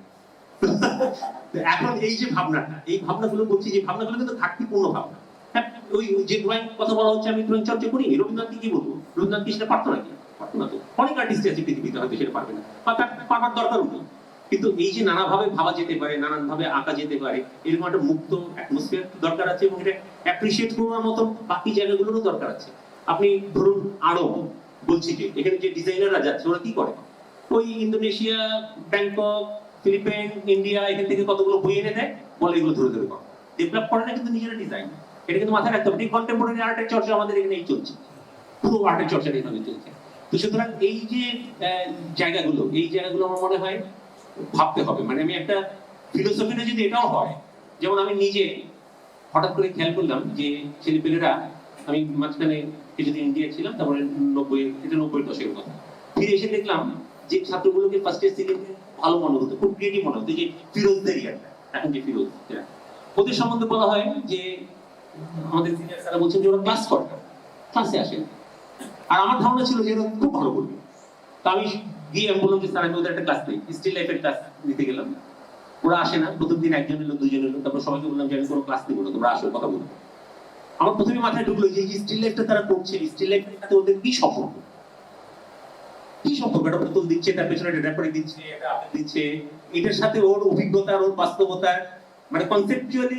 এখন এই যে ভাবনাটা, এই ভাবনাগুলো বলছি যে ভাবনাগুলো কিন্তু ঘাটতিপূর্ণ ভাবনা। হ্যাঁ, ওই যে ড্রয়িং কথা বলা হচ্ছে, আমি ড্রয়িং চর্চা করি, রবীন্দ্রনাথকে কি বলবো? রবীন্দ্রনাথ কি সেটা পারতো নাকি? পারতো না তো। অনেক আর্টিস্ট আছে পৃথিবীতে হয়তো সেটা পারবে না, বা তার পারবার দরকারও নেই। কিন্তু এই যে নানাভাবে ভাবা যেতে পারে, নানান ভাবে আঁকা যেতে পারে, এরকম একটা মুক্ত অ্যাটমসফিয়ার দরকার আছে, এবং এটা অ্যাপ্রিশিয়েট করার মতো বাকি জায়গাগুলোরও দরকার আছে। আপনি ধরুন আরো বলছি যে এখানে যে ডিজাইনাররা যাচ্ছে ওরা কি করে? ওই ইন্দোনেশিয়া, ব্যাংকক, ফিলিপাইন, ইন্ডিয়া, এখান থেকে কতগুলো বই এনে দেয়, বলে এগুলো ধরে ধরে করো। ডেভেলপ করে না কিন্তু নিজেরা ডিজাইন। এটা কিন্তু মাথায় রাখতে হবে। কন্টেম্পোরারি আর্টের চর্চা আমাদের এখানে এই চলছে, পুরো আর্টের চর্চা এইভাবে চলছে। তো সুতরাং এই যে জায়গাগুলো, এই জায়গাগুলো আমার মনে হয় ভাবতে হবে। মানে আমি একটা ফিলোসফিটা যদি এটাও হয়, যেমন আমি নিজে হঠাৎ করে খেয়াল করলাম যে ছেলেপেলেরা, আমি মাঝখানে কিছুদিন ইন্ডিয়া ছিলাম, তারপরে 90-এর দশকের কথা, ফিরে এসে দেখলাম যে ছাত্রগুলোকে ফার্স্ট ইয়ার সেকেন্ড ইয়ার ভালো মনে হতো, খুব ক্রিয়েটিভ মনে হতো। যে ফিরোজদের ইয়ারটা, এখন যে ফিরোজ, ওদের সম্বন্ধে বলা হয় যে আমাদের সিনিয়র স্যাররা বলছেন যে ওরা ক্লাস করে, ক্লাসে আসে। আর আমার ধারণা ছিল যে ওরা খুব ভালো করবে। তো আমি গিয়ে আমি বললাম যে স্যার আমি ওদের একটা ক্লাস নেই, স্টিল লাইফের ক্লাস নিতে গেলাম। ওরা আসে না, প্রথম দিন একজন এলো, দুজন এলো, তারপর সবাইকে বললাম যে আমি কোনো ক্লাস নিব না, তোমরা আসো, কথা বলবো। আমার প্রথমে মাথায় ঢুকলো যে স্টিল লাইফটা তারা করছে, স্টিল লাইফের সাথে ওদের কি সম্পর্ক? কি সম্পর্ক? একটা বোতল দিচ্ছে, তার পেছনে একটা র্যাপার দিচ্ছে, একটা আপেল দিচ্ছে, এটার সাথে ওর অভিজ্ঞতার, ওর বাস্তবতার, মানে কনসেপচুয়ালি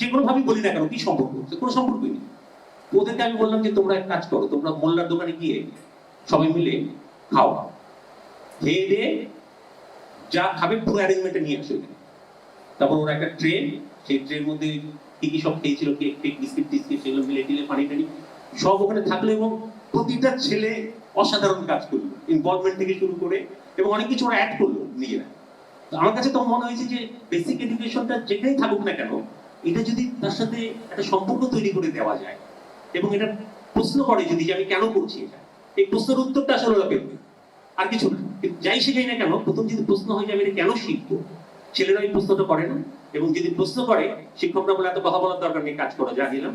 যে কোনো ভাবে বলি না কেন, কি সম্পর্ক? কোনো সম্পর্কই নেই। ওদেরকে আমি বললাম যে তোমরা এক কাজ করো, তোমরা মোল্লার দোকানে গিয়ে সবাই মিলে খাও, খেয়ে দিয়ে যা খাবে পুরো অ্যারেঞ্জমেন্টে নিয়ে আসো এখানে। তারপর ওরা একটা ট্রে, সেই ট্রের মধ্যে কি কি সব খেয়েছিল, কেক টেক, বিস্কিট টিস্কিট, সেগুলো মিলে টিলে, পানি টানি সব ওখানে থাকলো, এবং প্রতিটা ছেলে অসাধারণ কাজ করলো, ইনভলভমেন্ট থেকে শুরু করে, এবং অনেক কিছু ওরা অ্যাড করলো নিজেরা। আমার কাছে তখন মনে হয়েছে যে বেসিক এডুকেশনটা যেটাই থাকুক না কেন, এটা যদি তার সাথে একটা সম্পর্ক তৈরি করে দেওয়া যায়, এবং এটা প্রশ্ন করে যদি যে আমি কেন করছি এটা, এই প্রশ্নের উত্তরটা আসলে ওরা পেবে, আর কিছু না। যাই শেখাই না কেন, প্রথম যদি প্রশ্ন হয়ে যায় আমি এটা কেন শিখবো, ছেলেরা এই প্রশ্নটা করে না। এবং যদি প্রশ্ন করে, শিক্ষকরা বলে এত কথা বলার দরকার নেই, কাজ করো, যা দিলাম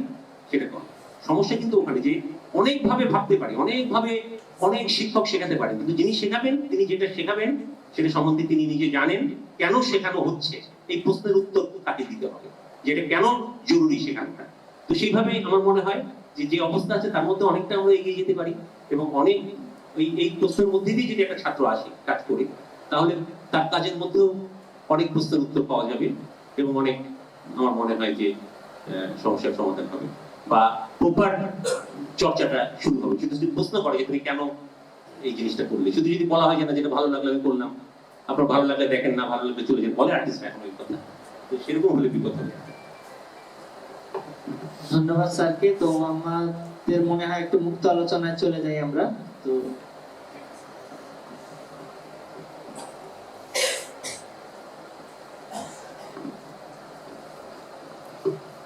সেটা করো। সমস্যা কিন্তু ওখানে যে অনেকভাবে ভাবতে পারি, অনেকভাবে অনেক শিক্ষক শেখাতে পারেন, কিন্তু যিনি শেখাবেন, তিনি যেটা শেখাবেন সেটা সম্বন্ধে তিনি নিজে জানেন, কেন শেখানো হচ্ছে, এই প্রশ্নের উত্তর তাকে দিতে হবে, যেটা কেন জরুরি শেখানোটা। তো সেইভাবে আমার মনে হয় যে যে অবস্থা আছে তার মধ্যে অনেকটা আমরা এগিয়ে যেতে পারি, এবং অনেক এই প্রশ্নের মধ্যে দিয়ে যদি একটা ছাত্র আসে কাজ করে, তাহলে তার কাজের মধ্যেও অনেক প্রশ্নের উত্তর পাওয়া যাবে এবং অনেক আমার মনে হয় যে সমস্যার সমাধান হবে বা প্রপার চর্চাটা শুরু হবে। শুধু যদি প্রশ্ন করে যে তুমি কেন এই জিনিসটা করলে, শুধু যদি বলা হয় যে না যেটা ভালো লাগলো আমি করলাম, আপনার ভালো লাগলে দেখেন, না ভালো লাগলে চলে যান, বলে আর্টিস্ট এখন ওই কথা, তো সেরকম হলে বিপদ হবে। ধন্যবাদ স্যারকে। তো আমাদের মনে হয় একটু মুক্ত আলোচনায় চলে যাই আমরা। তো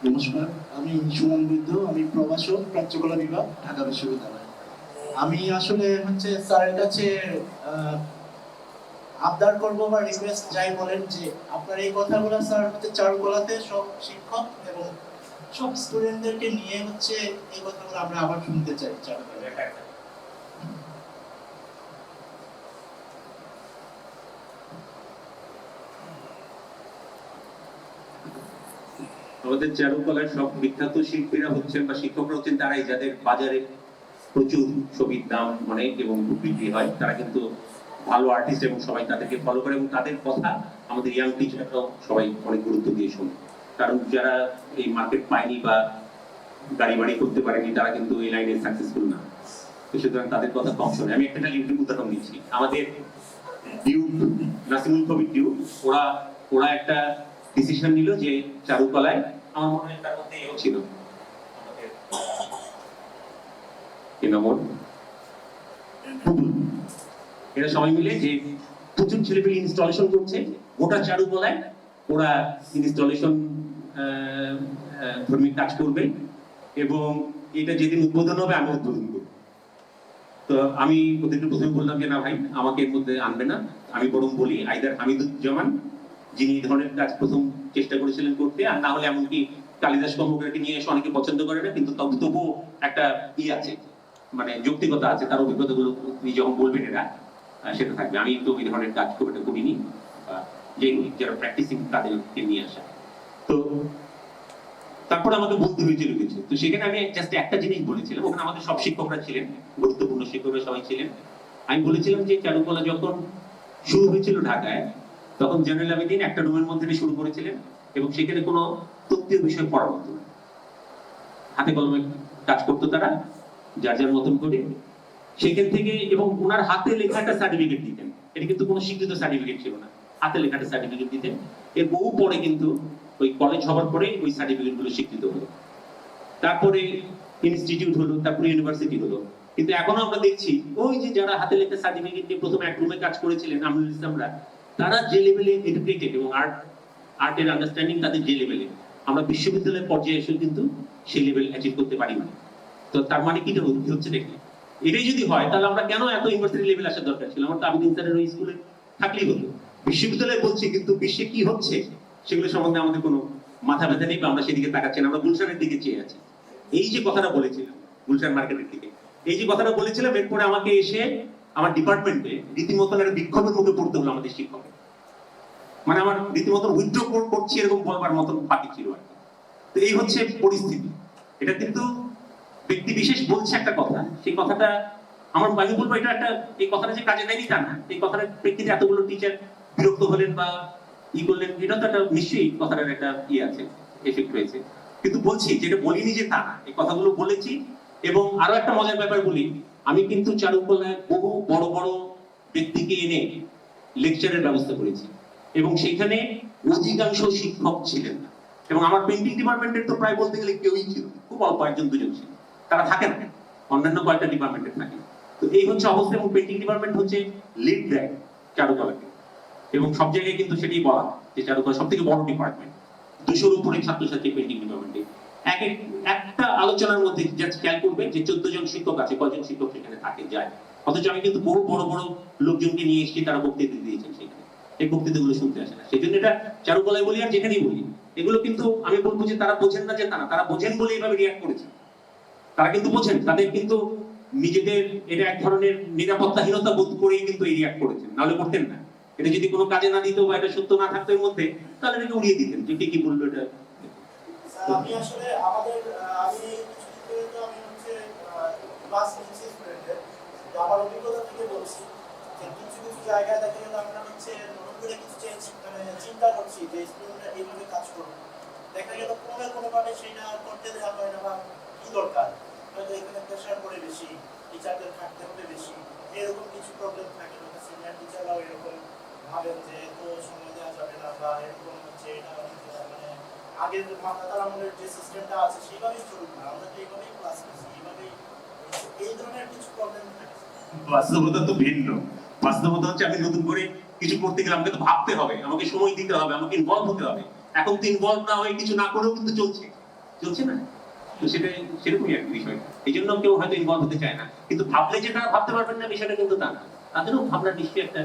নমস্কার, আমি সুমন বৈদ্য, আমি প্রভাষক, কার্যকলা বিভাগ, ঢাকা বিশ্ববিদ্যালয়। আমি আসলে স্যারের কাছে আবদার করব বা রিকোয়েস্ট যাই বলেন যে আপনার এই কথাগুলো স্যার চারুকলাতে সব শিক্ষক এবং সব স্টুডেন্টদেরকে নিয়ে এই কথাগুলো আমরা আবার শুনতে চাই চারুকলায়। আমাদের চারুকলার সব বিখ্যাত শিল্পীরা হচ্ছেন বা শিক্ষকরা হচ্ছেন তারাই যাদের বাজারে প্রচুর ছবির দাম অনেক এবং বিক্রি হয়। তারা কিন্তু ভালো আর্টিস্ট এবং সবাই তাদেরকে ফলো করে এবং তাদের কথা আমাদের ইয়াং টিচাররাও সবাই অনেক গুরুত্ব দিয়ে শোনে। কারণ যারা এই মার্কেট পায়নি বা গাড়ি বাড়ি করতে পারেনি তারা কিন্তু এই লাইনে সাকসেসফুল না, তো সুতরাং তাদের কথা কম শোনে। আমি একটা উদাহরণ দিচ্ছি, আমাদের ডিউক নাসিমুল কবির ডিউক, ওরা একটা ডিসিশন নিল যে চারুকলায়, আমার মনে হয় তার মধ্যে এও ছিল এরা সবাই মিলে যে প্রচুর ছেলেপেলে ইনস্টলেশন করছে গোটা চারুকলায়, ওরা ইনস্টলেশন ধর্মী কাজ করবে এবং এটা যেদিন উদ্বোধন হবে আমি উদ্বোধন করবো। তো আমি ওদেরকে প্রথমে বললাম যে না ভাই, আমাকে এর মধ্যে আনবে না, আমি বরং বলি আইদার হামিদুজ্জামান যিনি এই ধরনের কাজ প্রথম চেষ্টা করেছিলেন করতে, আর না হলে এমনকি কালিদাস কর্মকারকে নিয়ে এসে অনেকে পছন্দ করে না, কিন্তু তবুও একটা আছে, মানে যৌক্তিকতা আছে, তার অভিজ্ঞতাগুলো তিনি যখন বলবেন এরা সেটা থাকবে। আমি তো এই ধরনের কাজ খুব একটা করিনি, যেগুলি যারা প্র্যাকটিসিং তাদেরকে নিয়ে আসা। তো তারপর আমাকে বলতে হয়েছিল কিছু, তো সেখানে আমি জাস্ট একটা জিনিস বলেছিলাম, ওখানে আমাদের সব শিক্ষকরা ছিলেন, গুরুত্বপূর্ণ শিক্ষকরা সবাই ছিলেন। আমি বলেছিলাম যে চারুকলা যখন শুরু হয়েছিল ঢাকায়, তখন জেনারেল আবেদিন একটা রুমের মধ্যে শুরু করেছিলেন এবং সেখানে কোনো তত্ত্বীয় বিষয় পড়ানো হতো না, হাতে কলমে কাজ করতো তারা যার যার মতন করে সেখান থেকে, এবং ওনার হাতে লেখা একটা সার্টিফিকেট দিতেন। এটা কিন্তু কোনো স্বীকৃত সার্টিফিকেট ছিল না, হাতে লেখাটা সার্টিফিকেট দিতেন। এর বহু পরে কিন্তু ওই কলেজ হওয়ার পরে ওই সার্টিফিকেট গুলো স্বীকৃত হলো, তারপরে ইনস্টিটিউট হলো, তারপরে ইউনিভার্সিটি হলো। কিন্তু এখনো আমরা দেখছি ওই যে যারা হাতে লেখা সার্টিফিকেট দিয়ে প্রথমে এক রুমে কাজ করেছিলেন আমরুল ইসলামরা, তারা যে লেভেলে এডুকেটেড এবং আর্টের আন্ডারস্ট্যান্ডিং তাদের যে লেভেলে, আমরা বিশ্ববিদ্যালয়ের পর্যায়ে এসে কিন্তু সেই লেভেল অ্যাচিভ করতে পারি না। তো তার মানে কি হচ্ছে দেখি, এটাই যদি হয় তাহলে আমরা কেন এত ইউনিভার্সিটি লেভেল আসার দরকার ছিল? আমরা তো আবেদিন স্যারের ওই স্কুলে থাকলেই হতো। বিশ্ববিদ্যালয়ে বলছি কিন্তু বিশ্বে কি হচ্ছে সেগুলো সম্বন্ধে আমাদের কোনো মাথা ব্যথা নেই বা আমরা সেদিকে তাকাচ্ছি না, আমরা গুলশানের দিকে চেয়ে আছি। এই যে কথাটা বলেছিলাম গুলশান মার্কেটের দিকে, এই যে কথাটা বলেছিলাম, এরপরে আমাকে এসে আমার ডিপার্টমেন্টে রীতিমতো একটা বিক্ষোভের মুখে পড়তে হলো আমাদের শিক্ষক, মানে আমার রীতিমতো উইথড্র করছি এরকম বলবার মতন বাকি ছিল আর কি। তো এই হচ্ছে পরিস্থিতি। এটা কিন্তু ব্যক্তি বিশেষ বলছে একটা কথা, সেই কথাটা আমার আমি বলবো এটা একটা, এই কথাটা যে কাজে দেয়নি তা না, এই কথাটার প্রেক্ষিতে এতগুলো টিচার বিরক্ত হলেন বা করলেন, এটা তো একটা নিশ্চয়ই কথাটার একটা আছে, এফেক্ট হয়েছে। কিন্তু বলছি যেটা বলিনি যে তা না, এই কথাগুলো বলেছি। এবং আরো একটা মজার ব্যাপার বলি, আমি কিন্তু চারুকলায় বহু বড় বড় ব্যক্তিকে এনে লেকচারের ব্যবস্থা করেছি এবং সেখানে অধিকাংশ শিক্ষক ছিলেন না। এবং আমার পেন্টিং ডিপার্টমেন্টের তো প্রায় বলতে গেলে কেউই ছিল, খুব অল্প একজন দুজন ছিল, তারা থাকেন না, অন্যান্য কয়েকটা ডিপার্টমেন্টে থাকে। তো এই হচ্ছে অবস্থা, এবং পেন্টিং ডিপার্টমেন্ট হচ্ছে লিড দেয় চারুকলাকে, এবং সব জায়গায় কিন্তু সেটাই বলা যে চারুকলা সব থেকে বড় ডিপার্টমেন্ট, 200-র উপরে ছাত্রছাত্রী পেন্টিং ডিপার্টমেন্টে। একটা আলোচনার মধ্যে জাস্ট খেয়াল করবে যে 14 জন শিক্ষক আছে, কয়জন শিক্ষক সেখানে থাকে যায়, অথচ আমি কিন্তু বহু বড় বড় লোকজনকে নিয়ে এসেছি, তারা বক্তৃতা দিয়েছেন সেখানে, এই বক্তৃতাগুলো শুনতে আসে না। সেই জন্য এটা চারুকলায় বলি আর যেখানেই বলি, এগুলো কিন্তু আমি বলবো যে তারা বোঝেন না যে তা না, তারা বোঝেন বলে এইভাবে রিয়াক্ট করেছে। তারা কিন্তু বোঝেন, তাদের কিন্তু নিজেদের এটা এক ধরনের নিরাপত্তাহীনতা বোধ করেই কিন্তু এই রিয়াক্ট করেছেন, নাহলে করতেন না। এটা যদি কোনো কাজে না দিত বা এটা সত্য না থাকতো এর মধ্যে, তাহলে এটাকে উড়িয়ে দিতেন যে কে কি বললো এটা। আমি আসলে আমি ক্লাস নিচ্ছি স্টুডেন্টদের, আমার অভিজ্ঞতা থেকে বলছি যে কিছু কিছু জায়গায় দেখা গেল আমরা হচ্ছে নতুন করে কিছু চেঞ্জ মানে চিন্তা করছি যে স্টুডেন্টরা এইভাবে কাজ করবে, দেখা গেল কোনোভাবে সেটা করতে দেওয়া হয় না বা কি দরকার, হয়তো এখানে প্রেশার পড়ে বেশি, টিচারদের খাটতে হবে বেশি, এরকম কিছু প্রবলেম থাকে। হয়তো সিনিয়র টিচাররাও এরকম ভাবেন যে এত সময় দেওয়া যাবে না বা এরকম হচ্ছে এটা মানে আগের মাতার আমলের যে সিস্টেমটা আছে সেইভাবেই চলুক না, আমরা তো এইভাবেই ক্লাস করছি, এইভাবেই এই ধরনের কিছু প্রবলেম থাকে। বাস্তবতা তো ভিন্ন। বাস্তবতা হচ্ছে আমি নতুন করে কিছু করতে গেলে আমাকে তো ভাবতে হবে, আমাকে সময় দিতে হবে, আমাকে ইনভলভ হতে হবে। এখন তো ইনভলভ না হয়ে কিছু না করেও কিন্তু চলছে না, তো সেরকমই একটা বিষয়। এই জন্য কেউ হয়তো ইনভলভ হতে চায় না, কিন্তু ভাবলে যে তারা ভাবতে পারবেন না বিষয়টা কিন্তু তা না, তাদেরও ভাবনার নিশ্চয়ই একটা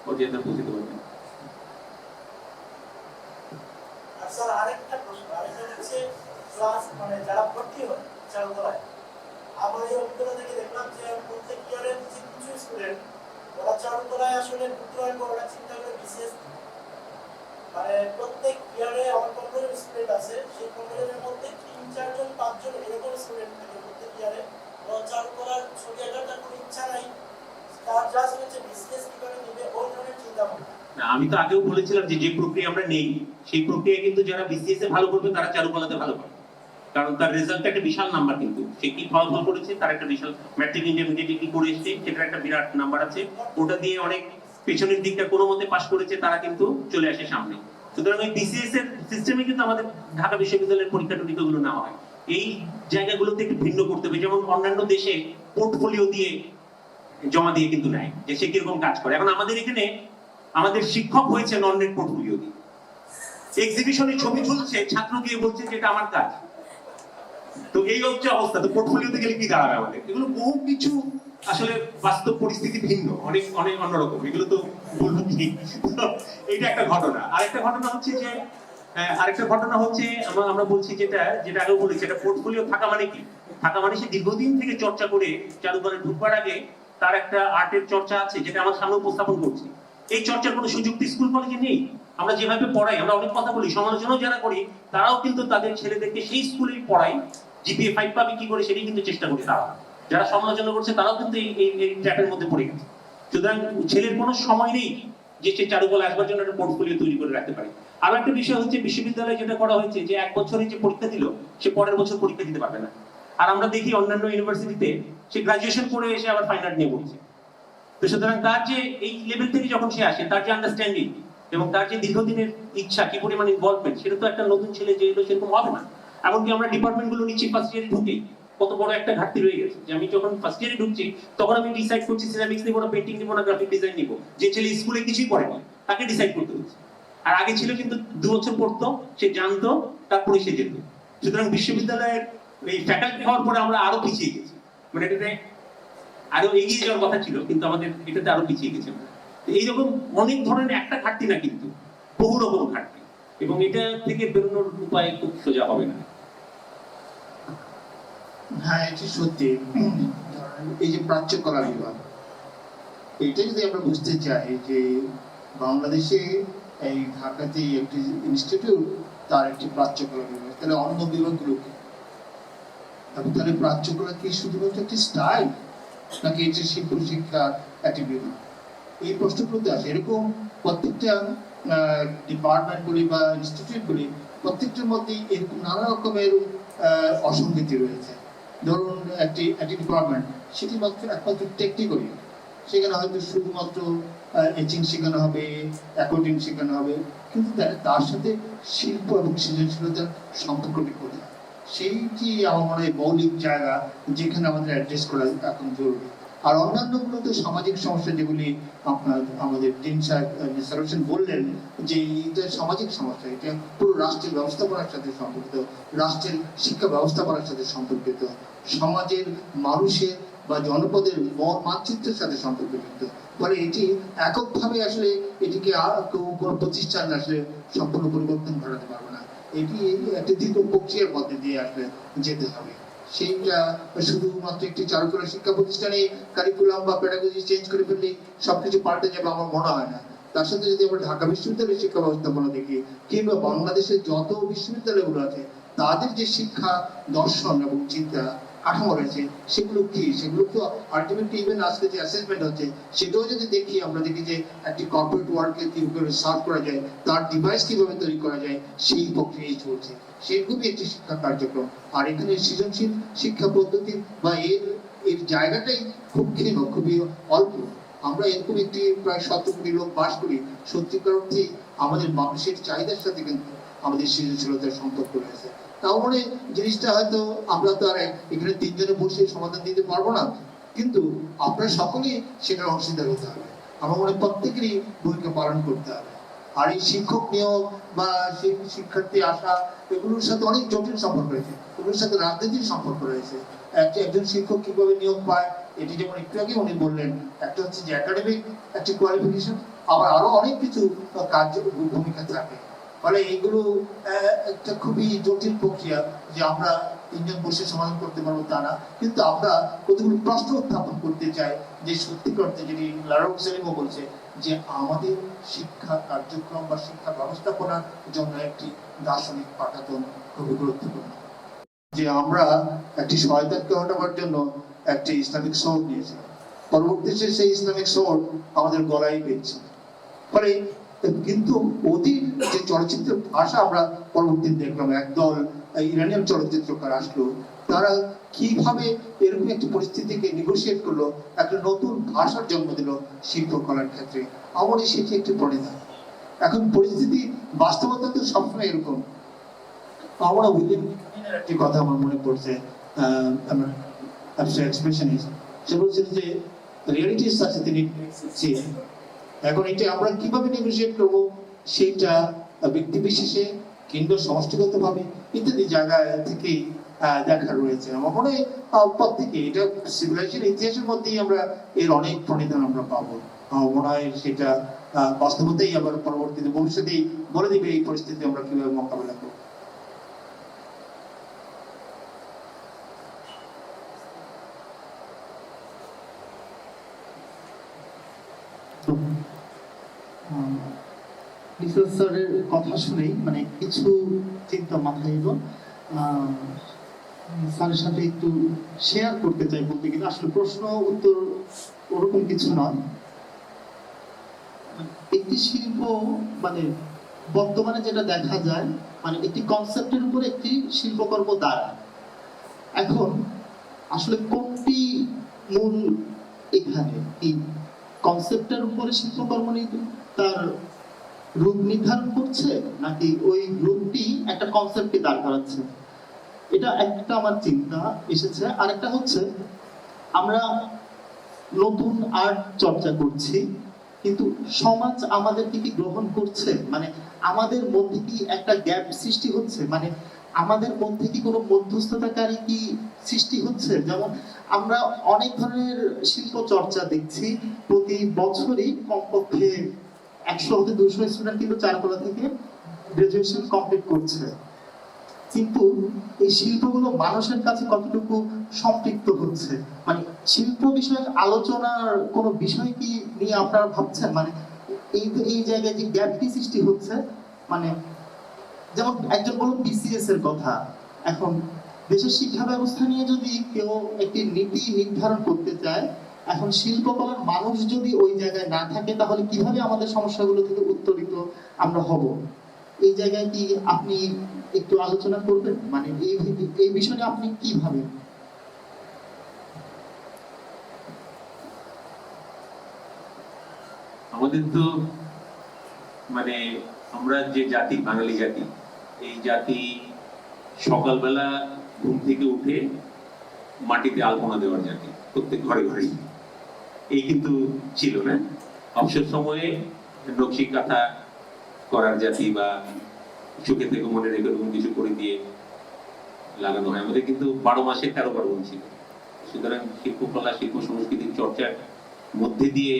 পর্যায়ে পৌঁছতে পারবেন। স্যার আরেকটা প্রশ্ন, আরেকটা হচ্ছে ক্লাস মানে যারা ভর্তি হয় চারুকলায়, আমার এই অভিজ্ঞতা থেকে দেখলাম যে প্রত্যেক ইয়ারের কিছু স্টুডেন্ট ওরা চারুকলায় আসলে ভর্তি হওয়ার পর ওরা চিন্তা করে বিসিএস, মানে প্রত্যেক ইয়ারে আমার 15 স্টুডেন্ট আছে, সেই 15 এর মধ্যে 3-4 জন 5 জন এরকম স্টুডেন্ট থাকে প্রত্যেক ইয়ারে, ও চারুকলার ছবি আঁকার কোনো ইচ্ছা নাই, তার জাস্ট হচ্ছে বিসিএস কিভাবে নিবে ওই ধরনের চিন্তা ভাবনা। না, আমি তো আগেও বলেছিলাম যে প্রক্রিয়া আমরা নেই সেই প্রক্রিয়া কিন্তু যারা বিসিএস এ ভালো করবে তারা চারুকলাতে ভালো করবে, কারণ তার রেজাল্ট একটা বিশাল নাম্বার, কিন্তু সে কি ফলাফল করেছে তার একটা বিশাল ম্যাট্রিক ইন্টারমিডিয়েট কি করে এসেছে সেটার একটা বিরাট নাম্বার আছে, ওটা দিয়ে অনেক পেছনের দিকটা কোনো মতে পাস করেছে তারা কিন্তু চলে আসে সামনে। সুতরাং ওই বিসিএস এর সিস্টেমে কিন্তু আমাদের ঢাকা বিশ্ববিদ্যালয়ের পরীক্ষা টরীক্ষাগুলো নেওয়া হয়, এই জায়গাগুলোতে একটু ভিন্ন করতে হবে। যেমন অন্যান্য দেশে পোর্টফোলিও দিয়ে জমা দিয়ে কিন্তু নেয় যে সে কিরকম কাজ করে। এখন আমাদের এখানে আমাদের শিক্ষক হয়েছে নন নেট পোর্টফোলিও দিয়ে, এক্সিবিশনে ছবি ঝুলছে, ছাত্র গিয়ে বলছে যে এটা আমার কাজ। তো এই হচ্ছে অবস্থা। তো পোর্টফোলিওতে গেলে কি দাঁড়াবে আমাদের? এগুলো বহু কিছু আসলে বাস্তব পরিস্থিতি ভিন্ন, অনেক অনেক অন্যরকম, এগুলো তো বলবো কি। এইটা একটা ঘটনা। আরেকটা ঘটনা হচ্ছে আমরা বলছি যেটা আগেও বলেছি, এটা পোর্টফোলিও থাকা মানে কি? থাকা মানে সে দীর্ঘদিন থেকে চর্চা করে চারুকলায় ঢুকবার আগে তার একটা আর্টের চর্চা আছে যেটা আমার সামনে উপস্থাপন করছি। এই চর্চার কোনো সুযোগ স্কুল কলেজে নেই। আমরা যেভাবে পড়াই, আমরা অনেক কথা বলি, সমালোচনাও যারা করি তারাও কিন্তু তাদের ছেলেদেরকে সেই স্কুলেই পড়াই, জিপিএ 5 পাবে কি করে সেটাই কিন্তু চেষ্টা করি। তারা যারা সমালোচনা করছে তারাও কিন্তু এই ট্র্যাপের মধ্যে পড়ে গেছে। সুতরাং ছেলের কোনো সময় নেই যে সে চারুকলা আসবার জন্য একটা পোর্টফোলিও তৈরি করে রাখতে পারে। আর একটা বিষয় হচ্ছে বিশ্ববিদ্যালয়ে যেটা করা হয়েছে যে 1 বছরে যে পরীক্ষা দিল সে পরের বছর পরীক্ষা দিতে পারবে না। আর আমরা দেখি অন্যান্য ইউনিভার্সিটিতে সে গ্রাজুয়েশন করে এসে আবার ফাইন আর্ট নিয়ে পড়ছে। তো সুতরাং তার যে এই লেভেল থেকে যখন সে আসে তার যে আন্ডারস্ট্যান্ডিং এবং তার যে দীর্ঘদিনের ইচ্ছা, কি পরিমাণ ইনভলভমেন্ট, সেটা তো একটা নতুন ছেলে যে এলো সেরকম হবে না। এমনকি আমরা ডিপার্টমেন্ট গুলো নিচ্ছি ফার্স্ট ইয়ারে ঢুকেই কত বড় একটা ঘাটতি রয়ে গেছে যে আমি যখন ফার্স্ট ইয়ারে ঢুকছি তখন আমি ডিসাইড করছি সিরামিক্স নিবো না, পেন্টিং নিবো না, গ্রাফিক ডিজাইন নিবো। যে ছেলে স্কুলে কিছুই পড়েনি তাকে ডিসাইড করতে হচ্ছে। আর আগে ছিল কিন্তু 2 বছর পড়তো, সে জানতো, তারপরে সে যেত। সুতরাং বিশ্ববিদ্যালয়ের এই ফ্যাকাল্টি হওয়ার পরে আমরা আরো পিছিয়ে গেছি, মানে এটাতে আরো এগিয়ে যাওয়ার কথা ছিল কিন্তু আমাদের এটাতে আরো পিছিয়ে গেছে। এইরকম অনেক ধরনের একটা ঘাটতি না, কিন্তু বহু রকম ঘাটতি, এবং এটা থেকে বেরোনোর উপায় খুব সোজা হবে না। হ্যাঁ, এটি সত্যি। এই যে প্রাচ্য কলা বিভাগ, এটা যদি আমরা বুঝতে চাই যে বাংলাদেশে এই ঢাকাতে একটি ইনস্টিটিউট, তার একটি প্রাচ্য কলা বিভাগ, তাহলে অন্য বিভাগগুলোকে, তাহলে প্রাচ্য কলা কি শুধুমাত্র একটি স্টাইল নাকি এটি শিক্ষার একটি বিভাগ? এই প্রশ্নগুলোতে আসে। এরকম প্রত্যেকটা ডিপার্টমেন্টগুলি বা ইনস্টিটিউটগুলি প্রত্যেকটার মধ্যেই এরকম নানা রকমের অসঙ্গতি রয়েছে। ধরুন একটি ডিপার্টমেন্ট, সেটি একমাত্র টেকনিক্যাল, সেখানে হয়তো শুধুমাত্র এচিং শেখানো হবে, অ্যাকর্ডিং শেখানো হবে, কিন্তু তার সাথে শিল্প এবং সৃজনশীলতার সম্পর্কটি কোথায়? সেইটি আমার মনে হয় মৌলিক জায়গা যেখানে আমাদের অ্যাড্রেস করা এখন জরুরি। আর অন্যান্যগুলোতে সামাজিক সমস্যা, যেগুলি আমাদের ডিন সাহেব বললেন যে এটা সামাজিক সমস্যা, এটা পুরো রাষ্ট্রের ব্যবস্থাপনার সাথে সম্পর্কিত, রাষ্ট্রের শিক্ষা ব্যবস্থাপনার সাথে সম্পর্কিত, সমাজের মানুষের বা জনপদের মানচিত্রের সাথে সম্পর্কিত। ফলে এটি এককভাবে আসলে এটিকে কোনো প্রতিষ্ঠান আসলে সম্পূর্ণ পরিবর্তন ঘটাতে পারবে না। এটি একটা দীর্ঘ প্রক্রিয়ার মধ্যে দিয়ে আসলে যেতে হবে। সেইটা শুধুমাত্র একটি চারুকলা শিক্ষা প্রতিষ্ঠানে কারিকুলাম বা প্যাডাগজি চেঞ্জ করে ফেললেই সবকিছু পাল্টে যাবে আমার মনে হয় না। তার সাথে যদি আমরা ঢাকা বিশ্ববিদ্যালয়ের শিক্ষা ব্যবস্থাপনা দেখি, কিংবা বাংলাদেশের যত বিশ্ববিদ্যালয়গুলো আছে, তাদের যে শিক্ষা দর্শন এবং চিন্তা, কাঠামো রয়েছে, সেগুলো কি, সেগুলো তো আলটিমেটলি ইভেন আজকে যে অ্যাসেসমেন্ট হচ্ছে সেটাও যদি দেখি, আমরা দেখি যে একটি কর্পোরেট ওয়ার্ল্ডকে কিভাবে সার্ভ করা যায়, তার ডিভাইস কিভাবে তৈরি করা যায়, সেই প্রক্রিয়াই চলছে। সেগুলোই একটি শিক্ষা কার্যক্রম। আর এখানে সৃজনশীল শিক্ষা পদ্ধতি বা এর জায়গাটাই খুব ক্ষীণ, খুবই অল্প। আমরা এরকম একটি প্রায় 17 কোটি লোক বাস করি, সত্যিকার অর্থে আমাদের মানুষের চাহিদার সাথে কিন্তু আমাদের সৃজনশীলতার সম্পর্ক রয়েছে। তাও মানে জিনিসটা হয়তো আমরা তো আর এখানে 3 জনে বসে সমাধান দিতে পারবো না, কিন্তু আপনারা সকলেই সেটার অংশীদার হতে হবে। আমার মনে হয় প্রত্যেকেরই ভূমিকা পালন করতে হবে। আর এই শিক্ষক নিয়োগ বা শিক্ষার্থী আসা, এগুলোর সাথে অনেক জটিল সম্পর্ক রয়েছে, এগুলোর সাথে রাজনীতির সম্পর্ক রয়েছে। একজন শিক্ষক কিভাবে নিয়োগ পায়, এটি যেমন একটু আগে উনি বললেন, একটা হচ্ছে যে একাডেমিক একটি কোয়ালিফিকেশন, আবার আরো অনেক কিছু কার্য ভূমিকা থাকে। ফলে এইগুলো একটা খুবই জটিল প্রক্রিয়া যে আমরা 3 জন বসে সমাধান করতে পারবো তা না, কিন্তু আমরা কতগুলো প্রশ্ন উত্থাপন করতে চাই যে সত্যিকার অর্থে, যেটি লারক সেলিমও বলছে, যে আমাদের শিক্ষা কার্যক্রম বা শিক্ষা ব্যবস্থাপনার জন্য একটি দার্শনিক পাঠাতন খুবই গুরুত্বপূর্ণ। যে আমরা একটি শয়তানকে হটাবার জন্য একটি ইসলামিক সোর্ড নিয়েছিলাম, পরবর্তীতে সেই ইসলামিক সোর্ড আমাদের গলায় পেয়েছে। ফলে কিন্তু ওদের যে চলচ্চিত্রের ভাষা আমরা পরবর্তীতে দেখলাম, একদল ইরানিয়ান চলচ্চিত্রকার আসলো, তারা কিভাবে এরকম একটি পরিস্থিতিকে নেগোশিয়েট করলো, একটা নতুন ভাষার জন্ম দিল শিল্পকলার ক্ষেত্রে। আমার সেটি একটি পরিণাম। এখন পরিস্থিতি, বাস্তবতা তো সবসময় এরকম। আমরা উইলিয়াম বিকমিনের একটি কথা আমার মনে পড়ছে, এক্সপ্রেশনিস্ট, সে বলছেন যে reality is such a thing এখন এটা আমরা কিভাবে নেগোশিয়েট করব, সেটা ব্যক্তি বিশেষে কিংবা সমষ্টিগতভাবে ইত্যাদি জায়গায় থেকে দেখা রয়েছে। আমার মনে হয় প্রত্যেকে, এটা সিভিলাইজেশন ইতিহাসের মধ্যেই আমরা এর অনেক প্রণিধান আমরা পাবো। আমার মনে হয় সেটা বাস্তবতাই আবার পরবর্তীতে ভবিষ্যতেই বলে দিবে এই পরিস্থিতি আমরা কিভাবে মোকাবেলা করবো। স্যারের কথা শুনেই মানে কিছু চিন্তা মাথায় এলো, স্যারের সাথে একটু শেয়ার করতে চাই। বলতে গেলে আসলে প্রশ্ন উত্তর ওরকম কিছু নয়। একটি শিল্প মানে বর্তমানে যেটা দেখা যায়, মানে একটি কনসেপ্টের উপরে একটি শিল্পকর্ম দাঁড়ায়। এখন আসলে কোনটি মূল এখানে, এই কনসেপ্টের উপরে শিল্পকর্ম তার রূপ নির্ধারণ করছে, নাকি ওই রূপটি একটা কনসেপ্টকে দাঁড় করাচ্ছে? এটা একটা আমার চিন্তা এসেছে। আরেকটা হচ্ছে, আমরা নতুন আর্ট চর্চা করছি, কিন্তু সমাজ আমাদেরকে কি গ্রহণ করছে? মানে আমাদের মধ্যে কি একটা গ্যাপ সৃষ্টি হচ্ছে? মানে আমাদের মধ্যে কি কোনো মধ্যস্থতাকারী কি সৃষ্টি হচ্ছে? যেমন আমরা অনেক ধরনের শিল্প চর্চা দেখছি, প্রতি বছরই কমপক্ষে 100 হতে 200 স্টুডেন্ট কিন্তু চারুকলা থেকে গ্রাজুয়েশন কমপ্লিট করছে। কিন্তু এই শিল্পগুলো মানুষের কাছে কতটুকু সম্পৃক্ত হচ্ছে? মানে শিল্প বিষয়ক আলোচনার কোনো বিষয় কি নিয়ে আপনারা ভাবছেন? মানে এই জায়গায় যে গ্যাপটি সৃষ্টি হচ্ছে, মানে যেমন একজন বলুন বিসিএস এর কথা, এখন দেশের শিক্ষা ব্যবস্থা নিয়ে যদি কেউ একটি নীতি নির্ধারণ করতে চায়, এখন শিল্পকলার মানুষ যদি ওই জায়গায় না থাকে, তাহলে কিভাবে আমাদের সমস্যাগুলো থেকে উত্তরিত আমরা হব? এই জায়গায় কি আপনি একটু আলোচনা করবেন? মানে এই বিষয়ে আপনি কি ভাবেন? আমাদের তো মানে আমরা যে জাতি, বাঙালি জাতি, এই জাতি সকালবেলা ঘুম থেকে উঠে মাটিতে আলপনা দেওয়ার জাতি, প্রত্যেক ঘরে ঘরে এই কিন্তু ছিল না। অবসর সময়ে নকশি কাঁথা করার জাতি, বা চোখে থেকে মনে রেখে কোনো কিছু করে দিয়ে লাগানো হয়। আমাদের কিন্তু 12 মাসে 13 পার্বণ ছিল। সুতরাং শিল্পকলা, শিল্প সংস্কৃতির চর্চার মধ্যে দিয়ে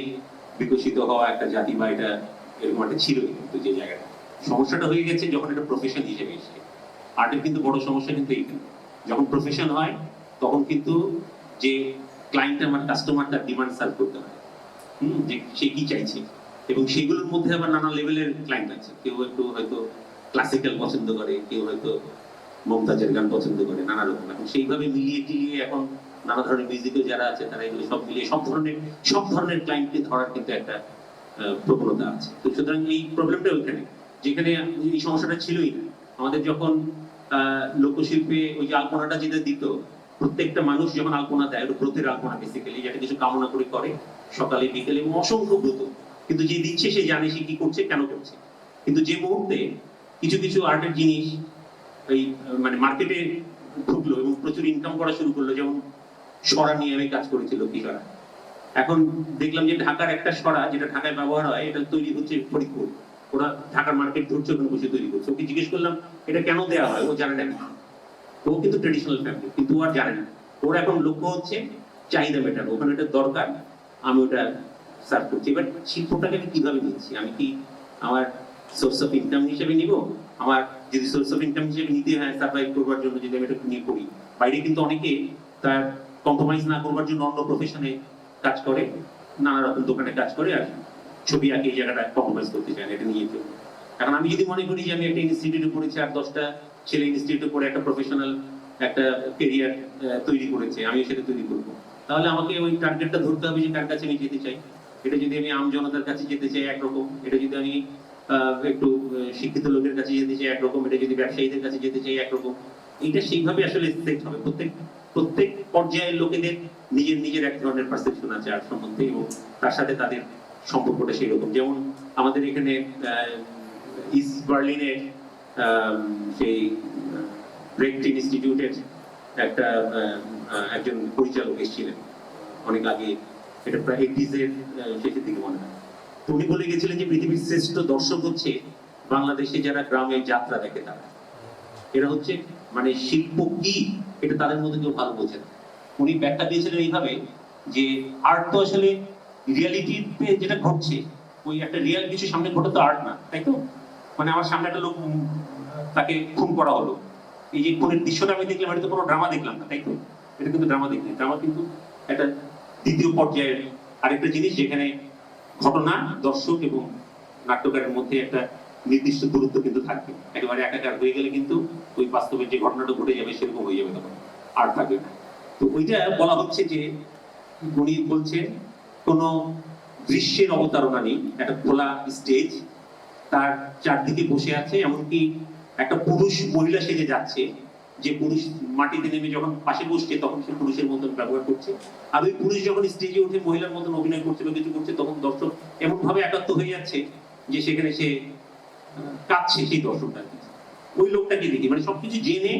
বিকশিত হওয়া একটা জাতি, বা এটা এরকম একটা ছিল। কিন্তু যে জায়গাটা সমস্যাটা হয়ে গেছে যখন এটা প্রফেশন হিসেবে এসে, আর্টের কিন্তু বড় সমস্যা কিন্তু এইখানে, যখন প্রফেশন হয় তখন কিন্তু যে ক্লায়েন্ট, আমার কাস্টমারটা ডিমান্ড সার্ভ করতে হয়, যে সে কি চাইছে, এবং সেগুলোর মধ্যে আবার নানা লেভেলের ক্লায়েন্ট আছে। কেউ একটু হয়তো ক্লাসিক্যাল পছন্দ করে, কেউ হয়তো মমতাজের গান পছন্দ করে, নানা রকম। এখন সেইভাবে মিলিয়ে টিলিয়ে এখন নানা ধরনের মিউজিকও যারা আছে তারা এগুলো সব মিলিয়ে সব ধরনের ক্লায়েন্টকে ধরার কিন্তু একটা প্রবণতা আছে। তো সুতরাং এই প্রবলেমটা ওইখানে, যেখানে এই সমস্যাটা ছিলই না। আমাদের যখন লোকশিল্পে ওই যে আলপনাটা যেটা দিত, প্রত্যেকটা মানুষ যখন আলপনা দেয়, ওটা ব্রতের আলপনা বেসিক্যালি, যেটা কিছু কামনা করে সকালে বিকেলে এবং অসংখ্য ব্রত, কিন্তু যে দিচ্ছে সে জানে সে কি করছে, কেন করছে। কিন্তু যে মুহূর্তে কিছু কিছু আর্টের জিনিস এই মানে মার্কেটে ঢুকলো এবং প্রচুর ইনকাম করা শুরু করলো, যেমন সরা নিয়ে আমি কাজ করেছিল কি সরা, এখন দেখলাম যে ঢাকার একটা সরা যেটা ঢাকায় ব্যবহার হয় এটা তৈরি হচ্ছে ফরিদপুর, ওরা ঢাকার মার্কেট ধরছে, ওখানে বসে তৈরি করছে। ওকে জিজ্ঞেস করলাম এটা কেন দেওয়া হয়, ও জানে না। ও কিন্তু ট্রেডিশনাল ফ্যামিলি, কিন্তু ও আর জানে না। ওর এখন লক্ষ্য হচ্ছে চাহিদা মেটানো, ওখানে এটা দরকার, আমি ওটা সার্ভ করছি। এবার শিল্পটাকে আমি কিভাবে নিচ্ছি, আমি কি আমার সোর্স অফ ইনকাম হিসেবে নিব? আমার যদি সোর্স অফ ইনকাম হিসেবে নিতে হয় সার্ভাইভ করবার জন্য, যদি আমি এটা নিয়ে করি, বাইরে কিন্তু অনেকে তার কম্প্রোমাইজ না করবার জন্য অন্য প্রফেশনে কাজ করে, নানা রকম দোকানে কাজ করে, আর ছবি আঁকে এই জায়গাটা কম্প্রোমাইজ করতে চায় না, এটা নিয়ে চলবে। এখন আমি যদি মনে করি যে আমি একটা ইনস্টিটিউটে পড়েছি আর 10টা ছেলে ইনস্টিটিউটে পড়ে একটা প্রফেশনাল একটা কেরিয়ার তৈরি করেছে, আমি সেটা তৈরি করবো, তাহলে আমাকে ওই টার্গেটটা ধরতে হবে যে কার কাছে আমি যেতে চাই। এটা যদি আমি আম জনতার কাছে যেতে চাই একরকম, এটা যদি আমি একটু শিক্ষিত লোকের কাছে যেতে চাই একরকম, এটা যদি ব্যবসায়ীদের কাছে যেতে চাই একরকম। এটা সেইভাবে আসলে সেট হবে। প্রত্যেক পর্যায়ের লোকেদের নিজের এক ধরনের পারসেপশন আছে আর্ট সম্বন্ধে, এবং তার সাথে তাদের সম্পর্কটা সেই রকম। যেমন আমাদের এখানে ইস্ট বার্লিনে সেই ব্রেকট ইনস্টিটিউটের একটা একজন পরিচালক এসেছিলেন অনেক আগে, এটা প্রায় 80s এর শেষের দিকে মনে হয়। তো উনি বলে গেছিলেন যে পৃথিবীর শ্রেষ্ঠ দর্শক হচ্ছে বাংলাদেশে যারা গ্রামে যাত্রা দেখে তারা। এরা হচ্ছে মানে শিল্প কি এটা তাদের মধ্যে কেউ ভালো বোঝে না। উনি ব্যাখ্যা দিয়েছিলেন এইভাবে যে আর্ট তো আসলে রিয়ালিটিতে যেটা ঘটছে, ওই একটা রিয়াল কিছু সামনে ঘটে তো আর্ট না, তাই তো? মানে আমার সামনে একটা লোক তাকে খুন করা হলো, এই যে খুনের দৃশ্যটা আমি দেখলাম, এটা তো কোনো ড্রামা দেখলাম না, তাই তো? এটা কিন্তু ড্রামা দেখলাম, ড্রামা কিন্তু একটা দ্বিতীয় পর্যায়ের আরেকটা জিনিস, যেখানে ঘটনা, দর্শক এবং নাট্যকারের মধ্যে একটা নির্দিষ্ট দূরত্ব কিন্তু থাকবে। একেবারে একাকার হয়ে গেলে কিন্তু ওই বাস্তবের যে ঘটনাটা ঘটে যাবে সেরকম হয়ে যাবে, তখন আর থাকবে না। তো ওইটা বলা হচ্ছে যে উনি বলছেন কোন দৃশ্যের অবতারণা নেই, একটা খোলা স্টেজ, তার চারদিকে বসে আছে, এমনকি একটা পুরুষ মহিলা সেজে যাচ্ছে, যে পুরুষ মাটিতে নেমে যখন পাশে বসছে তখন সে পুরুষের মতন ব্যবহার করছে, আর ওই পুরুষ যখন স্টেজে উঠে মহিলার মতন অভিনয় করছে বা কিছু করছে, তখন দর্শক এমন ভাবে একাত্ম হয়ে যাচ্ছে যে সেখানে সে কাঁদছে সেই দর্শকটা। ওই লোকটাকে দেখি মানে সবকিছু জেনে,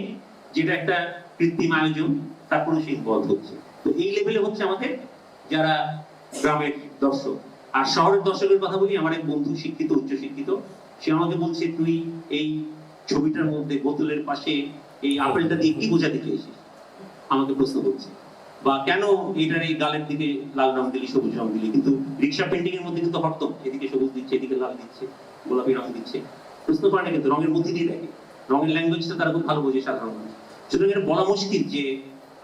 যেটা একটা কৃত্রিম আয়োজন, তারপরে সে ইনভলভ হচ্ছে। তো এই লেভেলে হচ্ছে আমাদের যারা গ্রামের দর্শক। আর শহরের দর্শকের কথা বলি, আমার এক বন্ধু শিক্ষিত, উচ্চ শিক্ষিত, সে আমাকে বলছে তুই এই ছবিটার মধ্যে বোতলের পাশে এই আপেলটা দিয়ে কি বোঝাতে চেয়েছিস, আমাকে প্রশ্ন করছে। বা কেন এটার এই গালের দিকে লাল রং দিলি, সবুজ রং দিলি, কিন্তু রিক্সা পেন্টিং এর মধ্যে কিন্তু হরতম, এদিকে সবুজ দিচ্ছে, এদিকে লাল দিচ্ছে, গোলাপি রং দিচ্ছে। প্রশ্ন করে না, কিন্তু রঙের মধ্যে দিয়ে দেখে, রঙের ল্যাঙ্গুয়েজটা তারা খুব ভালো বোঝে সাধারণ মানুষ। সুতরাং এটা বলা মুশকিল যে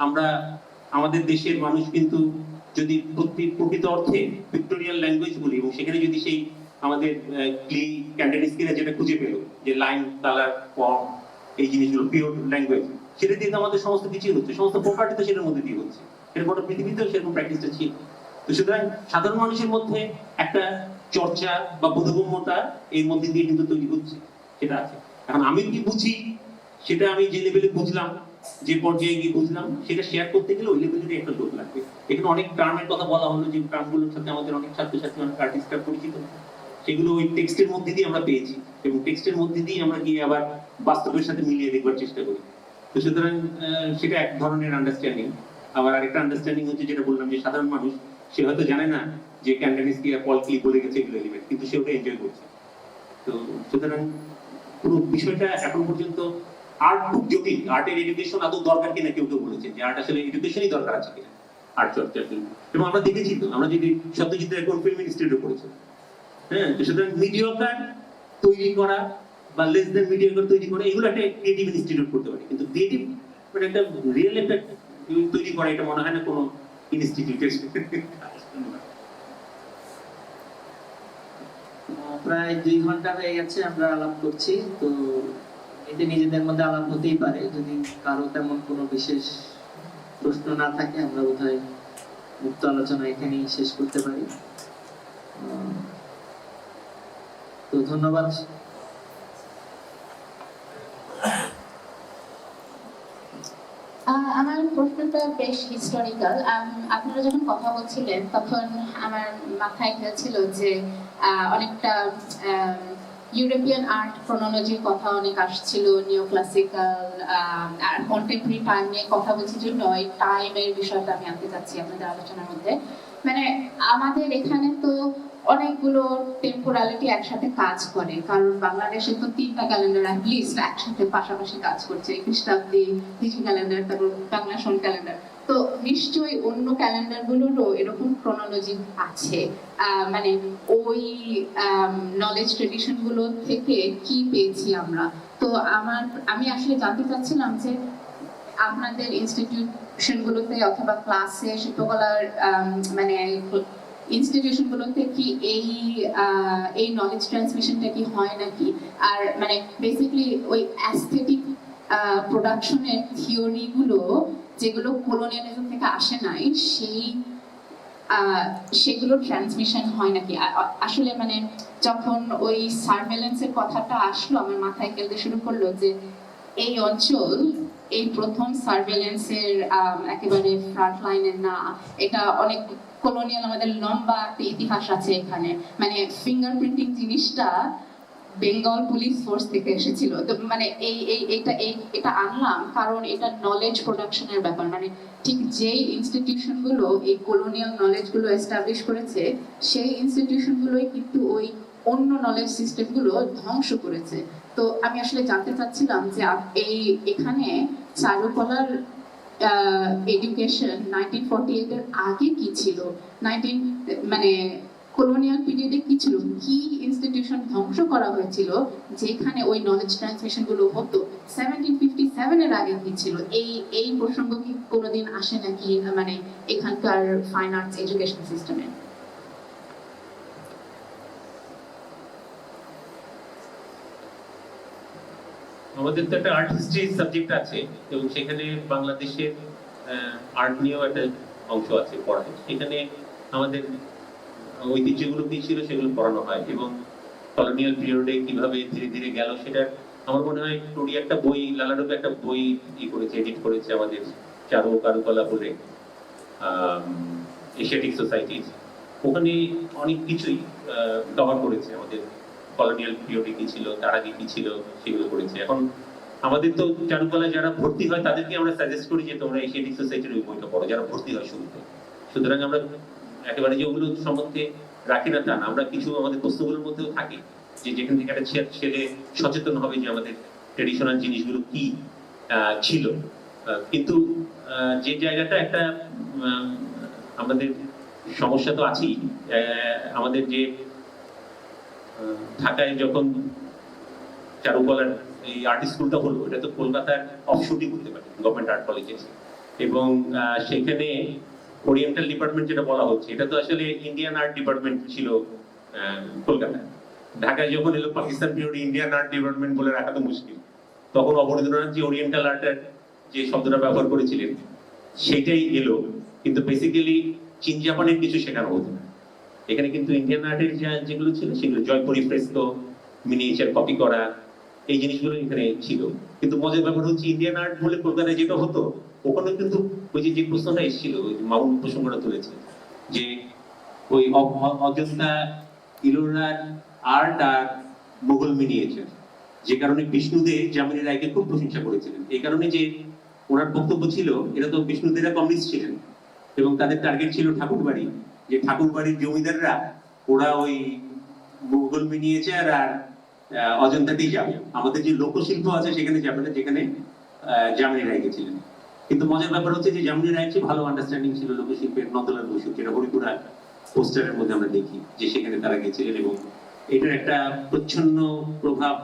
আমরা আমাদের দেশের মানুষ কিন্তু যদি প্রকৃত অর্থে ভিক্টোরিয়ান ল্যাঙ্গুয়েজ বলি, এবং সেখানে যদি সেই আমাদের ক্লি ক্যান্ডেডিস্কিরা যেটা খুঁজে পেল যে লাইন, কালার, ফর্ম, এই জিনিসগুলো পিওর ল্যাঙ্গুয়েজ, সেটা দিয়ে তো আমাদের সমস্ত কিছুই হচ্ছে, সমস্ত প্রপার্টি তো সেটার মধ্যে দিয়ে হচ্ছে। এটা গোটা পৃথিবীতেও সেরকম প্র্যাকটিসটা ছিল। তো সুতরাং সাধারণ মানুষের মধ্যে একটা চর্চা বা বোধগম্যতা এর মধ্যে দিয়ে কিন্তু তৈরি হচ্ছে, সেটা আছে। এখন আমি কি বুঝি, সেটা আমি যে লেভেলে বুঝলাম, যে পর্যায়ে গিয়ে বুঝলাম, সেটা শেয়ার করতে গেলে ওই লেভেলেরই একটা লোক লাগবে। এখানে অনেক টার্মের কথা বলা হলো, যে টার্মগুলোর সাথে আমাদের অনেক ছাত্রছাত্রী, অনেক আর্টিস্টরা পরিচিত, সেগুলো ওই টেক্সটের মধ্যে দিয়ে আমরা পেয়েছি, এবং টেক্সটের মধ্যে দিয়ে আমরা গিয়ে আবার বাস্তবের সাথে মিলিয়ে দেখবার চেষ্টা করি। তো সুতরাং সেটা এক ধরনের আন্ডারস্ট্যান্ডিং। আবার আরেকটা আন্ডারস্ট্যান্ডিং হচ্ছে যেটা বললাম, যে সাধারণ মানুষ সে হয়তো জানে না যে ক্যান্ডেনিস্কি আর পল ক্লি বলে গেছে এগুলো এলিমেন্ট, কিন্তু সে ওটা এনজয় করছে। তো সুতরাং পুরো বিষয়টা এখন পর্যন্ত আর্ট খুব জটিল। আর্টের এডুকেশন আদৌ দরকার কিনা কেউ কেউ বলেছে যে আর্ট আসলে এডুকেশনই দরকার আছে কিনা আর্ট চর্চার জন্য। এবং আমরা দেখেছি তো, আমরা যদি সত্যজিতের কোন ফিল্ম ইনস্টিটিউটে পড়েছে, হ্যাঁ, তো সুতরাং মিডিওকার তৈরি করা বা লেস দেন মিডিওকার তৈরি করা, এগুলো একটা ক্রিয়েটিভ ইনস্টিটিউট করতে পারে, কিন্তু ক্রিয়েটিভ মানে একটা রিয়েল একটা তৈরি করা, এটা মনে হয় না কোনো ইনস্টিটিউটের। প্রায় 2 ঘন্টা হয়ে গেছে আমরা আলাপ করছি, তো এতে নিজেদের মধ্যে আলাপ হতেই পারে। যদি কারো তেমন কোনো বিশেষ প্রশ্ন না থাকে আমরা বোধহয় মুক্ত আলোচনা এখানেই শেষ করতে পারি। তো ধন্যবাদ। আমার প্রশ্নটা বেশ হিস্টোরিক্যাল। আপনারা যখন কথা বলছিলেন তখন আমার মাথায় খেলছিল যে অনেকটা ইউরোপিয়ান আর্ট ক্রোনোলজির কথা অনেক আসছিল, নিও ক্লাসিক্যাল আর কন্টেম্পোরারি টাইম নিয়ে কথা বলছি জন্য এই টাইমের বিষয়টা আমি আনতে চাচ্ছি আপনাদের আলোচনার মধ্যে। মানে আমাদের এখানে তো অনেকগুলো টেম্পোরালিটি একসাথে কাজ করে, কারণ বাংলাদেশে তো 3টা ক্যালেন্ডার অ্যাটলিস্ট একসাথে পাশাপাশি কাজ করছে, খ্রিস্টাব্দী হিজরি ক্যালেন্ডার, তারপর বাংলা সন ক্যালেন্ডার। তো নিশ্চয়ই অন্য ক্যালেন্ডার গুলোরও এরকম ক্রোনোলজি আছে। মানে ওই নলেজ ট্রেডিশন গুলো থেকে কি পেয়েছি আমরা। তো আমি আসলে জানতে চাচ্ছিলাম যে আপনাদের ইনস্টিটিউশন গুলোতে অথবা ক্লাসে শিল্পকলার মানে ইনস্টিটিউশন গুলোতে কি এই নলেজ ট্রান্সমিশনটা কি হয় নাকি? আর মানে বেসিক্যালি ওই অ্যাস্থেটিক প্রোডাকশনের থিওরি গুলো যেগুলো কলোনিয়ালিজম থেকে আসে নাই সেগুলো ট্রান্সমিশন হয় নাকি? আসলে মানে যখন ওই সার্ভেলেন্সের কথাটা আসলো আমার মাথায় খেলতে শুরু করলো যে এই অঞ্চল এই প্রথম সার্ভেলেন্সের একেবারে ফ্রন্ট লাইনে না, এটা অনেক কলোনিয়াল আমাদের লম্বা একটা ইতিহাস আছে এখানে। মানে ফিঙ্গারপ্রিন্টিং জিনিসটা বেঙ্গল পুলিশ ফোর্স থেকে এসেছিল। তো মানে এটা আনলাম কারণ এটা নলেজ প্রোডাকশনের ব্যাপার। মানে ঠিক যেই ইনস্টিটিউশন গুলো এই কলোনিয়াল নলেজ গুলো এস্টাবলিশ করেছে সেই ইনস্টিটিউশন গুলোই কিন্তু ওই অন্য নলেজ সিস্টেম গুলো ধ্বংস করেছে। তো আমি আসলে জানতে চাচ্ছিলাম যে এখানে চারুকলার এডুকেশন 1948 এর আগে কি ছিল, মানে কলোনিয়াল পিরিয়ডে কি ছিল, কি ইনস্টিটিউশন ধ্বংস করা হয়েছিল যেখানে ওই নলেজ ট্রান্সমিশন গুলো হতো, 1757 এর আগে কি ছিল, এই প্রসঙ্গ কি কোনোদিন আসে নাকি মানে এখানকার ফাইন আর্টস এডুকেশন সিস্টেমে? আমাদের তো একটা আর্ট হিস্ট্রি সাবজেক্ট আছে এবং সেখানে বাংলাদেশের আর্ট নিয়েও একটা অংশ আছে পড়ায়। সেখানে আমাদের ঐতিহ্যগুলো কি ছিল সেগুলো পড়ানো হয় এবং কলোনিয়াল পিরিয়ডে কিভাবে ধীরে ধীরে গেল সেটা আমার মনে হয় টুডি একটা বই, লালারূপে একটা বই করেছে, এডিট করেছে আমাদের কারুকলা বলে, এশিয়াটিক সোসাইটি। ওখানে অনেক কিছুই কভার করেছে আমাদের কলোনিয়াল পিরিয়ডে কি ছিল, তার আগে কি ছিল সেগুলো করেছে। এখন আমাদের তো চারুকলায় যারা ভর্তি হয় তাদেরকে আমরা সাজেস্ট করি যে তোমরা এশিয়াটিক সোসাইটির ওই বইটা পড়ো, যারা ভর্তি হয় শুরুতে। সুতরাং আমরা একেবারে যে ওগুলো সম্বন্ধে রাখি না তা না, আমরা কিছু আমাদের প্রশ্নগুলোর মধ্যেও থাকি যে যেখান থেকে একটা ছেলে সচেতন হবে যে আমাদের ট্রেডিশনাল জিনিসগুলো কি ছিল। কিন্তু যে জায়গাটা একটা আমাদের সমস্যা তো আছেই, আমাদের যে ঢাকায় যখন চারুকলার এই আর্ট স্কুলটা হলো, এটা তো কলকাতার অফশুটই করতে পারে, গভর্নমেন্ট আর্ট কলেজে। এবং সেখানে ওরিয়েন্টাল ডিপার্টমেন্ট যেটা বলা হচ্ছে এটা তো আসলে ইন্ডিয়ান আর্ট ডিপার্টমেন্ট ছিল কলকাতায়। ঢাকায় যখন এলো Pakistan period, Indian art department বলে রাখা তো মুশকিল। তখন অবনীন্দ্রনাথ যে ওরিয়েন্টাল আর্টের যে শব্দটা ব্যবহার করেছিলেন সেটাই এলো, কিন্তু বেসিক্যালি চীন জাপানের কিছু শেখানো হতো না। এখানে কিন্তু ইন্ডিয়ান আর্টের যেগুলো ছিল সেগুলো জয়পুরি ফ্রেস্কো, মিনিয়েচার কপি করা, এই জিনিসগুলো এখানে ছিল। কিন্তু মজার ব্যাপার হচ্ছে ইন্ডিয়ান আর্ট বলে কলকাতায় যেটা হতো ওখানে কিন্তু ওই যে প্রশ্নটা এসেছিল, ওই মাউন্ট প্রসঙ্গটা তুলেছে যে ওই অজন্তা ইলোরার আর্ট আর মোগল মিনিয়েচার, যে কারণে বিষ্ণুদেব যামিনী রায়কে খুব প্রশংসা করেছিলেন। এই কারণে যে ওনার বক্তব্য ছিল, এটা তো বিষ্ণুদেবরা কমিউনিস্ট ছিলেন এবং তাদের টার্গেট ছিল ঠাকুরবাড়ি, যে ঠাকুরবাড়ির জমিদাররা ওরা ওই মোগল মিনিয়েচার আর অজন্তাতেই যাবে, আমাদের যে লোকশিল্প আছে সেখানে যাবে না যেখানে যামিনী রায় গেছিলেন। কিন্তু মজার ব্যাপার হচ্ছে যে যামিনী রায়ের চেয়ে ভালো আন্ডারস্ট্যান্ডিং ছিল লোকশিল্পের নন্দলাল বসু, যেটা হরিপুরা পোস্টারের মধ্যে আমরা দেখি যে সেখানে তারা গেছিলেন। এবং এটার একটা প্রচ্ছন্ন প্রভাব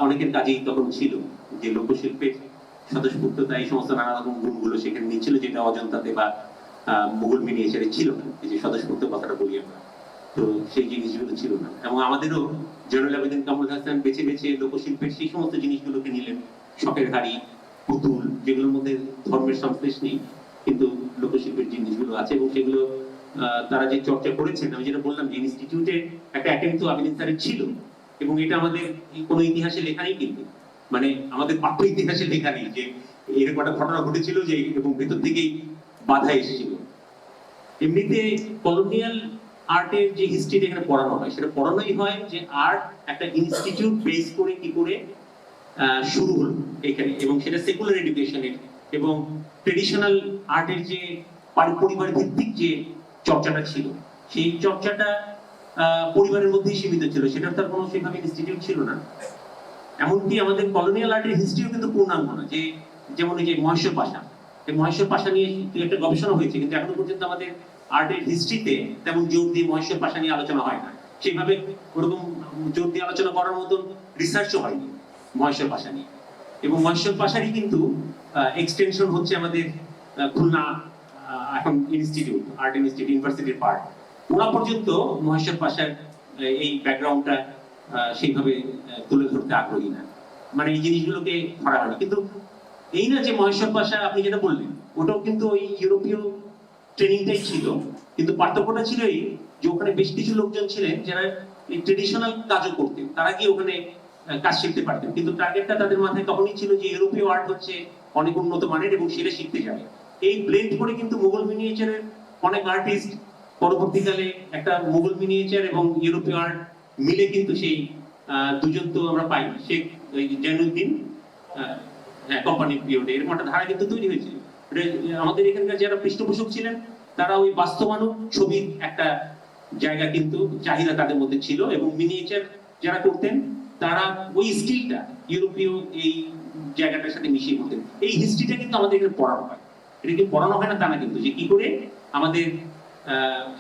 অনেকের কাজেই তখন ছিল, যে লোকশিল্পের স্বতঃস্ফূর্ততা, এই সমস্ত নানা রকম গুণগুলো সেখানে নিচ্ছিল, যেটা অজন্তাতে বা মুঘল মিনিয়েচারে ছিল না। এই যে স্বতঃস্ফূর্ত কথাটা বলি আমরা, তো সেই জিনিসগুলো ছিল না। এবং আমাদেরও জয়নুল আবেদিন কামরুল হাসান বেছে বেছে লোকশিল্পের সেই সমস্ত জিনিসগুলোকে নিলেন, শখের হাড়ি, পুতুল, যেগুলোর মধ্যে ধর্মের সংশ্লেষ নেই কিন্তু লোকশিল্পের জিনিসগুলো আছে, এবং সেগুলো তারা যে চর্চা করেছেন, আমি যেটা বললাম যে ইনস্টিটিউটে একটা অ্যাটেম্প তো আবেদিন স্যারের ছিল, এবং এটা আমাদের কোনো ইতিহাসে লেখা নেই, কিন্তু মানে আমাদের পাঠ্য ইতিহাসে লেখা নেই যে এরকম একটা ঘটনা ঘটেছিল যে, এবং ভেতর থেকেই বাধা এসেছিল। এমনিতে কলোনিয়াল আর্টের যে হিস্ট্রি এখানে পড়ানো হয়, সেটা পড়ানোই হয় যে আর্ট একটা ইনস্টিটিউট বেস করে কি করে শুরু হলো এখানে, এবং সেটা সেকুলার এডুকেশনের এবং ট্রেডিশনাল আর্টের যে পরিবার ভিত্তিক যে চর্চাটা ছিল, সেই চর্চাটা পরিবারের মধ্যেই সীমিত ছিল, সেটা তার কোনো সেভাবে ইনস্টিটিউট ছিল না। এমনকি আমাদের কলোনিয়াল আর্টের হিস্ট্রিও কিন্তু পূর্ণাঙ্গ না, যে যেমন এই যে মহেশ্বর পাশা, এই মহেশ্বর পাশা নিয়ে একটা গবেষণা হয়েছে, কিন্তু এখনো পর্যন্ত আমাদের আর্টের হিস্ট্রিতে তেমন জোর দিয়ে মহেশ্বর পাশা নিয়ে আলোচনা হয় না, সেইভাবে ওরকম জোর দিয়ে আলোচনা করার মতন রিসার্চও হয়নি মহেশ্বর পাশা নিয়ে। এবং মহেশ্বর পাশারই কিন্তু এক্সটেনশন হচ্ছে আমাদের খুলনা এখন ইনস্টিটিউট, আর্ট ইনস্টিটিউট, ইউনিভার্সিটির পার্ট। ওরা পর্যন্ত মহেশ্বর পাশার এই ব্যাকগ্রাউন্ডটা সেইভাবে তুলে ধরতে আগ্রহী না, মানে এই জিনিসগুলোকে ধরা হয়নি। কিন্তু এই না যে মহেশ্বর পাশা আপনি যেটা বললেন, ওটাও কিন্তু ওই ইউরোপীয় ট্রেনিংটাই ছিল, কিন্তু পার্থক্যটা ছিল এই যে ওখানে বেশ কিছু লোকজন ছিলেন যারা এই ট্রেডিশনাল কাজও করতেন, তারা গিয়ে ওখানে কাজ শিখতে পারতেন, কিন্তু টার্গেটটা তাদের মাথায় তখনই ছিল যে ইউরোপীয় আর্ট হচ্ছে অনেক উন্নত মানের এবং সেটা শিখতে যাবে। এই ব্লেন্ড করে কিন্তু মুঘল মিনিয়েচারের অনেক আর্টিস্ট পরবর্তীকালে একটা মুঘল মিনিয়েচার এবং ইউরোপীয় আর্ট মিলে কিন্তু সেই দুজন তো আমরা পাই, শেখ জৈনুদ্দিন কোম্পানির পিরিয়ডে এরকম একটা ধারা কিন্তু তৈরি হয়েছিল। আমাদের এখানকার যারা পৃষ্ঠপোষক ছিলেন তারা ওই বাস্তবায়ন ছবির একটা জায়গা কিন্তু চাহিদা তাদের মধ্যে ছিল, এবং মিনিয়েচার যারা করতেন তারা ওই স্কিলটা ইউরোপীয় এই জায়গাটার সাথে মিশিয়ে করতেন। এই হিস্ট্রিটা কিন্তু আমাদের এখানে পড়ানো হয়, এটা কি পড়ানো হয় না তা না, কিন্তু যে কি করে আমাদের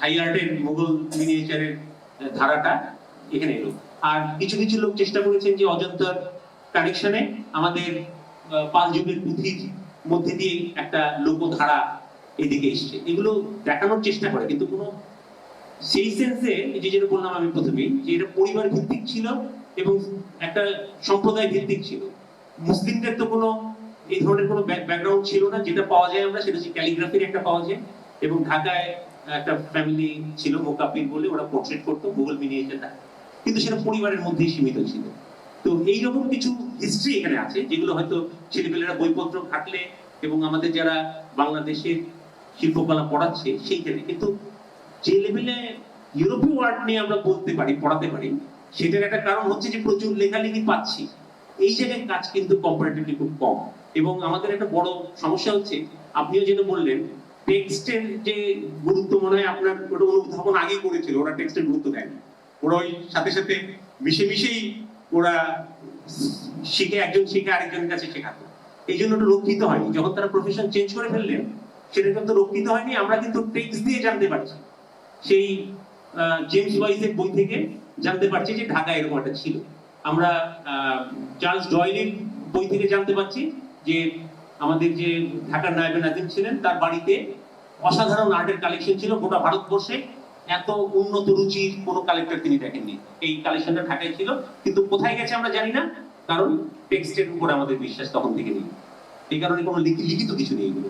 হাই আর্টের মুঘল মিনিয়েচারের ধারাটা এখানে এলো। আর কিছু কিছু লোক চেষ্টা করেছেন যে অজন্তার কানেকশনে আমাদের পাল যুগের পুঁথির মধ্যে দিয়ে একটা লোকধারা এদিকে এসছে, এগুলো দেখানোর চেষ্টা করে, কিন্তু কোনো সেই সেন্সে যে যেটা বললাম আমি প্রথমেই যে এটা পরিবার ভিত্তিক ছিল এবং একটা সম্প্রদায় ভিত্তিক ছিল। মুসলিমদের তো কোনো এই ধরনের কোনো ব্যাকগ্রাউন্ড ছিল না, যেটা পাওয়া যায় আমরা সেটা হচ্ছে ক্যালিগ্রাফির একটা পাওয়া যায়, এবং ঢাকায় একটা ফ্যামিলি ছিল মোকাব্বির বলে, ওরা পোর্ট্রেট করতো মুঘল মিনিয়েচারটা, কিন্তু সেটা পরিবারের মধ্যেই সীমিত ছিল। তো এইরকম কিছু হিস্ট্রি এখানে আছে যেগুলো হয়তো ছেলেপেলেরা বইপত্র ঘাটলে এবং আমাদের যারা বাংলাদেশের শিল্পকলা পড়াচ্ছে সেই ক্ষেত্রে, কিন্তু যে লেভেলে ইউরোপীয় আর্ট নিয়ে আমরা বলতে পারি, পড়াতে পারি, সেটার একটা কারণ হচ্ছে যে প্রচুর লেখালেখি পাচ্ছি, এই জায়গায় কাজ কিন্তু কম্পারেটিভলি খুব কম। এবং আমাদের একটা বড় সমস্যা হচ্ছে, আপনিও যেটা বললেন টেক্সটের যে গুরুত্ব, মনে হয় আপনার ওটা অনুধাবন আগে করেছিল, ওরা টেক্সটের গুরুত্ব দেয়নি, ওরা ওই সাথে সাথে মিশে মিশেই ওরা শিখে, একজন শিখে আরেকজনের কাছে শেখাতো, এই জন্য ওটা রক্ষিত হয়নি। যখন তারা প্রফেশন চেঞ্জ করে ফেললেন সেটা কিন্তু রক্ষিত হয়নি। আমরা কিন্তু টেক্সট দিয়ে জানতে পারছি, সেই জেমস ওয়াইজের বই থেকে জানতে পারছি যে ঢাকা এরকম একটা ছিল। আমরা চার্লস ডয়েলের বই থেকে জানতে পারছি যে আমাদের যে ঢাকার নায়েবে নাজিম ছিলেন তার বাড়িতে অসাধারণ আর্টের কালেকশন ছিল, গোটা ভারতবর্ষে এত উন্নত রুচির কোনো কালেক্টর তিনি দেখেননি। এই কালেকশনটা ঢাকায় ছিল, কিন্তু কোথায় গেছে আমরা জানি না, কারণ টেক্সটের উপর আমাদের বিশ্বাস তখন থেকে নেই। এই কারণে কোনো লিখিত কিছু নেই, এগুলো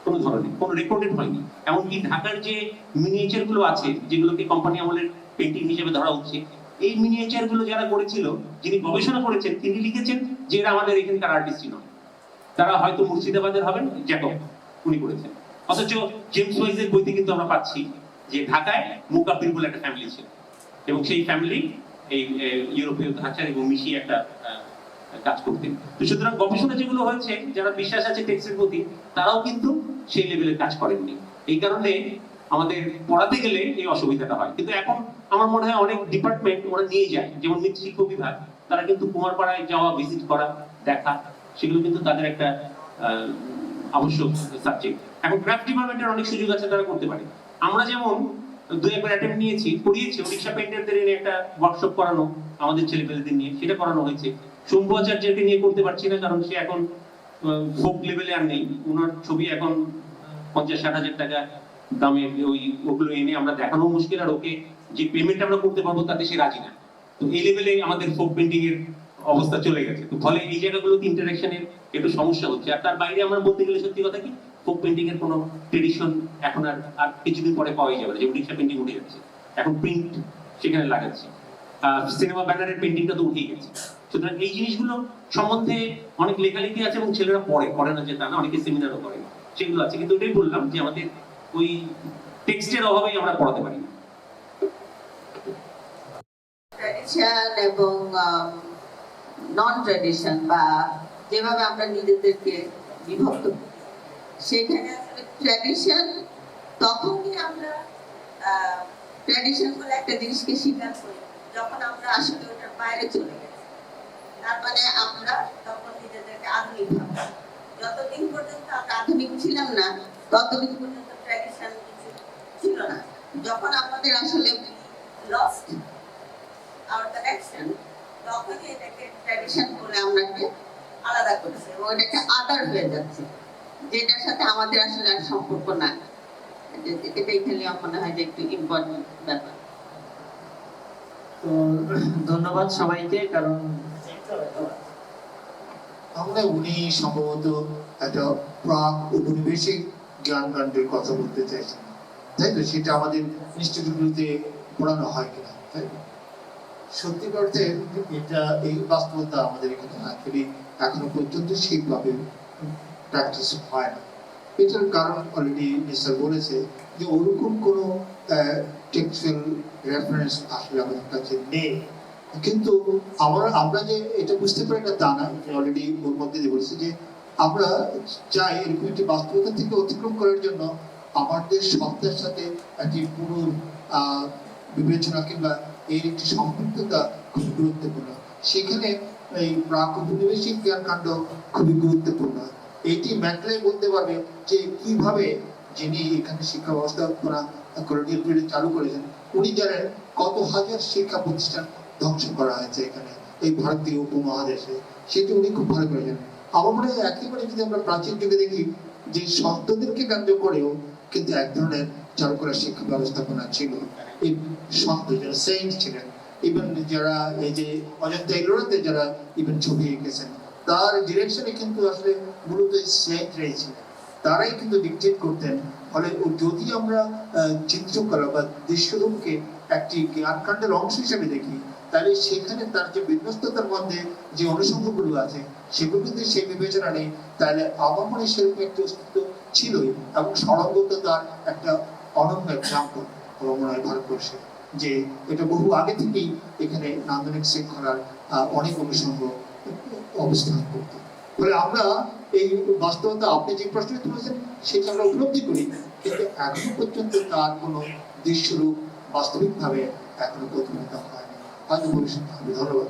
কোনো ধরনের কোনো রেকর্ডেড হয়নি। এমনকি ঢাকার যে মিনিয়েচার গুলো আছে, যেগুলোকে কোম্পানি আমলের পেন্টিং হিসেবে ধরা হচ্ছে, এই মিনিয়েচার গুলো যারা করেছিল, যিনি গবেষণা করেছেন, তিনি লিখেছেন যে এরা আমাদের এখানকার আর্টিস্টই নয়, তারা হয়তো মুর্শিদাবাদের হবেন, জ্যাকব উনি করেছেন। অথচ জেমস ওয়াইজের বইতে কিন্তু আমরা পাচ্ছি যে ঢাকায় মুকাব্বির বলে একটা ফ্যামিলি ছিল, এবং সেই ফ্যামিলি এই ইউরোপীয় ধাঁচার এবং মিশিয়ে একটা কাজ করতেন। তো সুতরাং গবেষণা যেগুলো হয়েছে, যারা বিশ্বাস আছে টেক্সটের প্রতি, তারাও কিন্তু সেই লেভেলের কাজ করেননি। এই কারণে আমাদের পড়াতে গেলে এই অসুবিধাটা হয়। কিন্তু এখন আমার মনে হয় অনেক ডিপার্টমেন্ট ওরা নিয়ে যায়, যেমন মৃৎশিল্প বিভাগ, তারা কিন্তু কুমারপাড়ায় যাওয়া, ভিজিট করা, দেখা, সেগুলো কিন্তু তাদের একটা আবশ্যক সাবজেক্ট। এখন ক্রাফট ডিপার্টমেন্টের অনেক সুযোগ আছে, তারা করতে পারে। আমরা যেমন দুই একবার অ্যাটেম্প নিয়েছি, করিয়েছি, উড়িষ্যা পেইন্টারদের এনে একটা ওয়ার্কশপ করানো আমাদের ছেলেপেলেদের নিয়ে, সেটা করানো হয়েছে। শম্ভু আচার্যকে নিয়ে করতে পারছি না, কারণ সে এখন ফোক লেভেলে আর নেই, ওনার ছবি এখন 50-60 হাজার টাকা দামের ওগুলো এনে আমরা দেখানো মুশকিল, আর ওকে যে পেমেন্ট আমরা করতে পারবো তাতে সে রাজি না। তো এই লেভেলে আমাদের ফোক পেন্টিং এর অবস্থা চলে গেছে। তো ফলে এই জায়গাগুলোতে ইন্টারাকশনের একটু সমস্যা হচ্ছে। আর তার বাইরে আমরা বলতে গেলে সত্যি কথা কি, ফোক পেন্টিং এর কোনো ট্রেডিশন এখন আর কিছুদিন পরে পাওয়াই যাবে না। যেমন রিক্সা পেন্টিং উঠে যাচ্ছে, এখন প্রিন্ট সেখানে লাগাচ্ছে, সিনেমা ব্যানারের পেন্টিংটা তো উঠেই গেছে। সুতরাং এই জিনিসগুলো সম্বন্ধে অনেক লেখালেখি আছে এবং ছেলেরা পড়ে না যে তা না, অনেকে সেমিনারও করে, সেগুলো আছে। কিন্তু ওটাই বললাম যে আমাদের ওই টেক্সটের অভাবেই আমরা পড়াতে পারি না। ট্র্যাডিশন এবং নন ট্র্যাডিশন বা যেভাবে আমরা নিজেদেরকে বিভক্ত করি, সেখানে আসলে ট্র্যাডিশন তখনই আমরা ট্র্যাডিশন বলে একটা জিনিসকে স্বীকার করি যখন আমরা আসলে ওটার বাইরে চলে গেছি। তার মানে আমরা তখন নিজেদেরকে আধুনিক ভাবি। যতদিন পর্যন্ত আমরা আধুনিক ছিলাম না ততদিন পর্যন্ত ট্র্যাডিশন কিছু ছিল না। যখন আমাদের আসলে লস্ট আওয়ার কানেকশন, তখনই এটাকে ট্র্যাডিশন বলে আমরাকে আলাদা করছি এবং এটাকে আদার হয়ে যাচ্ছে, যেটার সাথে আমাদের আসলে আর সম্পর্ক না। এটাই খেলে আমার মনে হয় যে একটু ইম্পর্টেন্ট ব্যাপার। তো ধন্যবাদ সবাইকে, কারণ আমরা উনি সম্ভবত একটা প্রাক ঔপনিবেশিক জ্ঞানকাণ্ডের কথা বলতে চাইছেন, তাই তো? সেটা আমাদের ইনস্টিটিউটগুলোতে পড়ানো হয় কিনা, তাই না? সত্যি অর্থে এটা এই বাস্তবতা আমাদের এখানে অ্যাকচুয়ালি এখনো পর্যন্ত সেইভাবে প্র্যাকটিস হয় না। এটার কারণ অলরেডি স্যার বলেছে যে ওরকম কোনো টেক্সচুয়াল রেফারেন্স আসলে আমাদের কাছে নেই। কিন্তু আমরা যে এটা বুঝতে পারি না তা না, অলরেডি ওর মধ্যে দিয়ে বলেছে যে আমরা চাই এরকম একটি বাস্তবতা থেকে অতিক্রম করার জন্য আমাদের সত্তার সাথে একটি পুরো বিবেচনা কিংবা এর একটি সম্পৃক্ততা খুব গুরুত্বপূর্ণ। সেখানে এই প্রাক উপনিবেশিক জ্ঞানকাণ্ড খুবই গুরুত্বপূর্ণ। এইটি ম্যাকলাই বলতে পারবে যে কিভাবে যিনি এখানে শিক্ষা ব্যবস্থাপনা কলোনিয়াল পিরিয়ডে চালু করেছেন, উনি জানেন কত হাজার শিক্ষা প্রতিষ্ঠান ধ্বংস করা হয়েছে এখানে এই ভারতীয় উপমহাদেশে, সেটি উনি খুব ভালো করে জানেন। আমার মনে হয় একেবারে যদি আমরা প্রাচীন যুগে দেখি যে সন্তদেরকে কেন্দ্র করেও কিন্তু এক ধরনের চালু করা শিক্ষা ব্যবস্থাপনা ছিল। এই সন্ত যারা সেন্ট ছিলেন, ইভেন যারা এই যে অজন্তা এলোরাতে যারা ইভেন ছবি এঁকেছেন, তার ডিরেকশনে কিন্তু আসলে মূলত সেন্ট রয়েছিলেন, তারাই কিন্তু ডিকটেট করতেন। ফলে যদি আমরা চিত্রকলা বা দৃশ্যরূপকে একটি জ্ঞানকাণ্ডের অংশ হিসেবে দেখি, তাহলে সেখানে তার যে বিন্যস্ততার মধ্যে যে অনুষঙ্গগুলো আছে সেগুলো যদি সেই বিবেচনা নেই, তাহলে আমার মনে হয় সেরকম একটি অস্তিত্ব ছিলই এবং সরঙ্গতা তার একটা অনন্য এক্সাম্পল আমার মনে হয় ভারতবর্ষে, যে এটা বহু আগে থেকেই এখানে নান্দনিক শৃঙ্খলার অনেক অনুষঙ্গ অবস্থান করত। ফলে আমরা এই বাস্তবতা আপনি যে প্রশ্নটি তুলেছেন সেটা আমরা উপলব্ধি করি, কিন্তু এখনো পর্যন্ত তার কোনো দৃশ্যরূপ বাস্তবিকভাবে এখনো প্রতিফলিত হয়নি। হয়তো ভবিষ্যতে হবে। ধন্যবাদ।